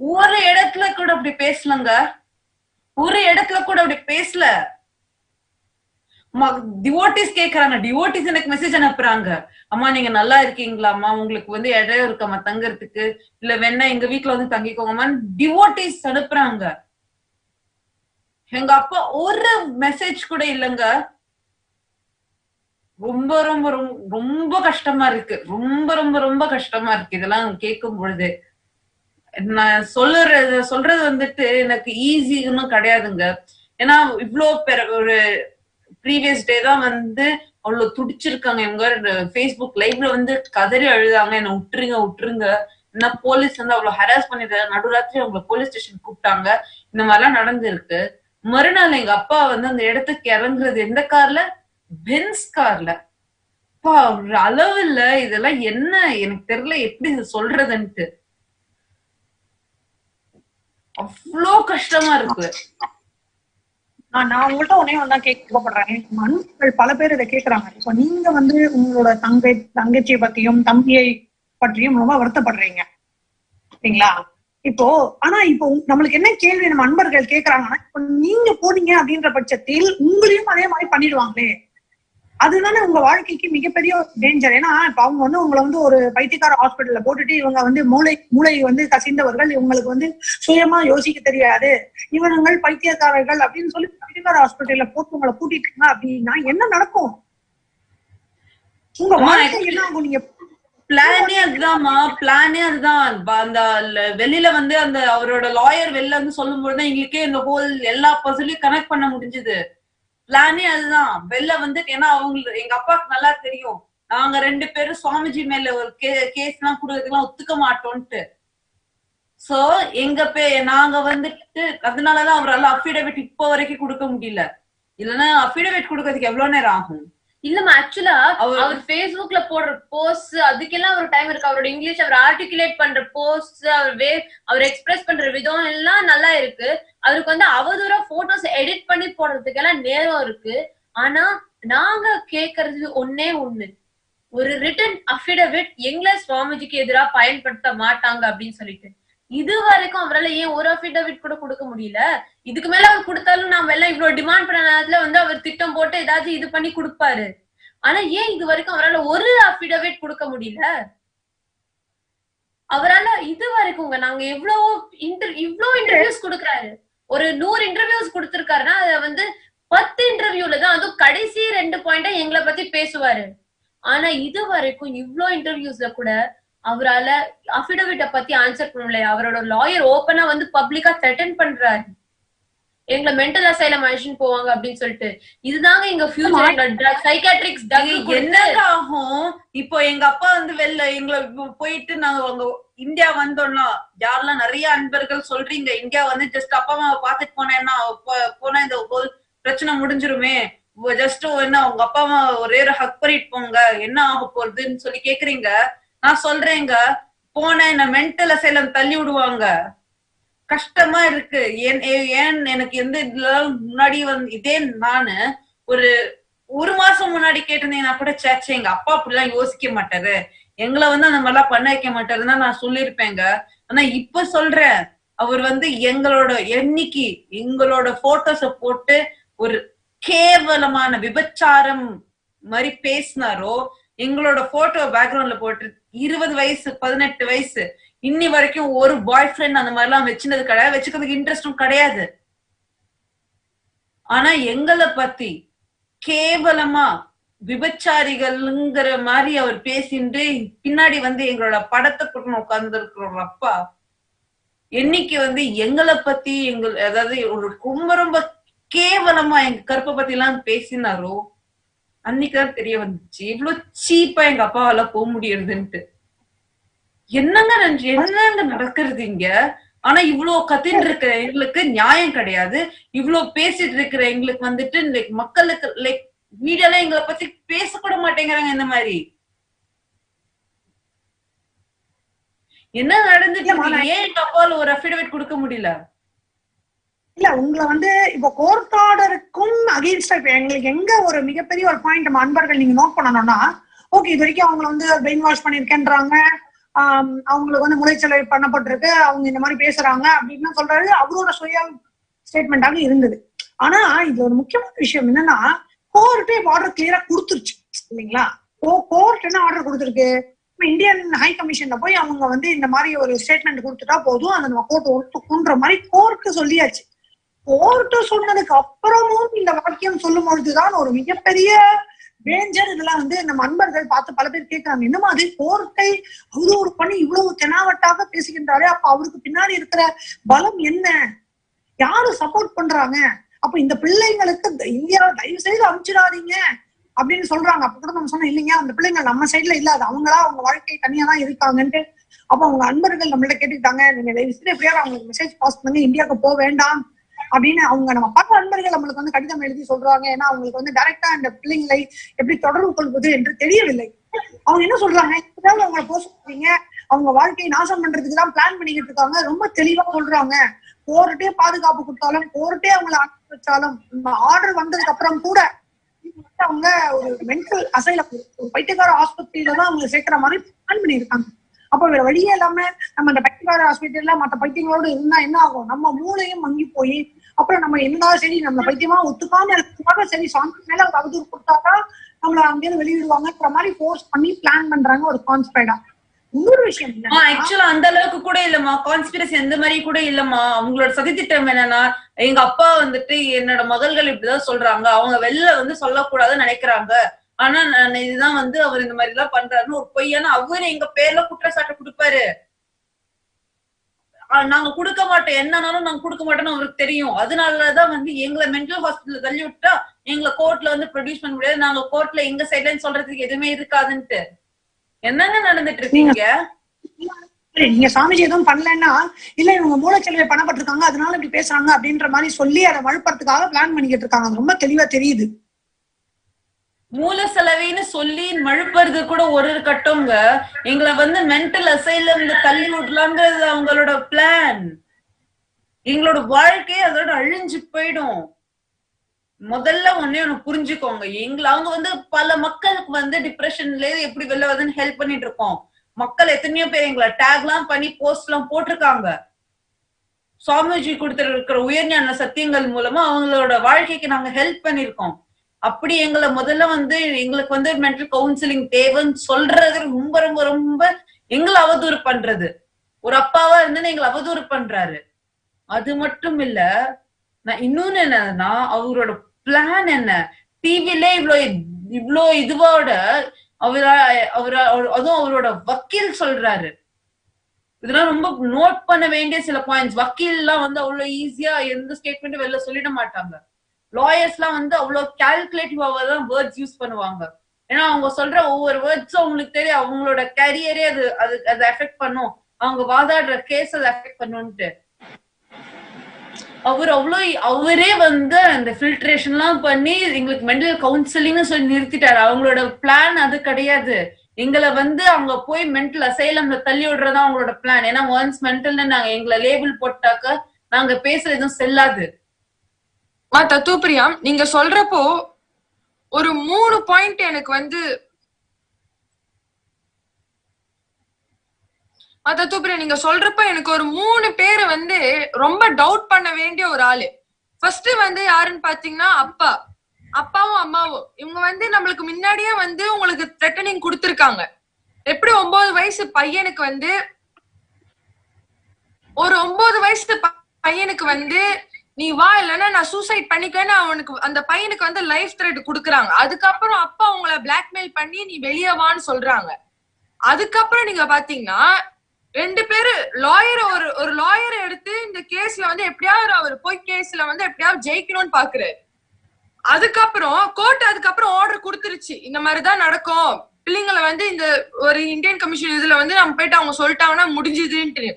ஒரு இடத்துல கூட அப்படி பேசலங்க, ஒரு இடத்துல கூட அப்படி பேசல. டிவோட்டிஸ் கேக்குறாங்க, டிவோட்டிஸ் எனக்கு மெசேஜ் அனுப்புறாங்க, அம்மா நீங்க நல்லா இருக்கீங்களா அம்மா, உங்களுக்கு வந்து இடம் இருக்காமா தங்குறதுக்கு, இல்ல வேணா எங்க வீட்டுல வந்து தங்கிக்கோங்கம்மா, டிவோட்டிஸ் அனுப்புறாங்க. எங்க அப்பா ஒரு மெசேஜ் கூட இல்லங்க. ரொம்ப ரொம்ப ரொம்ப கஷ்டமா இருக்கு, ரொம்ப ரொம்ப ரொம்ப கஷ்டமா இருக்கு இதெல்லாம் கேட்கும் பொழுது. நான் சொல்றது வந்துட்டு எனக்கு ஈஸின்னு கிடையாதுங்க. ஏன்னா இவ்வளவு ஒரு ப்ரீவியஸ் டே தான் வந்து அவ்வளவு துடிச்சிருக்காங்க இவங்க. Facebook லைவ்ல வந்து கதறி அழுதாங்க, என்ன விட்டுருங்க. என்ன போலீஸ் வந்து அவ்வளவு ஹராஸ் பண்ணிருக்காங்க, நடுராத்திரி அவங்க போலீஸ் ஸ்டேஷன் கூப்பிட்டாங்க, இந்த மாதிரிலாம் நடந்திருக்கு. மறுநாள் எங்க அப்பா வந்து அந்த இடத்துக்கு இறங்குறது எந்த கார்ல, பென்ஸ் கார்ல. அளவு இல்ல இதெல்லாம் என்ன எனக்கு தெரியல எப்படி சொல்றதுன்ட்டு. அவ்வளோ கஷ்டமா இருக்கு. நான் உங்கள்கிட்ட ஒன்னே கேட்கப்படுறேன். மனுஷர்கள் பல பேர் இதை கேட்கறாங்க. இப்ப நீங்க வந்து உங்களோட தங்கச்சியை பத்தியும் தம்பியை பற்றியும் ரொம்ப வருத்தப்படுறீங்க சரிங்களா? இப்போ ஆனா இப்போ நம்மளுக்கு என்ன கேள்வி நம்ம அன்பர்கள் கேக்குறாங்கன்னா, இப்போ நீங்க போனீங்க அப்படின்ற பட்சத்தில் உங்களையும் அதே மாதிரி பண்ணிடுவாங்களே, அதுதானே உங்க வாழ்க்கைக்கு மிகப்பெரிய டேஞ்சர். ஏன்னா இப்ப அவங்க வந்து உங்களை வந்து ஒரு பைத்தியக்கார ஹாஸ்பிட்டல்ல போட்டுட்டு இவங்க வந்து மூளை வந்து கசிந்தவர்கள், இவங்களுக்கு வந்து சுயமா யோசிக்க தெரியாது, இவனுங்கள் பைத்தியக்காரர்கள் அப்படின்னு சொல்லி பைத்தியக்கார ஹாஸ்பிட்டல்ல போட்டு உங்களை கூட்டிட்டாங்க அப்படின்னா என்ன நடக்கும்? உங்க வாழ்க்கை என்ன ஆகும்? நீங்க பிளானே அதுதான்மா, பிளானே அதுதான். அந்த வெளியில வந்து அந்த அவரோட லாயர் வெளில வந்து சொல்லும் போதுதான் எங்களுக்கே இந்த ஹோல் எல்லா பர்சனையும் கனெக்ட் பண்ண முடிஞ்சது. பிளானே அதுதான். வெளில வந்து ஏன்னா அவங்களுக்கு எங்க அப்பாவுக்கு நல்லா தெரியும் நாங்க 2 பேரும் சுவாமிஜி மேல ஒரு கேஸ் எல்லாம் கொடுக்கறதுக்கெல்லாம் ஒத்துக்க மாட்டோம்ட்டு. சோ நாங்க வந்துட்டு அதனாலதான் அவரால் அஃபிடவிட் இப்போ வரைக்கும் கொடுக்க முடியல. இல்லன்னா அஃபிடவிட் கொடுக்கறதுக்கு எவ்வளவு நேரம் ஆகும்? இல்லம்மா, ஆக்சுவலா அவர் Facebookல போடுற போஸ்ட் அதுக்கெல்லாம் ஒரு டைம் இருக்கு. அவரோட இங்கிலீஷ் அவர் ஆர்டிகுலேட் பண்ற போஸ்ட், அவர் எக்ஸ்பிரஸ் பண்ற விதம் எல்லாம் நல்லா இருக்கு. அவருக்கு வந்து அவதூறா போட்டோஸ் எடிட் பண்ணி போடுறதுக்கெல்லாம் நேரம் இருக்கு. ஆனா நாங்க கேக்குறது ஒண்ணே ஒண்ணு, ஒரு ரிட்டன் அஃபிடவிட் எங்களை சுவாமிஜிக்கு எதிராக பயன்படுத்த மாட்டாங்க அப்படின்னு சொல்லிட்டு. இது வரைக்கும் அவரால் ஏன் ஒரு அஃபிடவிட் கூட கொடுக்க முடியல? இதுக்கு மேல அவர் கொடுத்தாலும் நாம எல்லாம் இவ்வளவு டிமாண்ட் பண்ண நேரத்துல வந்து அவர் திட்டம் போட்டு ஏதாச்சும் இது பண்ணி கொடுப்பாரு. ஆனா ஏன் இது வரைக்கும் அவரால் ஒரு அஃபிடவிட் கொடுக்க முடியல? அவரால் இது வரைக்கும் நாங்க இவ்வளவு இன்டர்வியூஸ் கொடுக்கறாரு. ஒரு 100 இன்டர்வியூஸ் கொடுத்திருக்காருன்னா அத வந்து 10 இன்டர்வியூல தான் அதுவும் கடைசி 2 பாயிண்டா எங்களை பத்தி பேசுவாரு. ஆனா இது வரைக்கும் இவ்வளவு இன்டர்வியூஸ்ல கூட அவரால அஃபிடவிட்ட பத்தி ஆன்சர் பண்ண முடியல. அவரோட லாயர் ஓப்பனா வந்து பப்ளிக்கா த்ரெட்டன் பண்றாரு, எங்களை மென்டல் அசைலம் அழைச்சிட்டு போவாங்க அப்படின்னு சொல்லிட்டு. இதுதாங்க எங்க ஃபியூச்சர் சைக்காட்ரிக்ஸ் என்னங்க ஆகும்? இப்போ எங்க அப்பா வந்து வெளில எங்களை போயிட்டு நாங்க அங்க இந்தியா வந்தோம்னா யாரெல்லாம் நிறைய அன்பர்கள் சொல்றீங்க இந்தியா வந்து ஜஸ்ட் அப்பா அம்மாவை பாத்துட்டு போனா இந்த ஒரு பிரச்சனை முடிஞ்சிருமே, ஜஸ்ட் என்ன உங்க அப்பா அம்மா ஒரே ஒரு ஹக் பண்ணிட்டு போங்க, என்ன ஆக போறதுன்னு சொல்லி கேக்குறீங்க. நான் சொல்றேங்க, போன என்ன மென்டல் அசைலம் தள்ளி விடுவாங்க. கஷ்டமா இருக்கு. ஏன் எனக்கு எந்த முன்னாடி வந்து இதே நானு ஒரு மாசம் முன்னாடி கேட்டிருந்தீங்கன்னா கூட சேச்சே எங்க அப்பா அப்படிலாம் யோசிக்க மாட்டாரு, எங்களை வந்து அந்த மாதிரிலாம் பண்ண வைக்க மாட்டாருன்னா நான் சொல்லிருப்பேங்க. ஆனா இப்ப சொல்றேன், அவர் வந்து எங்களோட போட்டோஸ போட்டு ஒரு கேவலமான விபச்சாரம் மாதிரி பேசினாரோ, எங்களோட போட்டோ பேக்ரவுண்ட்ல போட்டு 20 வயசு 18 வயசு இன்னி வரைக்கும் ஒரு பாய் ஃப்ரெண்ட் அந்த மாதிரி எல்லாம் வச்சுனது கிடையாது, வச்சுக்கிறதுக்கு இன்ட்ரெஸ்டும் கிடையாது. ஆனா எங்களை பத்தி கேவலமா விபச்சாரிகள்ங்கிற மாதிரி அவர் பேசிட்டு பின்னாடி வந்து எங்களோட படத்தை போட்டு உட்கார்ந்து இருக்கிற அப்பா என்னைக்கு வந்து எங்களை பத்தி அதாவது ரொம்ப ரொம்ப கேவலமா எங்க கருப்பை பத்தி எல்லாம் பேசினாரோ அன்னைக்குதான் தெரிய வந்துச்சு இவ்வளவு சீப்பா எங்க அப்பாவால போக முடியறதுன்ட்டு. என்னங்க நடக்கிறது இங்க? ஆனா இவ்வளவு கத்தின்னு இருக்கிற எங்களுக்கு நியாயம் கிடையாது, இவ்வளவு பேசிட்டு இருக்கிற எங்களுக்கு வந்துட்டு லைக் மக்களுக்கு லைக் மீடியால எங்களை பத்தி பேசக்கூட மாட்டேங்கிறாங்க. இந்த மாதிரி என்ன நடந்துட்டு ஏன் எங்க அப்பாவால ஒரு அஃபிடவிட் கொடுக்க முடியல? இல்ல உங்களை வந்து இப்போ கோர்ட் ஆர்டருக்கும் அகெயின்ஸ்டா இப்ப எங்களுக்கு எங்க ஒரு மிகப்பெரிய ஒரு பாயிண்ட் நம்ம அன்பர்கள் நீங்க நோட் பண்ணணும்னா, ஓகே இது வரைக்கும் அவங்களை வந்து பிரெயின் வாஷ் பண்ணிருக்கேன்றாங்க, அவங்களுக்கு வந்து முளைச்சலை பண்ணப்பட்டிருக்கு, அவங்க இந்த மாதிரி பேசுறாங்க அப்படின்னு சொல்றாரு. அவரோட சுய ஸ்டேட்மெண்டாக இருந்தது. ஆனா இதுல ஒரு முக்கியமான விஷயம் என்னன்னா, கோர்ட்டே ஆர்டர் கிளியரா கொடுத்துருச்சு இல்லைங்களா? கோர்ட் என்ன ஆர்டர் கொடுத்துருக்கு, இந்தியன் ஹை கமிஷன்ல போய் அவங்க வந்து இந்த மாதிரி ஒரு ஸ்டேட்மெண்ட் கொடுத்துட்டா போதும், அதை நம்ம கோர்ட் ஒத்துக்குன்ற மாதிரி கோர்ட்டு சொல்லியாச்சு. கோர்ட்டு சொன்னதுக்கு அப்புறமும் இந்த வாக்கியம் சொல்லும் பொழுதுதான் ஒரு மிகப்பெரிய டேஞ்சர். இதெல்லாம் வந்து நம்ம அன்பர்கள் பார்த்து பல பேர் கேட்கிறாங்க, என்ன மாதிரி கோர்ட்டை அவதூறு பண்ணி இவ்வளவு தெனாவட்டாக பேசுகின்றாரே, அப்ப அவருக்கு பின்னாடி இருக்கிற பலம் என்ன, யாரு சப்போர்ட் பண்றாங்க, அப்ப இந்த பிள்ளைங்களுக்கு இந்தியாவை தயவு செய்து அனுப்பிச்சிடாதீங்க அப்படின்னு சொல்றாங்க. அப்ப கூட நம்ம சொன்னோம் இல்லைங்க, அந்த பிள்ளைங்க நம்ம சைட்ல இல்லாது, அவங்களா அவங்க வாழ்க்கை தனியா தான் இருக்காங்கன்ட்டு. அப்ப அவங்க அன்பர்கள் நம்மள்ட்ட கேட்டுக்கிட்டாங்க, நீங்க தயவு செய்து எப்படியாவது அவங்களுக்கு மெசேஜ் பாஸ் பண்ணி இந்தியாவுக்கு போக வேண்டாம் அப்படின்னு அவங்க நம்ம பல அன்பர்கள் நம்மளுக்கு வந்து கடிதம் எழுதி சொல்றாங்க. ஏன்னா அவங்களுக்கு வந்து டைரக்டா அந்த பிள்ளைங்களை எப்படி தொடர்பு கொள்வது என்று தெரியவில்லை. அவங்க என்ன சொல்றாங்க, இப்பதான் அவங்களை போக சொல்றீங்க, அவங்க வாழ்க்கையை நாசம் பண்றதுக்கு தான் பிளான் பண்ணிக்கிட்டு இருக்காங்க. ரொம்ப தெளிவா சொல்றாங்க, கோர்ட்டே பாதுகாப்பு கொடுத்தாலும் கோர்ட்டே அவங்களை அனுப்பி வச்சாலும் ஆர்டர் வந்ததுக்கு அப்புறம் கூட அவங்க ஒரு மென்டல் அசைல ஒரு பைத்தியக்கார ஆஸ்பத்திரியில தான் அவங்க சேர்க்கிற மாதிரி பிளான் பண்ணியிருக்காங்க. அப்ப வேற வழியே இல்லாம நம்ம இந்த பைத்தியக்கார ஹாஸ்பிட்டல்ல மத்த பைத்தியங்களோட இருந்தா என்ன ஆகும்? நம்ம மூளையும் மங்கி போய் அப்புறம் நம்ம என்னதான் சரி நம்ம பைத்தியமா ஒத்துக்காம இருக்கிறதுக்காக சரி சாமி மேல ஒரு அவதூறு கொடுத்தாக்கா நம்மள அங்கேயிருந்து வெளியிடுவாங்கன்ற மாதிரி ஃபோர்ஸ் பண்ணி பிளான் பண்றாங்க ஒரு கான்ஸ்பைரா. இன்னொரு விஷயம் ஆக்சுவலா அந்த அளவுக்கு கூட இல்லம்மா, கான்ஸ்பிரசி அந்த மாதிரி கூட இல்லம்மா. அவங்களோட சதித்திட்டம் என்னன்னா, எங்க அப்பா வந்துட்டு என்னோட மகள்கள் இப்படிதான் சொல்றாங்க, அவங்க வெளில வந்து சொல்லக்கூடாதுன்னு நினைக்கிறாங்க, ஆனா நான் இதுதான் வந்து அவர் இந்த மாதிரி எல்லாம் பண்றாருன்னு ஒரு பொய்யான அவரு எங்க பேர்ல குற்றச்சாட்டு கொடுப்பாரு. நாங்க கொடுக்க மாட்டோம், என்னன்னாலும் நாங்க கொடுக்க மாட்டோம்னு அவருக்கு தெரியும். அதனாலதான் வந்து எங்களை மென்டல் ஹாஸ்பிட்டல் தள்ளி விட்டா எங்களை கோர்ட்ல வந்து ப்ரொடியூஸ் பண்ண முடியாது, நாங்க கோர்ட்ல எங்க சைட்லன்னு சொல்றதுக்கு எதுவுமே இருக்காதுன்ட்டு. என்னங்க நடந்துட்டு இருக்கீங்க? நீங்க சாமிஜி எதுவும் பண்ணலன்னா இல்ல இவங்க மூளைச்சலவை பண்ணப்பட்டிருக்காங்க அதனால இப்படி பேசுறாங்க அப்படின்ற மாதிரி சொல்லி அதை வலுப்படுறதுக்காக பிளான் பண்ணிக்கிட்டு இருக்காங்க. ரொம்ப தெளிவா தெரியுது. மூல செலவைன்னு சொல்லி மழுப்புறது கூட ஒரு கட்டங்க. எங்களை வந்து மென்டல் அசைலம் தள்ளி விடலாங்கிறது அவங்களோட பிளான். எங்களோட வாழ்க்கையே அதோட அழிஞ்சு போயிடும். முதல்ல ஒன்னே ஒண்ணு புரிஞ்சுக்கோங்க, அவங்க வந்து பல மக்களுக்கு வந்து டிப்ரெஷன்ல எப்படி வெளில வந்து ஹெல்ப் பண்ணிட்டு இருக்கோம். மக்கள் எத்தனையோ பேர் எங்களை டேக் எல்லாம் பண்ணி போஸ்ட் எல்லாம் போட்டிருக்காங்க. சுவாமிஜி கொடுத்துருக்கிற உயர்ஞான சத்தியங்கள் மூலமா அவங்களோட வாழ்க்கைக்கு நாங்க ஹெல்ப் பண்ணிருக்கோம். அப்படி எங்களை முதல்ல வந்து எங்களுக்கு வந்து மென்டல் கவுன்சிலிங் தேவைன்னு சொல்றது ரொம்ப ரொம்ப ரொம்ப எங்களை அவதூறு பண்றது. ஒரு அப்பாவா இருந்து எங்களை அவதூறு பண்றாரு. அது மட்டும் இல்ல, நான் இன்னொன்னு என்னன்னா, அவரோட பிளான் என்ன, டிவில இவ்வளோ இதுவோட அதுவும் அவரோட வக்கீல் சொல்றாரு. இதெல்லாம் ரொம்ப நோட் பண்ண வேண்டிய சில பாயிண்ட்ஸ். வக்கீல் எல்லாம் வந்து அவ்வளவு ஈஸியா எந்த ஸ்டேட்மெண்ட் வெளில சொல்லிட மாட்டாங்க. லாயர்ஸ் எல்லாம் வந்து அவ்வளவு கால்குலேட்டிவாக தான் வேர்ட்ஸ் யூஸ் பண்ணுவாங்க. ஏன்னா அவங்க சொல்ற ஒவ்வொரு வேர்ட்ஸும் அவங்களுக்கு தெரியும், அவங்களோட கேரியரே அது எஃபெக்ட் பண்ணும், அவங்க வாதாடுற கேஸ் அதை எஃபெக்ட் பண்ணும்ட்டு. அவரே வந்து அந்த ஃபில்ட்ரேஷன் எல்லாம் பண்ணி எங்களுக்கு மென்டல் கவுன்சிலிங் சொல்லி நிறுத்திட்டாரு. அவங்களோட பிளான் அது கிடையாது. எங்களை வந்து அவங்க போய் மென்டல் அசைலம்ல தள்ளி விடுறதா அவங்களோட பிளான். ஏன்னா ஒன்ஸ் மென்டல்னு நாங்க எங்களை லேபிள் போட்டாக்க நாங்க பேசுறது எதுவும் செல்லாது. தத்துவப்பிரியா, நீங்க சொல்றப்போ ஒரு 3 பாயிண்ட் எனக்கு வந்து தத்துவப்பிரியா நீங்க சொல்றப்ப எனக்கு ஒரு 3 பேரை வந்து ரொம்ப டவுட் பண்ண வேண்டிய ஒரு ஆளு. ஃபர்ஸ்ட் வந்து யாருன்னு பாத்தீங்கன்னா அப்பாவும் அம்மாவும். இவங்க வந்து நம்மளுக்கு முன்னாடியே வந்து உங்களுக்கு த்ரெட்டனிங் கொடுத்திருக்காங்க. எப்படி 9 வயசு பையனுக்கு வந்து ஒரு 9 வயசு பையனுக்கு வந்து நீ வா இல்லைன்னா நான் சூசைட் பண்ணிக்கன்னு அவனுக்கு அந்த பையனுக்கு வந்து லைஃப் த்ரெட் கொடுக்குறாங்க. அதுக்கப்புறம் அப்பா அவங்கள பிளாக்மெயில் பண்ணி நீ வெளியே வான்னு சொல்றாங்க. அதுக்கப்புறம் நீங்க பாத்தீங்கன்னா 2 பேரு ஒரு லாயர் எடுத்து இந்த கேஸ்ல வந்து எப்படியாவது அவர் போய் கேஸ்ல வந்து எப்படியாவது ஜெயிக்கணும்னு பாக்குறாரு. அதுக்கப்புறம் கோர்ட் அதுக்கப்புறம் ஆர்டர் கொடுத்துருச்சு, இந்த மாதிரிதான் நடக்கும், பிள்ளைங்களை வந்து இந்த ஒரு இந்தியன் கமிஷன் இதுல வந்து நம்ம போயிட்டு அவங்க சொல்லிட்டாங்கன்னா முடிஞ்சுதுன்ட்டு.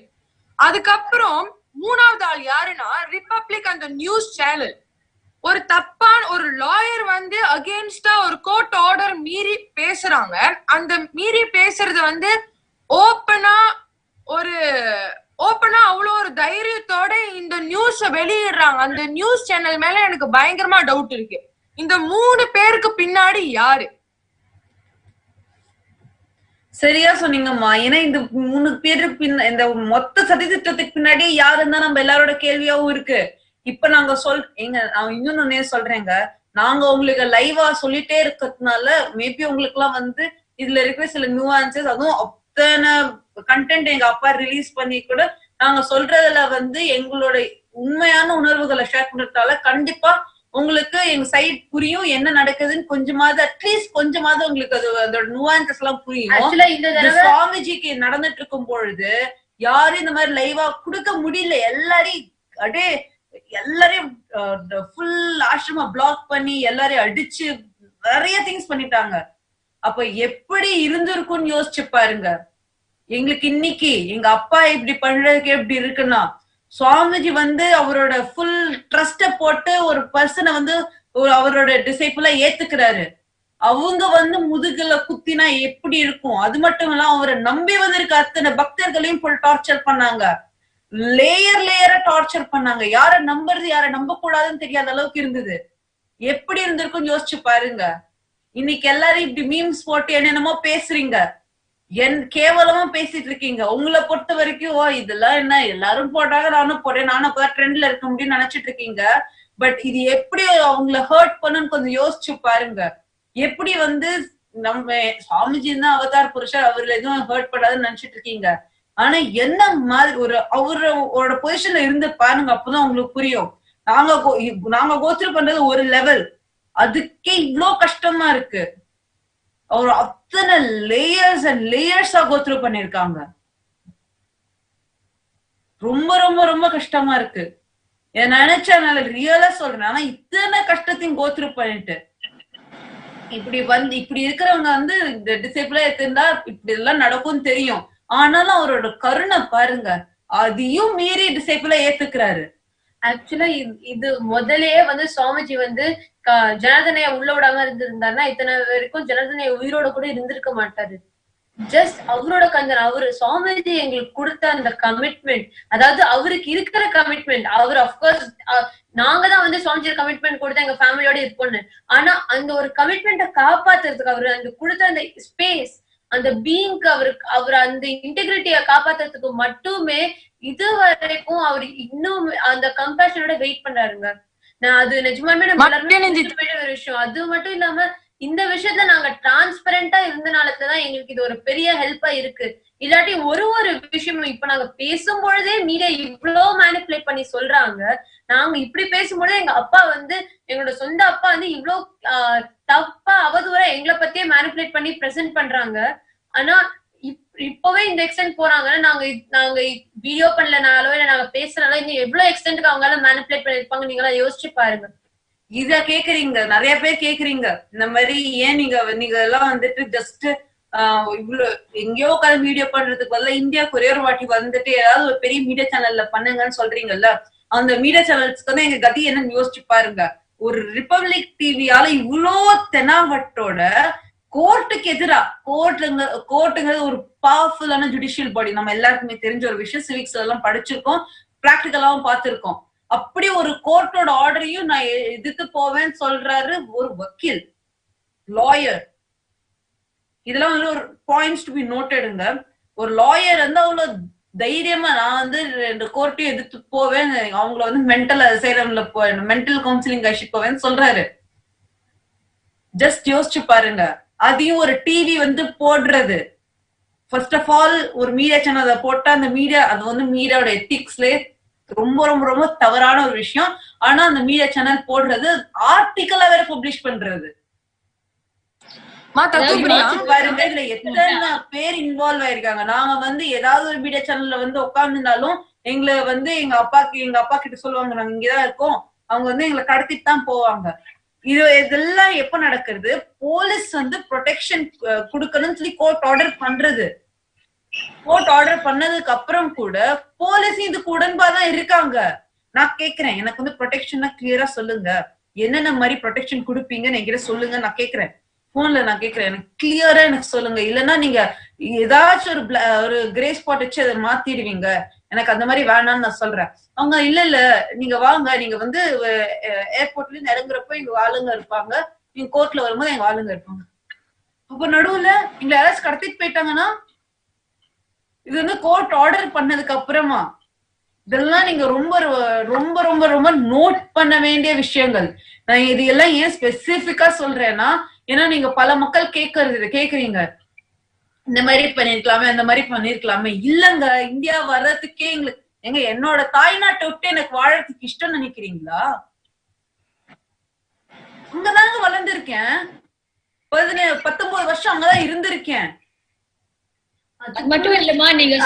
அதுக்கப்புறம் 3வது ஆள் யாருன்னா ரிபப்ளிக் அந்த நியூஸ் சேனல். ஒரு தப்பான ஒரு லாயர் வந்து அகேன்ஸ்டா ஒரு கோர்ட் ஆர்டர் மீறி பேசுறாங்க. அந்த மீறி பேசுறது வந்து ஓப்பனா அவ்வளோ ஒரு தைரியத்தோட இந்த நியூஸ வெளியிடுறாங்க. அந்த நியூஸ் சேனல் மேல எனக்கு பயங்கரமா டவுட் இருக்கு. இந்த 3 பேருக்கு பின்னாடி யாரு? சரியா சொன்னீங்கம்மா. ஏன்னா இந்த 3 பேருக்கு இந்த மொத்த சதித்திட்டத்துக்கு பின்னாடி யாருன்னு தான் நம்ம எல்லாரோட கேள்வியாவும் இருக்கு. இப்ப நாங்க நான் இன்னொன்னு சொல்றேங்க, நாங்க உங்களுக்கு லைவா சொல்லிட்டே இருக்கிறதுனால மேபி உங்களுக்கு எல்லாம் வந்து இதுல இருக்கிற சில நியூஆன்சஸ், அதுவும் அத்தனை கண்டென்ட் எங்க அப்பா ரிலீஸ் பண்ணி கூட நாங்க சொல்றதுல வந்து எங்களோட உண்மையான உணர்வுகளை ஷேர் பண்றதால கண்டிப்பா உங்களுக்கு எங்க சைட் புரியும், என்ன நடக்குதுன்னு கொஞ்சமாவது அட்லீஸ்ட் கொஞ்சமாவது உங்களுக்கு அதோட நுவான்சஸ் எல்லாம் புரியும். சுவாமிஜிக்கு நடந்துட்டு இருக்கும் பொழுது யாரும் இந்த மாதிரி லைவா கொடுக்க முடியல. எல்லாரையும் ஃபுல் ஆசிரமா பிளாக் பண்ணி எல்லாரையும் அடிச்சு நிறைய திங்ஸ் பண்ணிட்டாங்க. அப்ப எப்படி இருந்திருக்கும்னு யோசிச்சு பாருங்க. எங்களுக்கு இன்னைக்கு எங்க அப்பா இப்படி பண்றதுக்கு எப்படி இருக்குன்னா, சுவாமிஜி வந்து அவரோட ஃபுல் ட்ரஸ்ட போட்டு ஒரு பர்சனை வந்து அவரோட டிசைபிளா ஏத்துக்கிறாரு. அவங்க வந்து முதுகுல குத்தினா எப்படி இருக்கும்? அது மட்டும் இல்ல, அவரை நம்பி வந்திருக்க அத்தனை பக்தர்களையும் போய் டார்ச்சர் பண்ணாங்க. லேயரா டார்ச்சர் பண்ணாங்க. யார நம்புறது யார நம்ப கூடாதுன்னு தெரியாத அளவுக்கு இருந்தது. எப்படி இருந்திருக்கும் யோசிச்சு பாருங்க. இன்னைக்கு எல்லாரும் இப்படி மீம்ஸ் போட்டு என்னென்னமோ பேசுறீங்க. கேவலமா பேசிட்டு இருக்கீங்க. உங்களை பொறுத்த வரைக்கும் இதெல்லாம் என்ன எல்லாரும் போடுறாங்க நானும் போடுறேன், நானும் அப்பதான் ட்ரெண்ட்ல இருக்க முடியும்னு நினைச்சிட்டு இருக்கீங்க. பட் இது எப்படி அவங்கள ஹர்ட் பண்ணுன்னு கொஞ்சம் யோசிச்சு பாருங்க. எப்படி நம்ம சுவாமிஜி தான் அவதார் புருஷர், அவர்ல எதுவும் ஹர்ட் பண்ணாதுன்னு நினைச்சிட்டு இருக்கீங்க. ஆனா என்ன மாதிரி அவரோட பொசிஷன்ல இருந்து பாருங்க, அப்பதான் உங்களுக்கு புரியும். நாங்க கோத்ரூ பண்றது ஒரு லெவல், அதுக்கே இவ்ளோ கஷ்டமா இருக்கு. அவர் அத்தனை லேயர்ஸ் அண்ட் லேயர்ஸா கோத்ரூ பண்ணிருக்காங்க. ரொம்ப ரொம்ப ரொம்ப கஷ்டமா இருக்கு. நினைச்சா நான் ரியலா சொல்றேன். ஆனா இத்தனை கஷ்டத்தையும் கோத்ரூ பண்ணிட்டு இப்படி இருக்கிறவங்க இந்த டிசேபிளா இருந்தா இப்படி எல்லாம் நடக்கும்னு தெரியும். ஆனாலும் அவரோட கருணை பாருங்க, அதையும் மீறி டிசேபிளா ஏத்துக்கிறாரு. ஆக்சுவலா இது முதலே சுவாமிஜி ஜனார்தனைய உள்ள விடாம இருந்திருந்தாருன்னா இத்தனை வரைக்கும் ஜனார்தனைய உயிரோட கூட இருந்திருக்க மாட்டாரு. ஜஸ்ட் அவரோட கஞ்சன், அவரு சுவாமிஜி எங்களுக்கு கொடுத்த அந்த கமிட்மெண்ட், அதாவது அவருக்கு இருக்கிற கமிட்மெண்ட். அவர் அப்கோர்ஸ் நாங்க தான் சுவாமிஜி கமிட்மெண்ட் கொடுத்து எங்க ஃபேமிலியோட இருப்போம்னு. ஆனா அந்த ஒரு கமிட்மெண்ட்டை காப்பாத்துறதுக்கு அவரு அந்த கொடுத்த அந்த ஸ்பேஸ், அந்த பீயிங்க்கு அவர் அந்த இன்டெகிரிட்டிய காப்பாத்துறதுக்கு மட்டுமே இது வரைக்கும் அவர் இன்னும் அந்த கம்பேஷனோட வெயிட் பண்றாருங்க. நான் அது நிஜமாலுமே நம்ம ஒரு விஷயம். அது மட்டும் இல்லாம இந்த விஷயத்துல நாங்க டிரான்ஸ்பரண்டா இருந்தனாலதான் எங்களுக்கு இது ஒரு பெரிய ஹெல்ப்பா இருக்கு. இல்லாட்டி ஒரு விஷயமும் இப்ப நாங்க பேசும் பொழுதே மீடியா இவ்வளவு மேனிபுலேட் பண்ணி சொல்றாங்க. நாங்க இப்படி பேசும்பொழுது எங்க அப்பா எங்களோட சொந்த அப்பா இவ்வளவு தப்பா அவதூறா எங்களை பத்தியே மேனிபுலேட் பண்ணி பிரசன்ட் பண்றாங்க. ஆனா இப்பவே இந்த எக்ஸ்டென்ட் போறாங்கன்னா நாங்க வீடியோ பண்ணலனாலோ இல்ல நாங்க பேசுறனால இன்னும் எவ்வளவு எக்ஸ்டென்ட்க்கு அவங்களால மேனிபுலேட் பண்ணிருப்பாங்க நீங்களா யோசிச்சு பாருங்க. இத கேக்குறீங்க, நிறைய பேர் கேக்குறீங்க இந்த மாதிரி ஏன் நீங்க எல்லாம் ஜஸ்ட் இவ்வளவு எங்கேயோ உட்காந்து வீடியோ பண்றதுக்கு பதிலா இந்தியாவுக்கு ஒரே ஒரு வாட்டி ஏதாவது ஒரு பெரிய மீடியா சேனல்ல பண்ணுங்கன்னு சொல்றீங்கல்ல. அந்த மீடியா சேனல்ஸ்க்கு எங்க கதி என்னன்னு யோசிச்சு பாருங்க. ஒரு ரிபப்ளிக் டிவியால இவ்வளோ தெனாவட்டோட கோர்ட்டுக்கு எதிரா, கோர்ட்டுங்கிறது ஒரு பவர்ஃபுல்லான ஜுடிஷியல் பாடி, நம்ம எல்லாருக்குமே தெரிஞ்ச ஒரு விஷயம். சிவிக்ஸ்ல எல்லாம் படிச்சிருக்கோம், பிராக்டிகலாவும் பார்த்திருக்கோம். அப்படி ஒரு கோர்ட்டோட ஆர்டரையும் நான் எதிர்த்து போவேன்னு சொல்றாரு ஒரு வக்கீல், லாயர். இதெல்லாம் ஒரு பாயிண்ட்ஸ் டு பி நோட்டடுங்க. ஒரு லாயர் அவ்வளவு தைரியமா நான் ரெண்டு கோர்ட்டையும் எதிர்த்து போவேன், அவங்கள மென்டல் அசைலம்ல மென்டல் கவுன்சிலிங் அழைச்சிட்டு போவேன்னு சொல்றாரு. ஜஸ்ட் யோசிச்சு பாருங்க. அதையும் ஒரு டிவி போடுறது. ஃபர்ஸ்ட் ஆஃப் ஆல் ஒரு மீடியா சேனல் போட்டா அந்த மீடியா அது மீடியாவோட எத்திக்ஸ்ல ரொம்ப ரொம்ப ரொம்ப தவறான ஒரு விஷயம். ஆனா அந்த மீடியா சேனல் போடுறது ஆர்டிக்கலா வேற பப்ளிஷ் பண்றது. பாருங்க, இதுல எத்தனை பேர் இன்வால்வ் ஆயிருக்காங்க. நாங்க ஏதாவது ஒரு மீடியா சேனல்ல உட்கார்ந்துருந்தாலும் எங்களை எங்க அப்பா கிட்ட சொல்லுவாங்க, நாங்க இங்கதான் இருக்கோம், அவங்க எங்களை கடத்திட்டு தான் போவாங்க. இதெல்லாம் எப்ப நடக்கிறது? போலீஸ் ப்ரொடெக்ஷன் கொடுக்கணும்னு சொல்லி கோர்ட் ஆர்டர் பண்றது. கோர்ட் ஆர்டர் பண்ணதுக்கு அப்புறம் கூட போலீஸ் இதுக்கு உடன்பாதான் இருக்காங்க. நான் கேக்குறேன், எனக்கு ப்ரொடெக்ஷன் கிளியரா சொல்லுங்க, என்னென்ன மாதிரி ப்ரொடெக்ஷன் கொடுப்பீங்கன்னு என்கிட்ட சொல்லுங்க. நான் கேக்குறேன், போன்ல நான் கேக்குறேன், எனக்கு கிளியரா எனக்கு சொல்லுங்க. இல்லைன்னா நீங்க ஏதாச்சும் ஒரு கிரே ஸ்பாட் வச்சு அதை மாத்திடுவீங்க, எனக்கு அந்த மாதிரி வேணாம்னு நான் சொல்றேன். அவங்க இல்ல நீங்க வாங்க, நீங்க ஏர்போர்ட்ல இருந்து இறங்குறப்ப எங்க ஆளுங்க இருப்பாங்க, நீங்க கோர்ட்ல வரும்போது எங்க ஆளுங்க இருப்பாங்க. அப்ப நடுவுல எங்களை யாராச்சும் கடத்திட்டு போயிட்டாங்கன்னா இது கோர்ட் ஆர்டர் பண்ணதுக்கு அப்புறமா இதெல்லாம் நீங்க ரொம்ப ரொம்ப ரொம்ப ரொம்ப நோட் பண்ண வேண்டிய விஷயங்கள். நான் இது எல்லாம் ஏன் ஸ்பெசிபிக்கா சொல்றேன்னா, ஏன்னா நீங்க பல மக்கள் கேக்குறீங்க, இந்த மாதிரி பண்ணிருக்கலாமே அந்த மாதிரி பண்ணிருக்கலாமே. இல்லங்க, இந்தியா வர்றதுக்கே எங்களுக்கு என்னோட தாய்நாட்டை விட்டு எனக்கு வாழறதுக்கு இஷ்டம் நினைக்கிறீங்களா? அங்கதாங்க வளர்ந்துருக்கேன், 19 வருஷம் அங்கதான் இருந்திருக்கேன். அது மட்டும் இல்லமா, நீங்க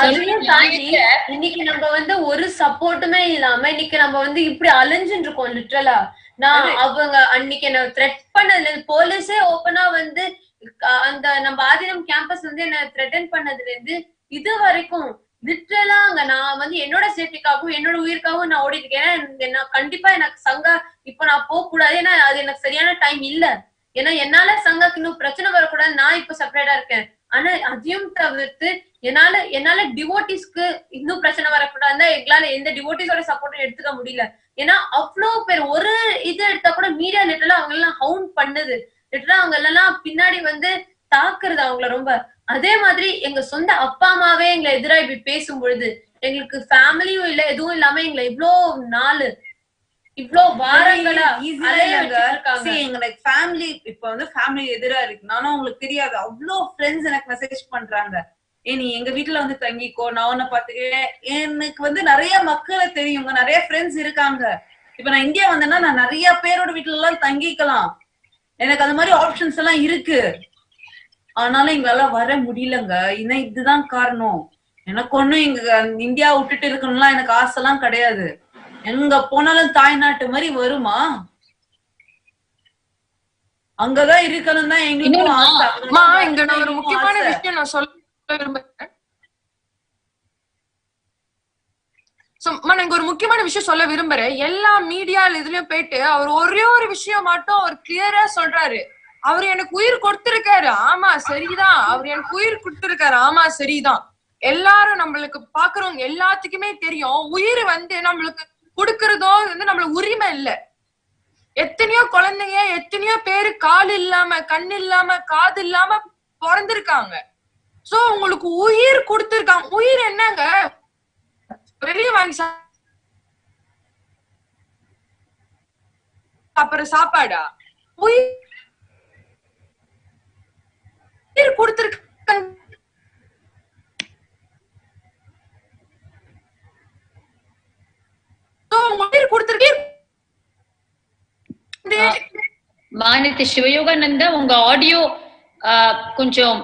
இன்னைக்கு நம்ம ஒரு சப்போர்ட்டுமே இல்லாம இன்னைக்கு நம்ம இப்படி அலைஞ்சுட்டு இருக்கோம் லிட்டரலா. நான் அவங்க அன்னைக்கு என்ன த்ரெட் பண்ணது, போலீஸே ஓப்பனா அந்த நம்ம ஆதினம் கேம்பஸ் என்ன த்ரெட்டன் பண்ணதுல இருந்து இது வரைக்கும் லிட்டரலா அங்க நான் என்னோட சேஃப்டிக்காகவும் என்னோட உயிருக்காகவும் நான் ஓடி இருக்கேன். நான் கண்டிப்பா எனக்கு சங்கா இப்ப நான் போக கூடாது, ஏன்னா அது எனக்கு சரியான டைம் இல்ல. ஏன்னா என்னால சங்காக்கு இன்னும் பிரச்சனை வரக்கூடாது, நான் இப்ப செப்பரேட்டா இருக்கேன். ஆனா அதையும் தவிர்த்து என்னால டிவோட்டிஸ்க்கு இன்னும் பிரச்சனை வரக்கூடாதுன்னா எங்களால எந்த டிவோட்டிஸோட சப்போர்ட்டும் எடுத்துக்க முடியல. ஏன்னா அவ்வளவு பேர் ஒரு இது எடுத்தா கூட மீடியா லிட்டரலா அவங்க எல்லாம் ஹவுண்ட் பண்ணுது, லிட்டரலா அவங்க எல்லாம் பின்னாடி தாக்குறது அவங்கள ரொம்ப. அதே மாதிரி எங்க சொந்த அப்பா அம்மாவே எங்களை எதிரா இப்படி பேசும் பொழுது எங்களுக்கு ஃபேமிலியும் இல்ல எதுவும் இல்லாம எங்களை இவ்ளோ நாள் இவ்ளோ வாரங்களா எங்களுக்கு ஃபேமிலி இப்ப வந்து ஃபேமிலி எதிரா இருக்கு. நானும் உங்களுக்கு தெரியாது, அவ்வளோ ஃப்ரெண்ட்ஸ் எனக்கு மெசேஜ் பண்றாங்க, நீ எங்க வீட்டுல வந்து தங்கிக்கோ, நான் உன்ன பாத்துக்கிறேன். எனக்கு வந்து நிறைய மக்களை தெரியுங்க, நிறைய ஃப்ரெண்ட்ஸ் இருக்காங்க. இப்ப நான் இந்தியா வந்தேன்னா நான் நிறைய பேரோட வீட்டுல எல்லாம் தங்கிக்கலாம், எனக்கு அந்த மாதிரி ஆப்ஷன்ஸ் எல்லாம் இருக்கு. ஆனாலும் எங்களால வர முடியலங்க. இன்னும் இதுதான் காரணம். எனக்கு ஒண்ணும் இங்க இந்தியா விட்டுட்டு இருக்கணும்லாம் எனக்கு ஆசை எல்லாம் கிடையாது. எங்க போனாலும் தாய்நாட்டு மாதிரி வருமா? அங்கதான் இருக்கணும் தான் எங்களுக்கும் ஆசை. இங்க நான் ஒரு முக்கியமான விஷயம் நான் சொல்ல விரும்புறேன். ஒரு முக்கியமான விஷயம் சொல்ல விரும்புறேன். எல்லா மீடியால இதுலயும் போயிட்டு அவர் ஒரே ஒரு விஷயம் மட்டும் அவர் கிளியரா சொல்றாரு, அவர் எனக்கு உயிர் கொடுத்திருக்காரு, ஆமா சரிதான், அவர் எனக்கு உயிர் கொடுத்திருக்காரு, ஆமா சரிதான். எல்லாரும் நம்மளுக்கு பாக்குறவங்க எல்லாத்துக்குமே தெரியும், உயிர் வந்து நம்மளுக்கு கொடுக்கறதோ வந்து நம்மளுக்கு உரிமை இல்ல. எத்தனையோ குழந்தைங்க, எத்தனையோ பேரு கால் இல்லாம, கண் இல்லாம, காது இல்லாம பிறந்திருக்காங்க. சோ உங்களுக்கு உயிர் கொடுத்திருக்காங்க. உயிர் என்னங்க வெளியே வாங்கி அப்புறம் சாப்பாடா? உயிர் கொடுத்திருக்காங்க. உயிர் கொடுத்திருக்கேன். மாநில சிவயோகானந்தா உங்க ஆடியோ கொஞ்சம்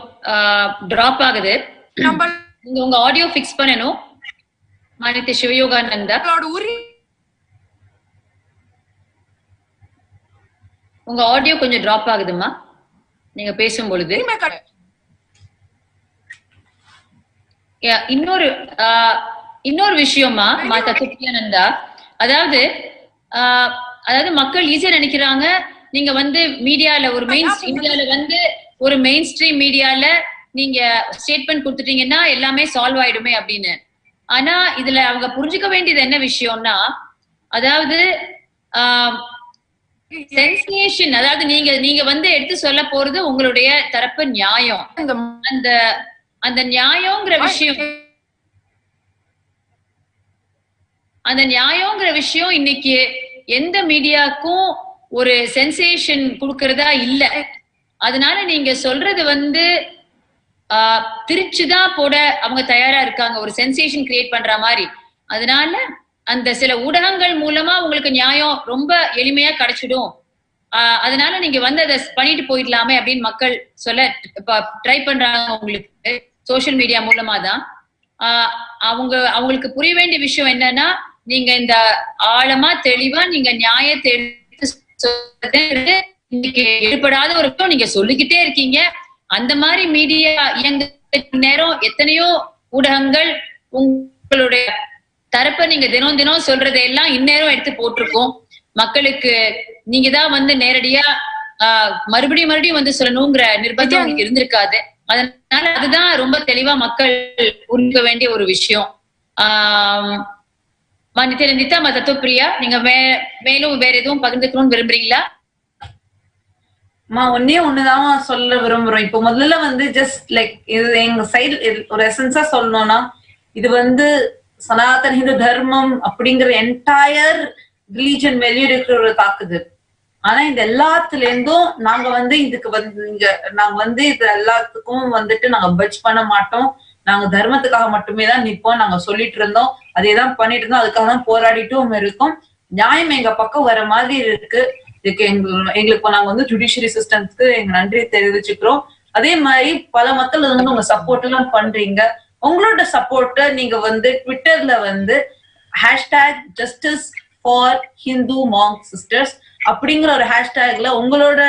டிராப் ஆகுது, நீங்க உங்க ஆடியோ பிக்ஸ் பண்ணணும். மாநில சிவயோகானந்தா உங்க ஆடியோ கொஞ்சம் டிராப் ஆகுதுமா நீங்க பேசும் பொழுது. இன்னொரு விஷயமா மாதா துப்பியானந்தா, அதாவது மக்கள் ஈஸியா நினைக்கிறாங்க, நீங்க வந்து மீடியால ஒரு இந்தியால வந்து ஒரு மெயின் ஸ்ட்ரீம் மீடியால நீங்க ஸ்டேட்மெண்ட் கொடுத்துட்டீங்கன்னா எல்லாமே சால்வ் ஆயிடுமே அப்படின்னு. ஆனா இதுல அவங்க புரிஞ்சுக்க வேண்டியது என்ன விஷயம்னா, அதாவது சென்சேஷன், அதாவது நீங்க வந்து எடுத்து சொல்ல போறது உங்களுடைய தரப்பு நியாயம். அந்த நியாயங்கிற விஷயம் இன்னைக்கு எந்த மீடியாக்கும் ஒரு சென்சேஷன் கொடுக்கறதா இல்ல. அதனால நீங்க சொல்றது வந்து திருச்சுதான் போட அவங்க தயாரா இருக்காங்க, ஒரு சென்சேஷன் கிரியேட் பண்ற மாதிரி. அதனால அந்த சில ஊடகங்கள் மூலமா உங்களுக்கு நியாயம் ரொம்ப எளிமையா கிடைச்சிடும். அதனால நீங்க வந்து அதை பண்ணிட்டு போயிடலாமே அப்படின்னு மக்கள் சொல்ல ட்ரை பண்றாங்க. உங்களுக்கு சோசியல் மீடியா மூலமா தான் அவங்களுக்கு புரிய வேண்டிய விஷயம் என்னன்னா, நீங்க இந்த ஆழமா தெளிவா நீங்க நியாயத்தை எடுத்து இன்னைக்கு ஈடுபடாத ஒரு நீங்க சொல்லிக்கிட்டே இருக்கீங்க. அந்த மாதிரி மீடியா இயங்க நேரம் எத்தனையோ ஊடகங்கள் உங்களுடைய தரப்ப நீங்க தினம் தினம் சொல்றதையெல்லாம் இந்நேரம் எடுத்து போட்டிருக்கோம். மக்களுக்கு நீங்க தான் வந்து நேரடியா மறுபடியும் வந்து சொல்லணுங்கிற நிர்பந்தம் உங்களுக்கு இருந்திருக்காது. அதனால அதுதான் ரொம்ப தெளிவா மக்கள் புரிஞ்சுக்க வேண்டிய ஒரு விஷயம். நித்யா தத்துவப்பிரியா, நீங்க மேலும் வேற எதுவும் பகிர்ந்துக்கணும்னு விரும்புறீங்களா? ஒண்ணுதான் சொல்ல விரும்புறோம். இப்ப முதல்ல வந்து ஜஸ்ட் லைக் இது எங்க சைடு ஒரு எசன்ஸா சொல்லணும்னா, இது வந்து சனாதன ஹிந்து தர்மம் அப்படிங்கிற என்டையர் ரிலீஜன் மேலேயும் இருக்கிற ஒரு தாக்குதல். ஆனா இந்த எல்லாத்துல இருந்தும் நாங்க வந்து இதுக்கு வந்து நாங்க வந்து இது எல்லாத்துக்கும் வந்துட்டு நாங்க பட்ஜ் பண்ண மாட்டோம். நாங்க தர்மத்துக்காக மட்டுமே தான் நிப்போம். நாங்க சொல்லிட்டு இருந்தோம், அதேதான் பண்ணிட்டு இருந்தோம், அதுக்காக தான் போராடிட்டும் இருக்கோம். நியாயம் எங்க பக்கம் வர மாதிரி இருக்கு. இதுக்கு எங்களுக்கு நாங்க வந்து ஜுடிஷியரி சிஸ்டம்ஸ்க்கு எங்க நன்றியை தெரிவிச்சுக்கிறோம். அதே மாதிரி பல மக்கள் வந்து உங்க சப்போர்ட் எல்லாம் பண்றீங்க. உங்களோட சப்போர்ட்ட நீங்க வந்து ட்விட்டர்ல வந்து #JusticeForHinduMonkSisters அப்படிங்கிற ஒரு ஹேஷ்டேக்ல உங்களோட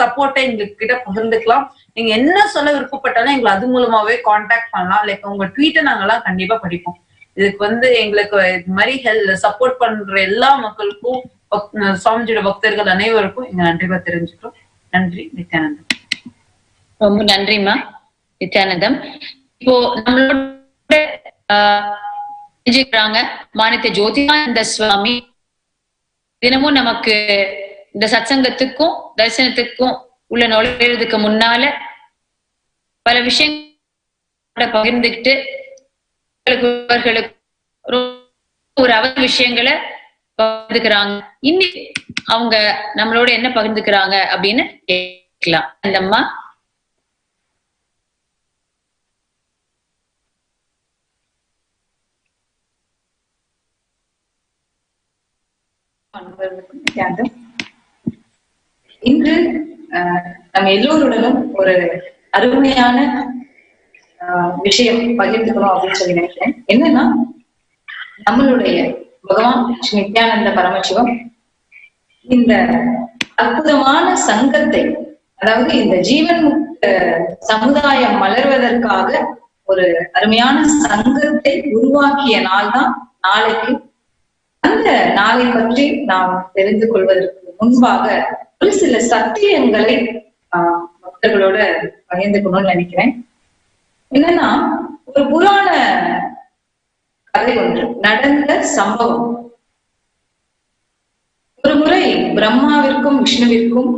சப்போர்ட்டை எங்களுக்கு கிட்ட பகிர்ந்துக்கலாம். நீங்க என்ன சொல்ல விருப்பப்பட்டாலும் எங்களை அது மூலமாவே கான்டாக்ட் பண்ணலாம். லைக் உங்க ட்வீட்டை நாங்கெல்லாம் கண்டிப்பா படிப்போம். இதுக்கு வந்து எங்களுக்கு இது மாதிரி சப்போர்ட் பண்ற எல்லா மக்களுக்கும், சுவாமிஜியோட பக்தர்கள் அனைவருக்கும் எங்க நன்றிவா தெரிஞ்சுக்கிறோம். நன்றி. நித்யானந்தம். ரொம்ப நன்றிமா நித்யானந்தம். இப்போ நம்மளோட மாநில ஜோதிகானந்த சுவாமி தினமும் நமக்கு இந்த சத்சங்கத்துக்கும் தரிசனத்துக்கும் உள்ள நுழைறதுக்கு முன்னால பல விஷயங்கள பகிர்ந்துக்கிட்டு ஒரு விஷயங்களை பகிர்ந்துக்கிறாங்க. இன்னைக்கு அவங்க நம்மளோட என்ன பகிர்ந்துக்கிறாங்க அப்படின்னு கேட்கலாம். அந்த அம்மா இன்று நம்ம எல்லோருடனும் ஒரு அருமையான விஷயம் பகிர்ந்துக்கணும் அப்படின்னு சொல்லி நினைக்கிறேன். என்னன்னா, நம்மளுடைய பகவான் ஸ்ரீ நித்யானந்த பரமசிவம் இந்த அற்புதமான சங்கத்தை, அதாவது இந்த ஜீவன் முக்த சமுதாயம் மலர்வதற்காக ஒரு அருமையான சங்கத்தை உருவாக்கிய நாள் தான் நாளைக்கு. அந்த நாளை பற்றி நாம் தெரிந்து கொள்வதற்கு முன்பாக ஒரு சில சத்தியங்களை பக்தர்களோட பகிர்ந்துக்கணும்னு நினைக்கிறேன். என்னன்னா, ஒரு புராண கதை ஒன்று நடந்த சம்பவம். ஒரு முறை பிரம்மாவிற்கும் விஷ்ணுவிற்கும்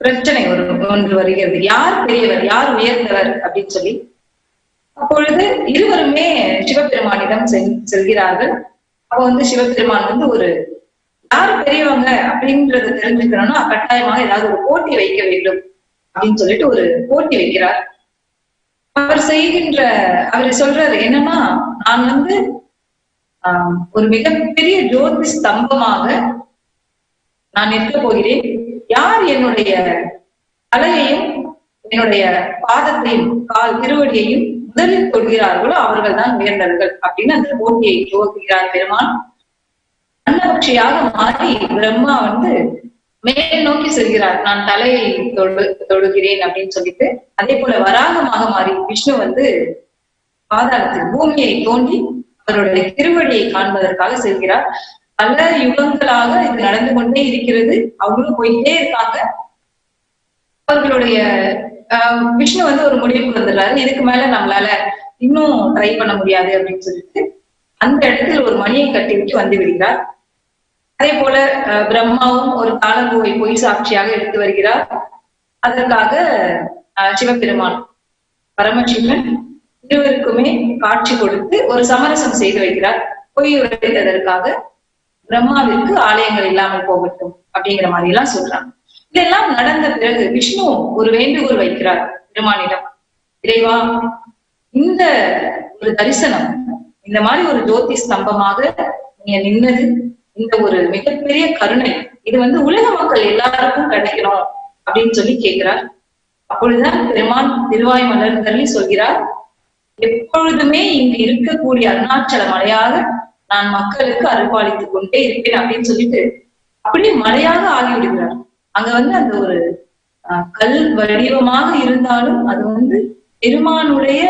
பிரச்சனை ஒன்று வருகிறது. யார் பெரியவர், யார் உயர்ந்தவர் அப்படின்னு சொல்லி. அப்பொழுது இருவருமே சிவபெருமானிடம் செல்கிறார்கள். அப்ப சிவபெருமான் ஒரு யாரு பெரியவங்க அப்படின்றத தெரிஞ்சுக்கணும்னா கட்டாயமாக ஏதாவது ஒரு போட்டி வைக்க வேண்டும் அப்படின்னு சொல்லிட்டு ஒரு போட்டி வைக்கிறார். அவர் சொல்றாரு என்னன்னா, நான் ஒரு மிகப்பெரிய ஜோதி ஸ்தம்பமாக நான் நிற்க போகிறேன். யார் என்னுடைய தலையையும் என்னுடைய பாதத்தையும் திருவடியையும் முதலில் கொள்கிறார்களோ அவர்கள் தான் உயர்ந்தவர்கள் அப்படின்னு அந்த போட்டியை துவக்குகிறார் பெருமான். அன்னபக்ஷியாக மாறி பிரம்மா மேல் நோக்கி செல்கிறார், நான் தலையை தொழுகிறேன் அப்படின்னு சொல்லிட்டு. அதே போல வராகமாக மாறி விஷ்ணு பாதாளத்தில் பூமியை தோண்டி அவருடைய திருவடியை காண்பதற்காக செல்கிறார். பல யுகங்களாக இது நடந்து கொண்டே இருக்கிறது. அவங்களும் போயிட்டே இருக்காங்க. அவர்களுடைய விஷ்ணு ஒரு முடிவுக்கு வந்துடுறாரு, இதுக்கு மேல நம்மளால இன்னும் ட்ரை பண்ண முடியாது அப்படின்னு சொல்லிட்டு அந்த இடத்தில் ஒரு மணியை கட்டி விட்டு வந்து விடுகிறார். அதே போல பிரம்மாவும் ஒரு தாளம்பூவை பொய் சாட்சியாக எடுத்து வருகிறார். அதற்காக சிவபெருமான் பரமசிவன் இருவருக்குமே காட்சி கொடுத்து ஒரு சமரசம் செய்து வைக்கிறார். பொய் உரைத்ததற்காக பிரம்மாவிற்கு ஆலயங்கள் இல்லாமல் போகட்டும் அப்படிங்கிற மாதிரி எல்லாம் சொல்றாங்க. இதெல்லாம் நடந்த பிறகு விஷ்ணு ஒரு வேண்டுகோள் வைக்கிறார் பெருமானிடம். இறைவா, இந்த ஒரு தரிசனம், இந்த மாதிரி ஒரு ஜோதி ஸ்தம்பமாக நீங்க நின்னது, இந்த ஒரு மிகப்பெரிய கருணை, இது உலக மக்கள் எல்லாருக்கும் கிடைக்கணும் அப்படின்னு சொல்லி கேட்கிறார். அப்பொழுதுதான் பெருமான் திருவாய் மலர்ந்தள்ளி சொல்கிறார், எப்பொழுதுமே இங்கு இருக்கக்கூடிய அருணாச்சல மலையாக நான் மக்களுக்கு அருள்பாலித்துக் கொண்டே இருப்பேன் அப்படின்னு சொல்லிட்டு அப்படியே மலையாக ஆகிவிடுகிறார். அங்க அந்த ஒரு கல் வடிவமாக இருந்தாலும் அது பெருமானுடைய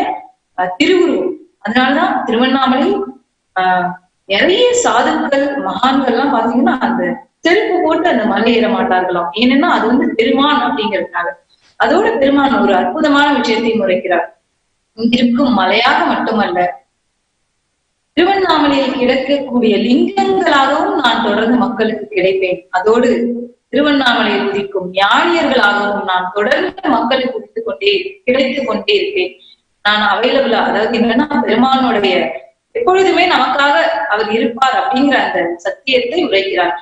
திருவுருவம். அதனாலதான் திருவண்ணாமலை நிறைய சாதுக்கள் மகான்கள் எல்லாம் பாத்தீங்கன்னா அந்த செருப்பு போட்டு அந்த மலை ஏற மாட்டார்களாம். ஏன்னா அது பெருமான் அப்படிங்கிறதுனால. அதோட பெருமான் ஒரு அற்புதமான விஷயத்தையும் உரைக்கிறார். இங்கிருக்கும் மலையாக மட்டுமல்ல, திருவண்ணாமலையில் கிடைக்கக்கூடிய லிங்கங்களாகவும் நான் தொடர்ந்து மக்களுக்கு கிடைப்பேன். அதோடு திருவண்ணாமலையில் உதிக்கும் ஞானியர்களாகவும் நான் தொடர்ந்து மக்களுக்கு கிடைத்துக் கொண்டே இருப்பேன். நான் அவைலபிளா, அதாவது என்னன்னா பெருமானுடைய எப்பொழுதுமே நமக்காக அவர் இருப்பார் அப்படிங்கிற அந்த சத்தியத்தை உரைக்கிறார்.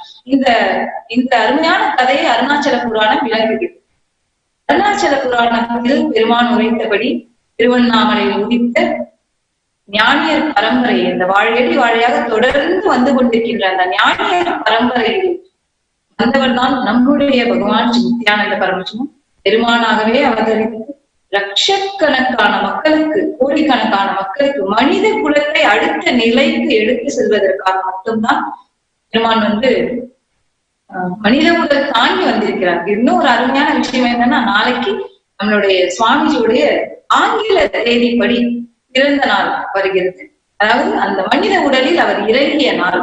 இந்த அருமையான கதையை அருணாச்சல புராணம் விளங்குகிறது. அருணாச்சல புராணத்தில் பெருமான் உரைத்தபடி திருவண்ணாமலையில் உதித்த ஞானியர் பரம்பரை, அந்த வாழையடி வாழையாக தொடர்ந்து வந்து கொண்டிருக்கின்ற அந்த ஞானியர் பரம்பரையில் வந்தவர் தான் நம்முடைய பகவான் ஸ்ரீ நித்யானந்த பரமசிவம். பெருமானாகவே அவதரித்து லட்சக்கணக்கான மக்களுக்கு, கோடிக்கணக்கான மக்களுக்கு மனித குலத்தை அடுத்த நிலைக்கு எடுத்து செல்வதற்காக மட்டும்தான் பெருமான் மனித குலம் தாண்டி வந்திருக்கிறார். இன்னும் ஒரு அருமையான விஷயம் என்னன்னா, நாளைக்கு நம்மளுடைய சுவாமிஜியுடைய ஆங்கில தேதிப்படி பிறந்த நாள் வருகிறது. அதாவது அந்த மனித உடலில் அவர் இறங்கிய நாள்.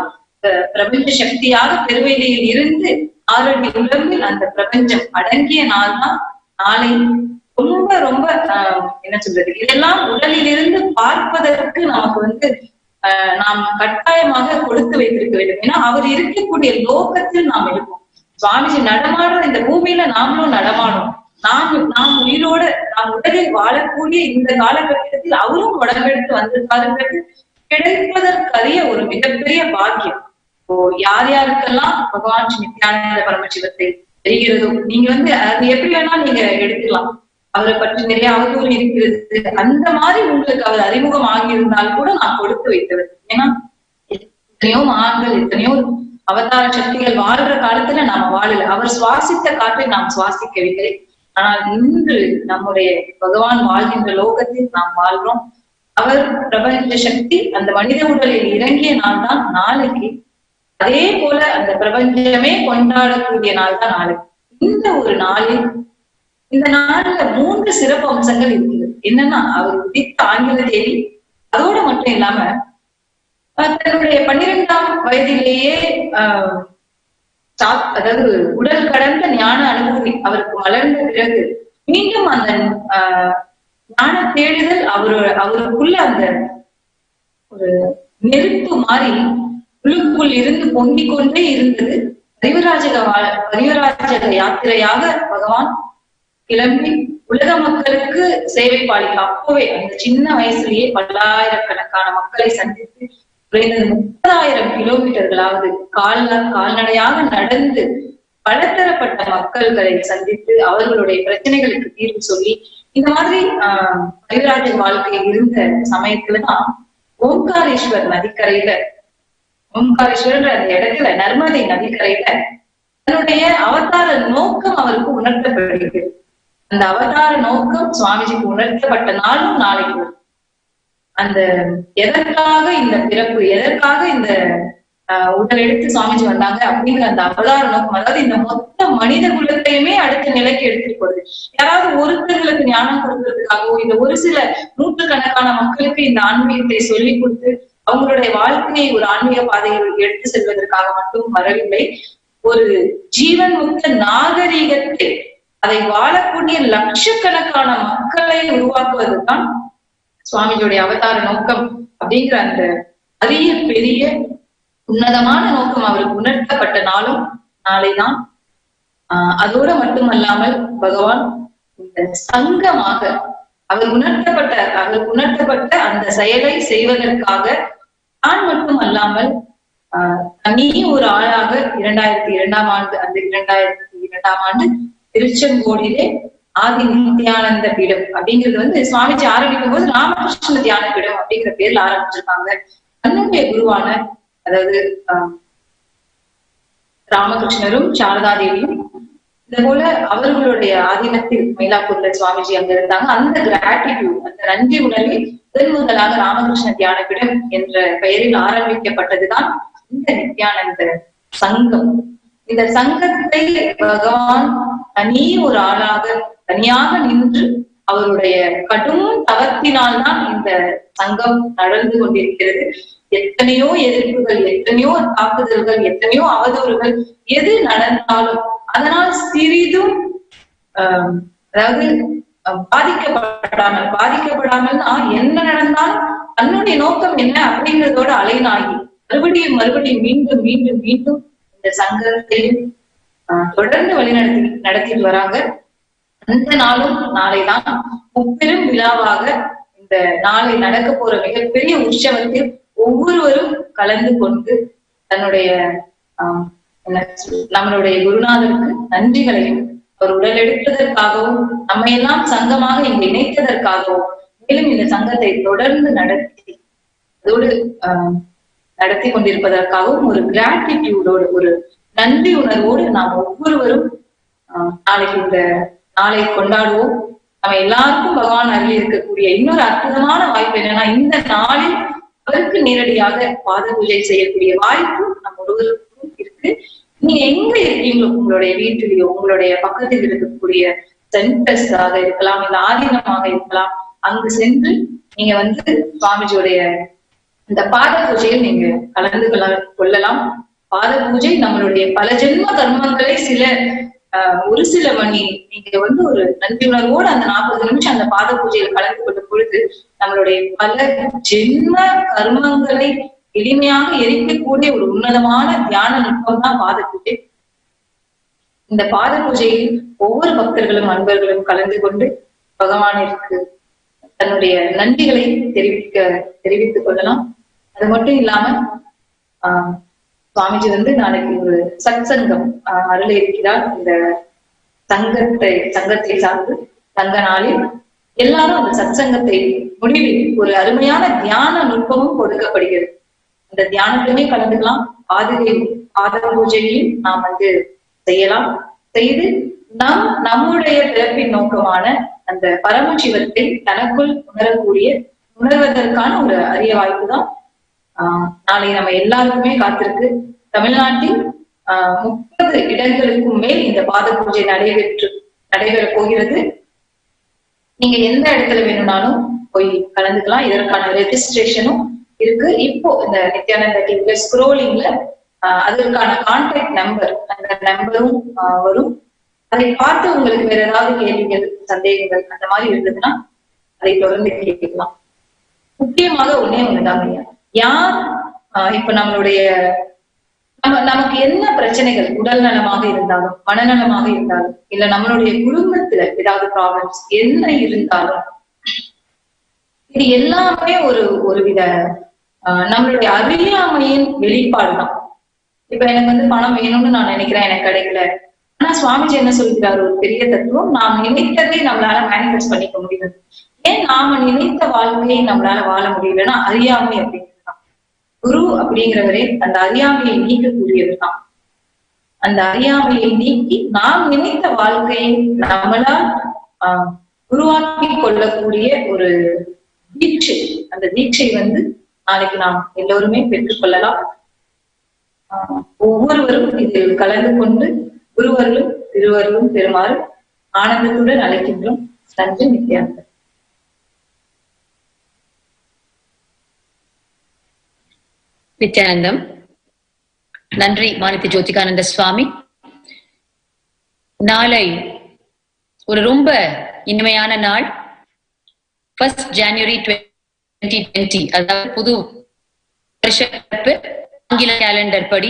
பிரபஞ்ச சக்தியாக பெருவெளியில் இருந்து 6 அடி உடம்பில் அந்த பிரபஞ்சம் அடங்கிய நாள் தான் நாளை. ரொம்ப ரொம்ப என்ன சொல்றது, இதெல்லாம் உடலில் இருந்து பார்ப்பதற்கு நமக்கு நாம் கட்டாயமாக கொடுத்து வைத்திருக்க வேண்டும். ஏன்னா அவர் இருக்கக்கூடிய லோகத்தில் நாம் இருப்போம். சுவாமிஜி நடமாடுற இந்த பூமியில நாமளும் நடமாடும். நாம் உயிரோட நாம் உடலில் வாழக்கூடிய இந்த காலகட்டத்தில் அவரும் உடம்பெடுத்து வந்திருக்காருங்கிறது கிடைப்பதற்கரிய ஒரு மிகப்பெரிய பாக்கியம். இப்போ யார் யாருக்கெல்லாம் பகவான் ஸ்ரீ நித்யானந்த பரமசிவத்தை தெரிகிறதோ, நீங்க அது எப்படி வேணா நீங்க எடுத்துக்கலாம். அவரை பற்றி நிறைய அவதூறு இருக்கிறது, அந்த மாதிரி உங்களுக்கு அவர் அறிமுகம் ஆகியிருந்தால் கூட நான் கொடுத்து வைத்தவர். ஏன்னா எத்தனையோ மகான்கள், எத்தனையோ அவதார சக்திகள் வாழ்ற காலத்துல நாம வாழல. அவர் சுவாசித்த காற்றை நாம் சுவாசிக்கவில்லை. ஆனால் இன்று நம்முடைய பகவான் வாழ்கின்ற லோகத்தில் நாம் வாழ்றோம். அவர் பிரபஞ்ச சக்தி அந்த மனித உடலில் இறங்கிய நாள் தான் நாளைக்கு. அதே போல அந்த பிரபஞ்சமே கொண்டாடக்கூடிய நாள் தான் நாளைக்கு. இந்த ஒரு நாளில், இந்த நாள்ல 3 சிறப்பு அம்சங்கள் இருக்குது. என்னன்னா, அவர் உதித்த ஆங்கில தேதி, அதோட மட்டும் இல்லாம தன்னுடைய 12ஆம் வயதிலேயே அதாவது உடல் கடந்த ஞான அனுபூதி அவருக்கு மலர்ந்த பிறகு மீண்டும் அந்த ஞான தேடுதல் அவருக்குள்ள அந்த ஒரு நெருப்பு மாதிரி உள்ளுக்குள் இருந்து பொங்கிக் கொண்டே இருந்தது. பரிவராஜக யாத்திரையாக பகவான் கிளம்பி உலக மக்களுக்கு சேவை பாலிக்க அப்பவே அந்த சின்ன வயசுலயே பல்லாயிரக்கணக்கான மக்களை சந்தித்து குறைந்தது 30,000 கிலோமீட்டர்களாவது கால்நடையாக நடந்து பலதரப்பட்ட மக்கள்களை சந்தித்து அவர்களுடைய பிரச்சனைகளுக்கு தீர்வு சொல்லி இந்த மாதிரி பரிவராஜ வாழ்க்கை இருந்த சமயத்துலதான் ஓம்காரேஸ்வர் நதிக்கரையில, ஓம்காரேஸ்வரர் அந்த இடத்துல நர்மதை நதிக்கரையில தன்னுடைய அவதார நோக்கம் அவருக்கு உணர்த்தப்படுகிறது. அந்த அவதார நோக்கம் சுவாமிஜிக்கு உணர்த்தப்பட்ட நாளும் நாளைக்கு. அந்த எதற்காக இந்த பிறப்பு, எதற்காக இந்த உடல் எடுத்து சுவாமிஜி வந்தாங்க அப்படிங்கிற அந்த அவதார நோக்கம், அதாவது இந்த மொத்த மனித குலத்தையுமே அடுத்த நிலைக்கு எடுத்துட்டு போகுது. யாராவது ஒருத்தர்களுக்கு ஞானம் கொடுக்கறதுக்காகவோ, இந்த ஒரு சில நூற்றுக்கணக்கான மக்களுக்கு இந்த ஆன்மீகத்தை சொல்லி கொடுத்து அவங்களுடைய வாழ்க்கையை ஒரு ஆன்மீக பாதையில் எடுத்து செல்வதற்காக மட்டும் வரவில்லை. ஒரு ஜீவன் முக்த நாகரீகத்தை, அதை வாழக்கூடிய லட்சக்கணக்கான மக்களை உருவாக்குவதுதான் சுவாமிஜியுடைய அவதார நோக்கம் அப்படிங்கிற அந்த அரிய பெரிய உன்னதமான நோக்கம் அவருக்கு உணர்த்தப்பட்ட நாளும் நாளைதான். அதோட மட்டுமல்லாமல் பகவான் இந்த சங்கமாக அவருக்கு உணர்த்தப்பட்ட அந்த செயலை செய்வதற்காக நான் மட்டும் அல்லாமல் தனி ஒரு ஆளாக 2002ஆம் ஆண்டு, அந்த 2002ஆம் ஆண்டு திருச்செங்கோடிலே ஆதி நித்யானந்த பீடம் அப்படிங்கிறது சுவாமிஜி ஆரம்பிக்கும் போது ராமகிருஷ்ண தியான பீடம் அப்படிங்கிற பேர்ல ஆரம்பிச்சிருக்காங்க. தன்னுடைய குருவான, அதாவது ராமகிருஷ்ணரும் சாரதா தேவியும் இது போல அவர்களுடைய ஆதீனத்தில் மயிலாப்பூர்ல சுவாமிஜி அங்க இருந்தாங்க. அந்த கிராட்டிடியூட், அந்த நன்றி உணர்வை முதலாக ராமகிருஷ்ண தியான பீடம் என்ற பெயரில் ஆரம்பிக்கப்பட்டதுதான் இந்த நித்யானந்த சங்கம். இந்த சங்கத்தை பகவான் தனி ஒரு ஆளாக தனியாக நின்று அவருடைய கடும் தவத்தினால்தான் இந்த சங்கம் நடந்து கொண்டிருக்கிறது. எத்தனையோ எதிர்ப்புகள், எத்தனையோ தாக்குதல்கள், எத்தனையோ அவதூறுகள் எது நடந்தாலும் அதனால் சிறிதும் அதாவது பாதிக்கப்படாமல்னா என்ன நடந்தாலும் தன்னுடைய நோக்கம் என்ன அப்படிங்கிறதோட அலைநாகி மறுபடியும் மீண்டும் இந்த சங்கத்தையும் தொடர்ந்து நடத்திட்டு வராங்க. அந்த நாளும் நாளைதான் முப்பெரும் விழாவாக இந்த நாளை நடக்க போற மிகப்பெரிய உற்சவத்தில் ஒவ்வொருவரும் கலந்து கொண்டு தன்னுடைய நம்மளுடைய குருநாதருக்கு நன்றிகளையும் அவர் உடல் எடுப்பதற்காகவும் நம்மையெல்லாம் சங்கமாக இங்கு இணைத்ததற்காகவும் மேலும் இந்த சங்கத்தை தொடர்ந்து நடத்தி கொண்டிருப்பதற்காகவும் ஒரு கிராட்டிடியூடோடு, ஒரு நன்றி உணர்வோடு நாம் ஒவ்வொருவரும் நாளைக்கு இந்த நாளை கொண்டாடுவோம். நம்ம எல்லாருக்கும் பகவான் அருள் இருக்கக்கூடிய இன்னொரு அற்புதமான வாய்ப்பு என்னன்னா, இந்த நாளில் அவருக்கு நேரடியாக பாத பூஜை செய்யக்கூடிய வாய்ப்பு நம்ம ஒருவருக்கும் இருக்கு. நீங்க எங்க இருக்கீங்களோ, உங்களுடைய வீட்டிலேயோ, உங்களுடைய பக்கத்தில் இருக்கக்கூடிய சென்டர்ஸாக இருக்கலாம், இல்ல ஆதீனமாக இருக்கலாம், அங்கு சென்று நீங்க சுவாமிஜியுடைய இந்த பாத பூஜையில் நீங்க கலந்து கொள்ளலாம். பாத பூஜை நம்மளுடைய பல ஜென்ம கர்மங்களை ஒரு சில மணி நீங்க ஒரு நன்றி உணர்வோடு அந்த 40 நிமிஷம் அந்த பாத பூஜையில் கலந்து கொள்ளும் பொழுது நம்மளுடைய பல ஜென்ம கர்மங்களை எளிமையாக எரிக்கக்கூடிய ஒரு உன்னதமான தியான நுட்பம் தான் பாத பூஜை. இந்த பாத பூஜையில் ஒவ்வொரு பக்தர்களும் அன்பர்களும் கலந்து கொண்டு பகவானிற்கு தன்னுடைய நன்றிகளை தெரிவித்துக் கொள்ளலாம். அது மட்டும் இல்லாம சுவாமிஜி வந்து நாளைக்கு ஒரு சத்சங்கம் அருள இருக்கிறார். இந்த சங்கத்தை சார்ந்து தங்க நாளில் எல்லாரும் அந்த சத்சங்கத்தை முடிவில் ஒரு அருமையான தியான நுட்பமும் கொடுக்கப்படுகிறது. அந்த தியானத்திலுமே கலந்துக்கலாம். பாத பூஜையையும் நாம் வந்து செய்யலாம். செய்து நம்முடைய பிறப்பின் நோக்கமான அந்த பரமசிவத்தை தனக்குள் உணர்வதற்கான ஒரு அரிய வாய்ப்பு தான் நாளை நம்ம எல்லாருக்குமே காத்திருக்கு. தமிழ்நாட்டில் 30 இடங்களுக்கும் மேல் இந்த பாத பூஜை நடைபெற போகிறது. நீங்க எந்த இடத்துல வேணும்னாலும் போய் கலந்துக்கலாம். இதற்கான ரெஜிஸ்ட்ரேஷனும் இருக்கு. இப்போ இந்த நித்யானந்த டிவில ஸ்க்ரோலிங்ல அதற்கான கான்டாக்ட் நம்பர், அந்த நம்பரும் வரும். அதை பார்த்து உங்களுக்கு வேற ஏதாவது கேள்விகள், சந்தேகங்கள் அந்த மாதிரி இருந்ததுன்னா அதை தொடர்ந்து கேட்கலாம். முக்கியமாக ஒண்ணுதாங்க, யார் இப்ப நம்மளுடைய நமக்கு என்ன பிரச்சனைகள், உடல் நலமாக இருந்தாலும் மனநலமாக இருந்தாலும் இல்ல நம்மளுடைய குடும்பத்துல ஏதாவது ப்ராப்ளம்ஸ் என்ன இருந்தாலும் இது எல்லாமே ஒருவித நம்மளுடைய அறியாமையின் வெளிப்பாடுதான். இப்ப எனக்கு வந்து பணம் வேணும்னு நான் நினைக்கிறேன், எனக்கு கிடைக்கல. ஆனா சுவாமிஜி என்ன சொல்கிறார், ஒரு பெரிய தத்துவம், நாம் நினைத்ததை நம்மளால மேனிஃபெஸ்ட் பண்ணிக்க முடியும். ஏன் நாம நினைத்த வாழ்க்கையை நம்மளால வாழ முடியலன்னா அறியாமை அப்படிங்கிறதுதான். குரு அப்படிங்கிறவரே அந்த அறியாமையை நீக்கக்கூடியவர் தான். அந்த அறியாமையை நீக்கி நாம் நினைத்த வாழ்க்கையை நம்மளால் உருவாக்கி கொள்ளக்கூடிய ஒரு தீட்சை, அந்த தீட்சை வந்து நாளைக்கு நாம் எல்லோருமே பெற்றுக்கொள்ளலாம். ஒவ்வொருவரும் இதில் கலந்து கொண்டு குருவர்களும் திருவர்களும் பெறுமாறு ஆனந்தத்துடன் அழைக்கின்றோம். நன்றி. நித்யானந்தர். நித்யானந்தம். நன்றி மாநிதி ஜோதிகானந்த சுவாமி. நாளை ஒரு ரொம்ப இனிமையான நாள். 1 ஜனவரி 2020, அதாவது புது வருஷ ஆங்கில கேலண்டர் படி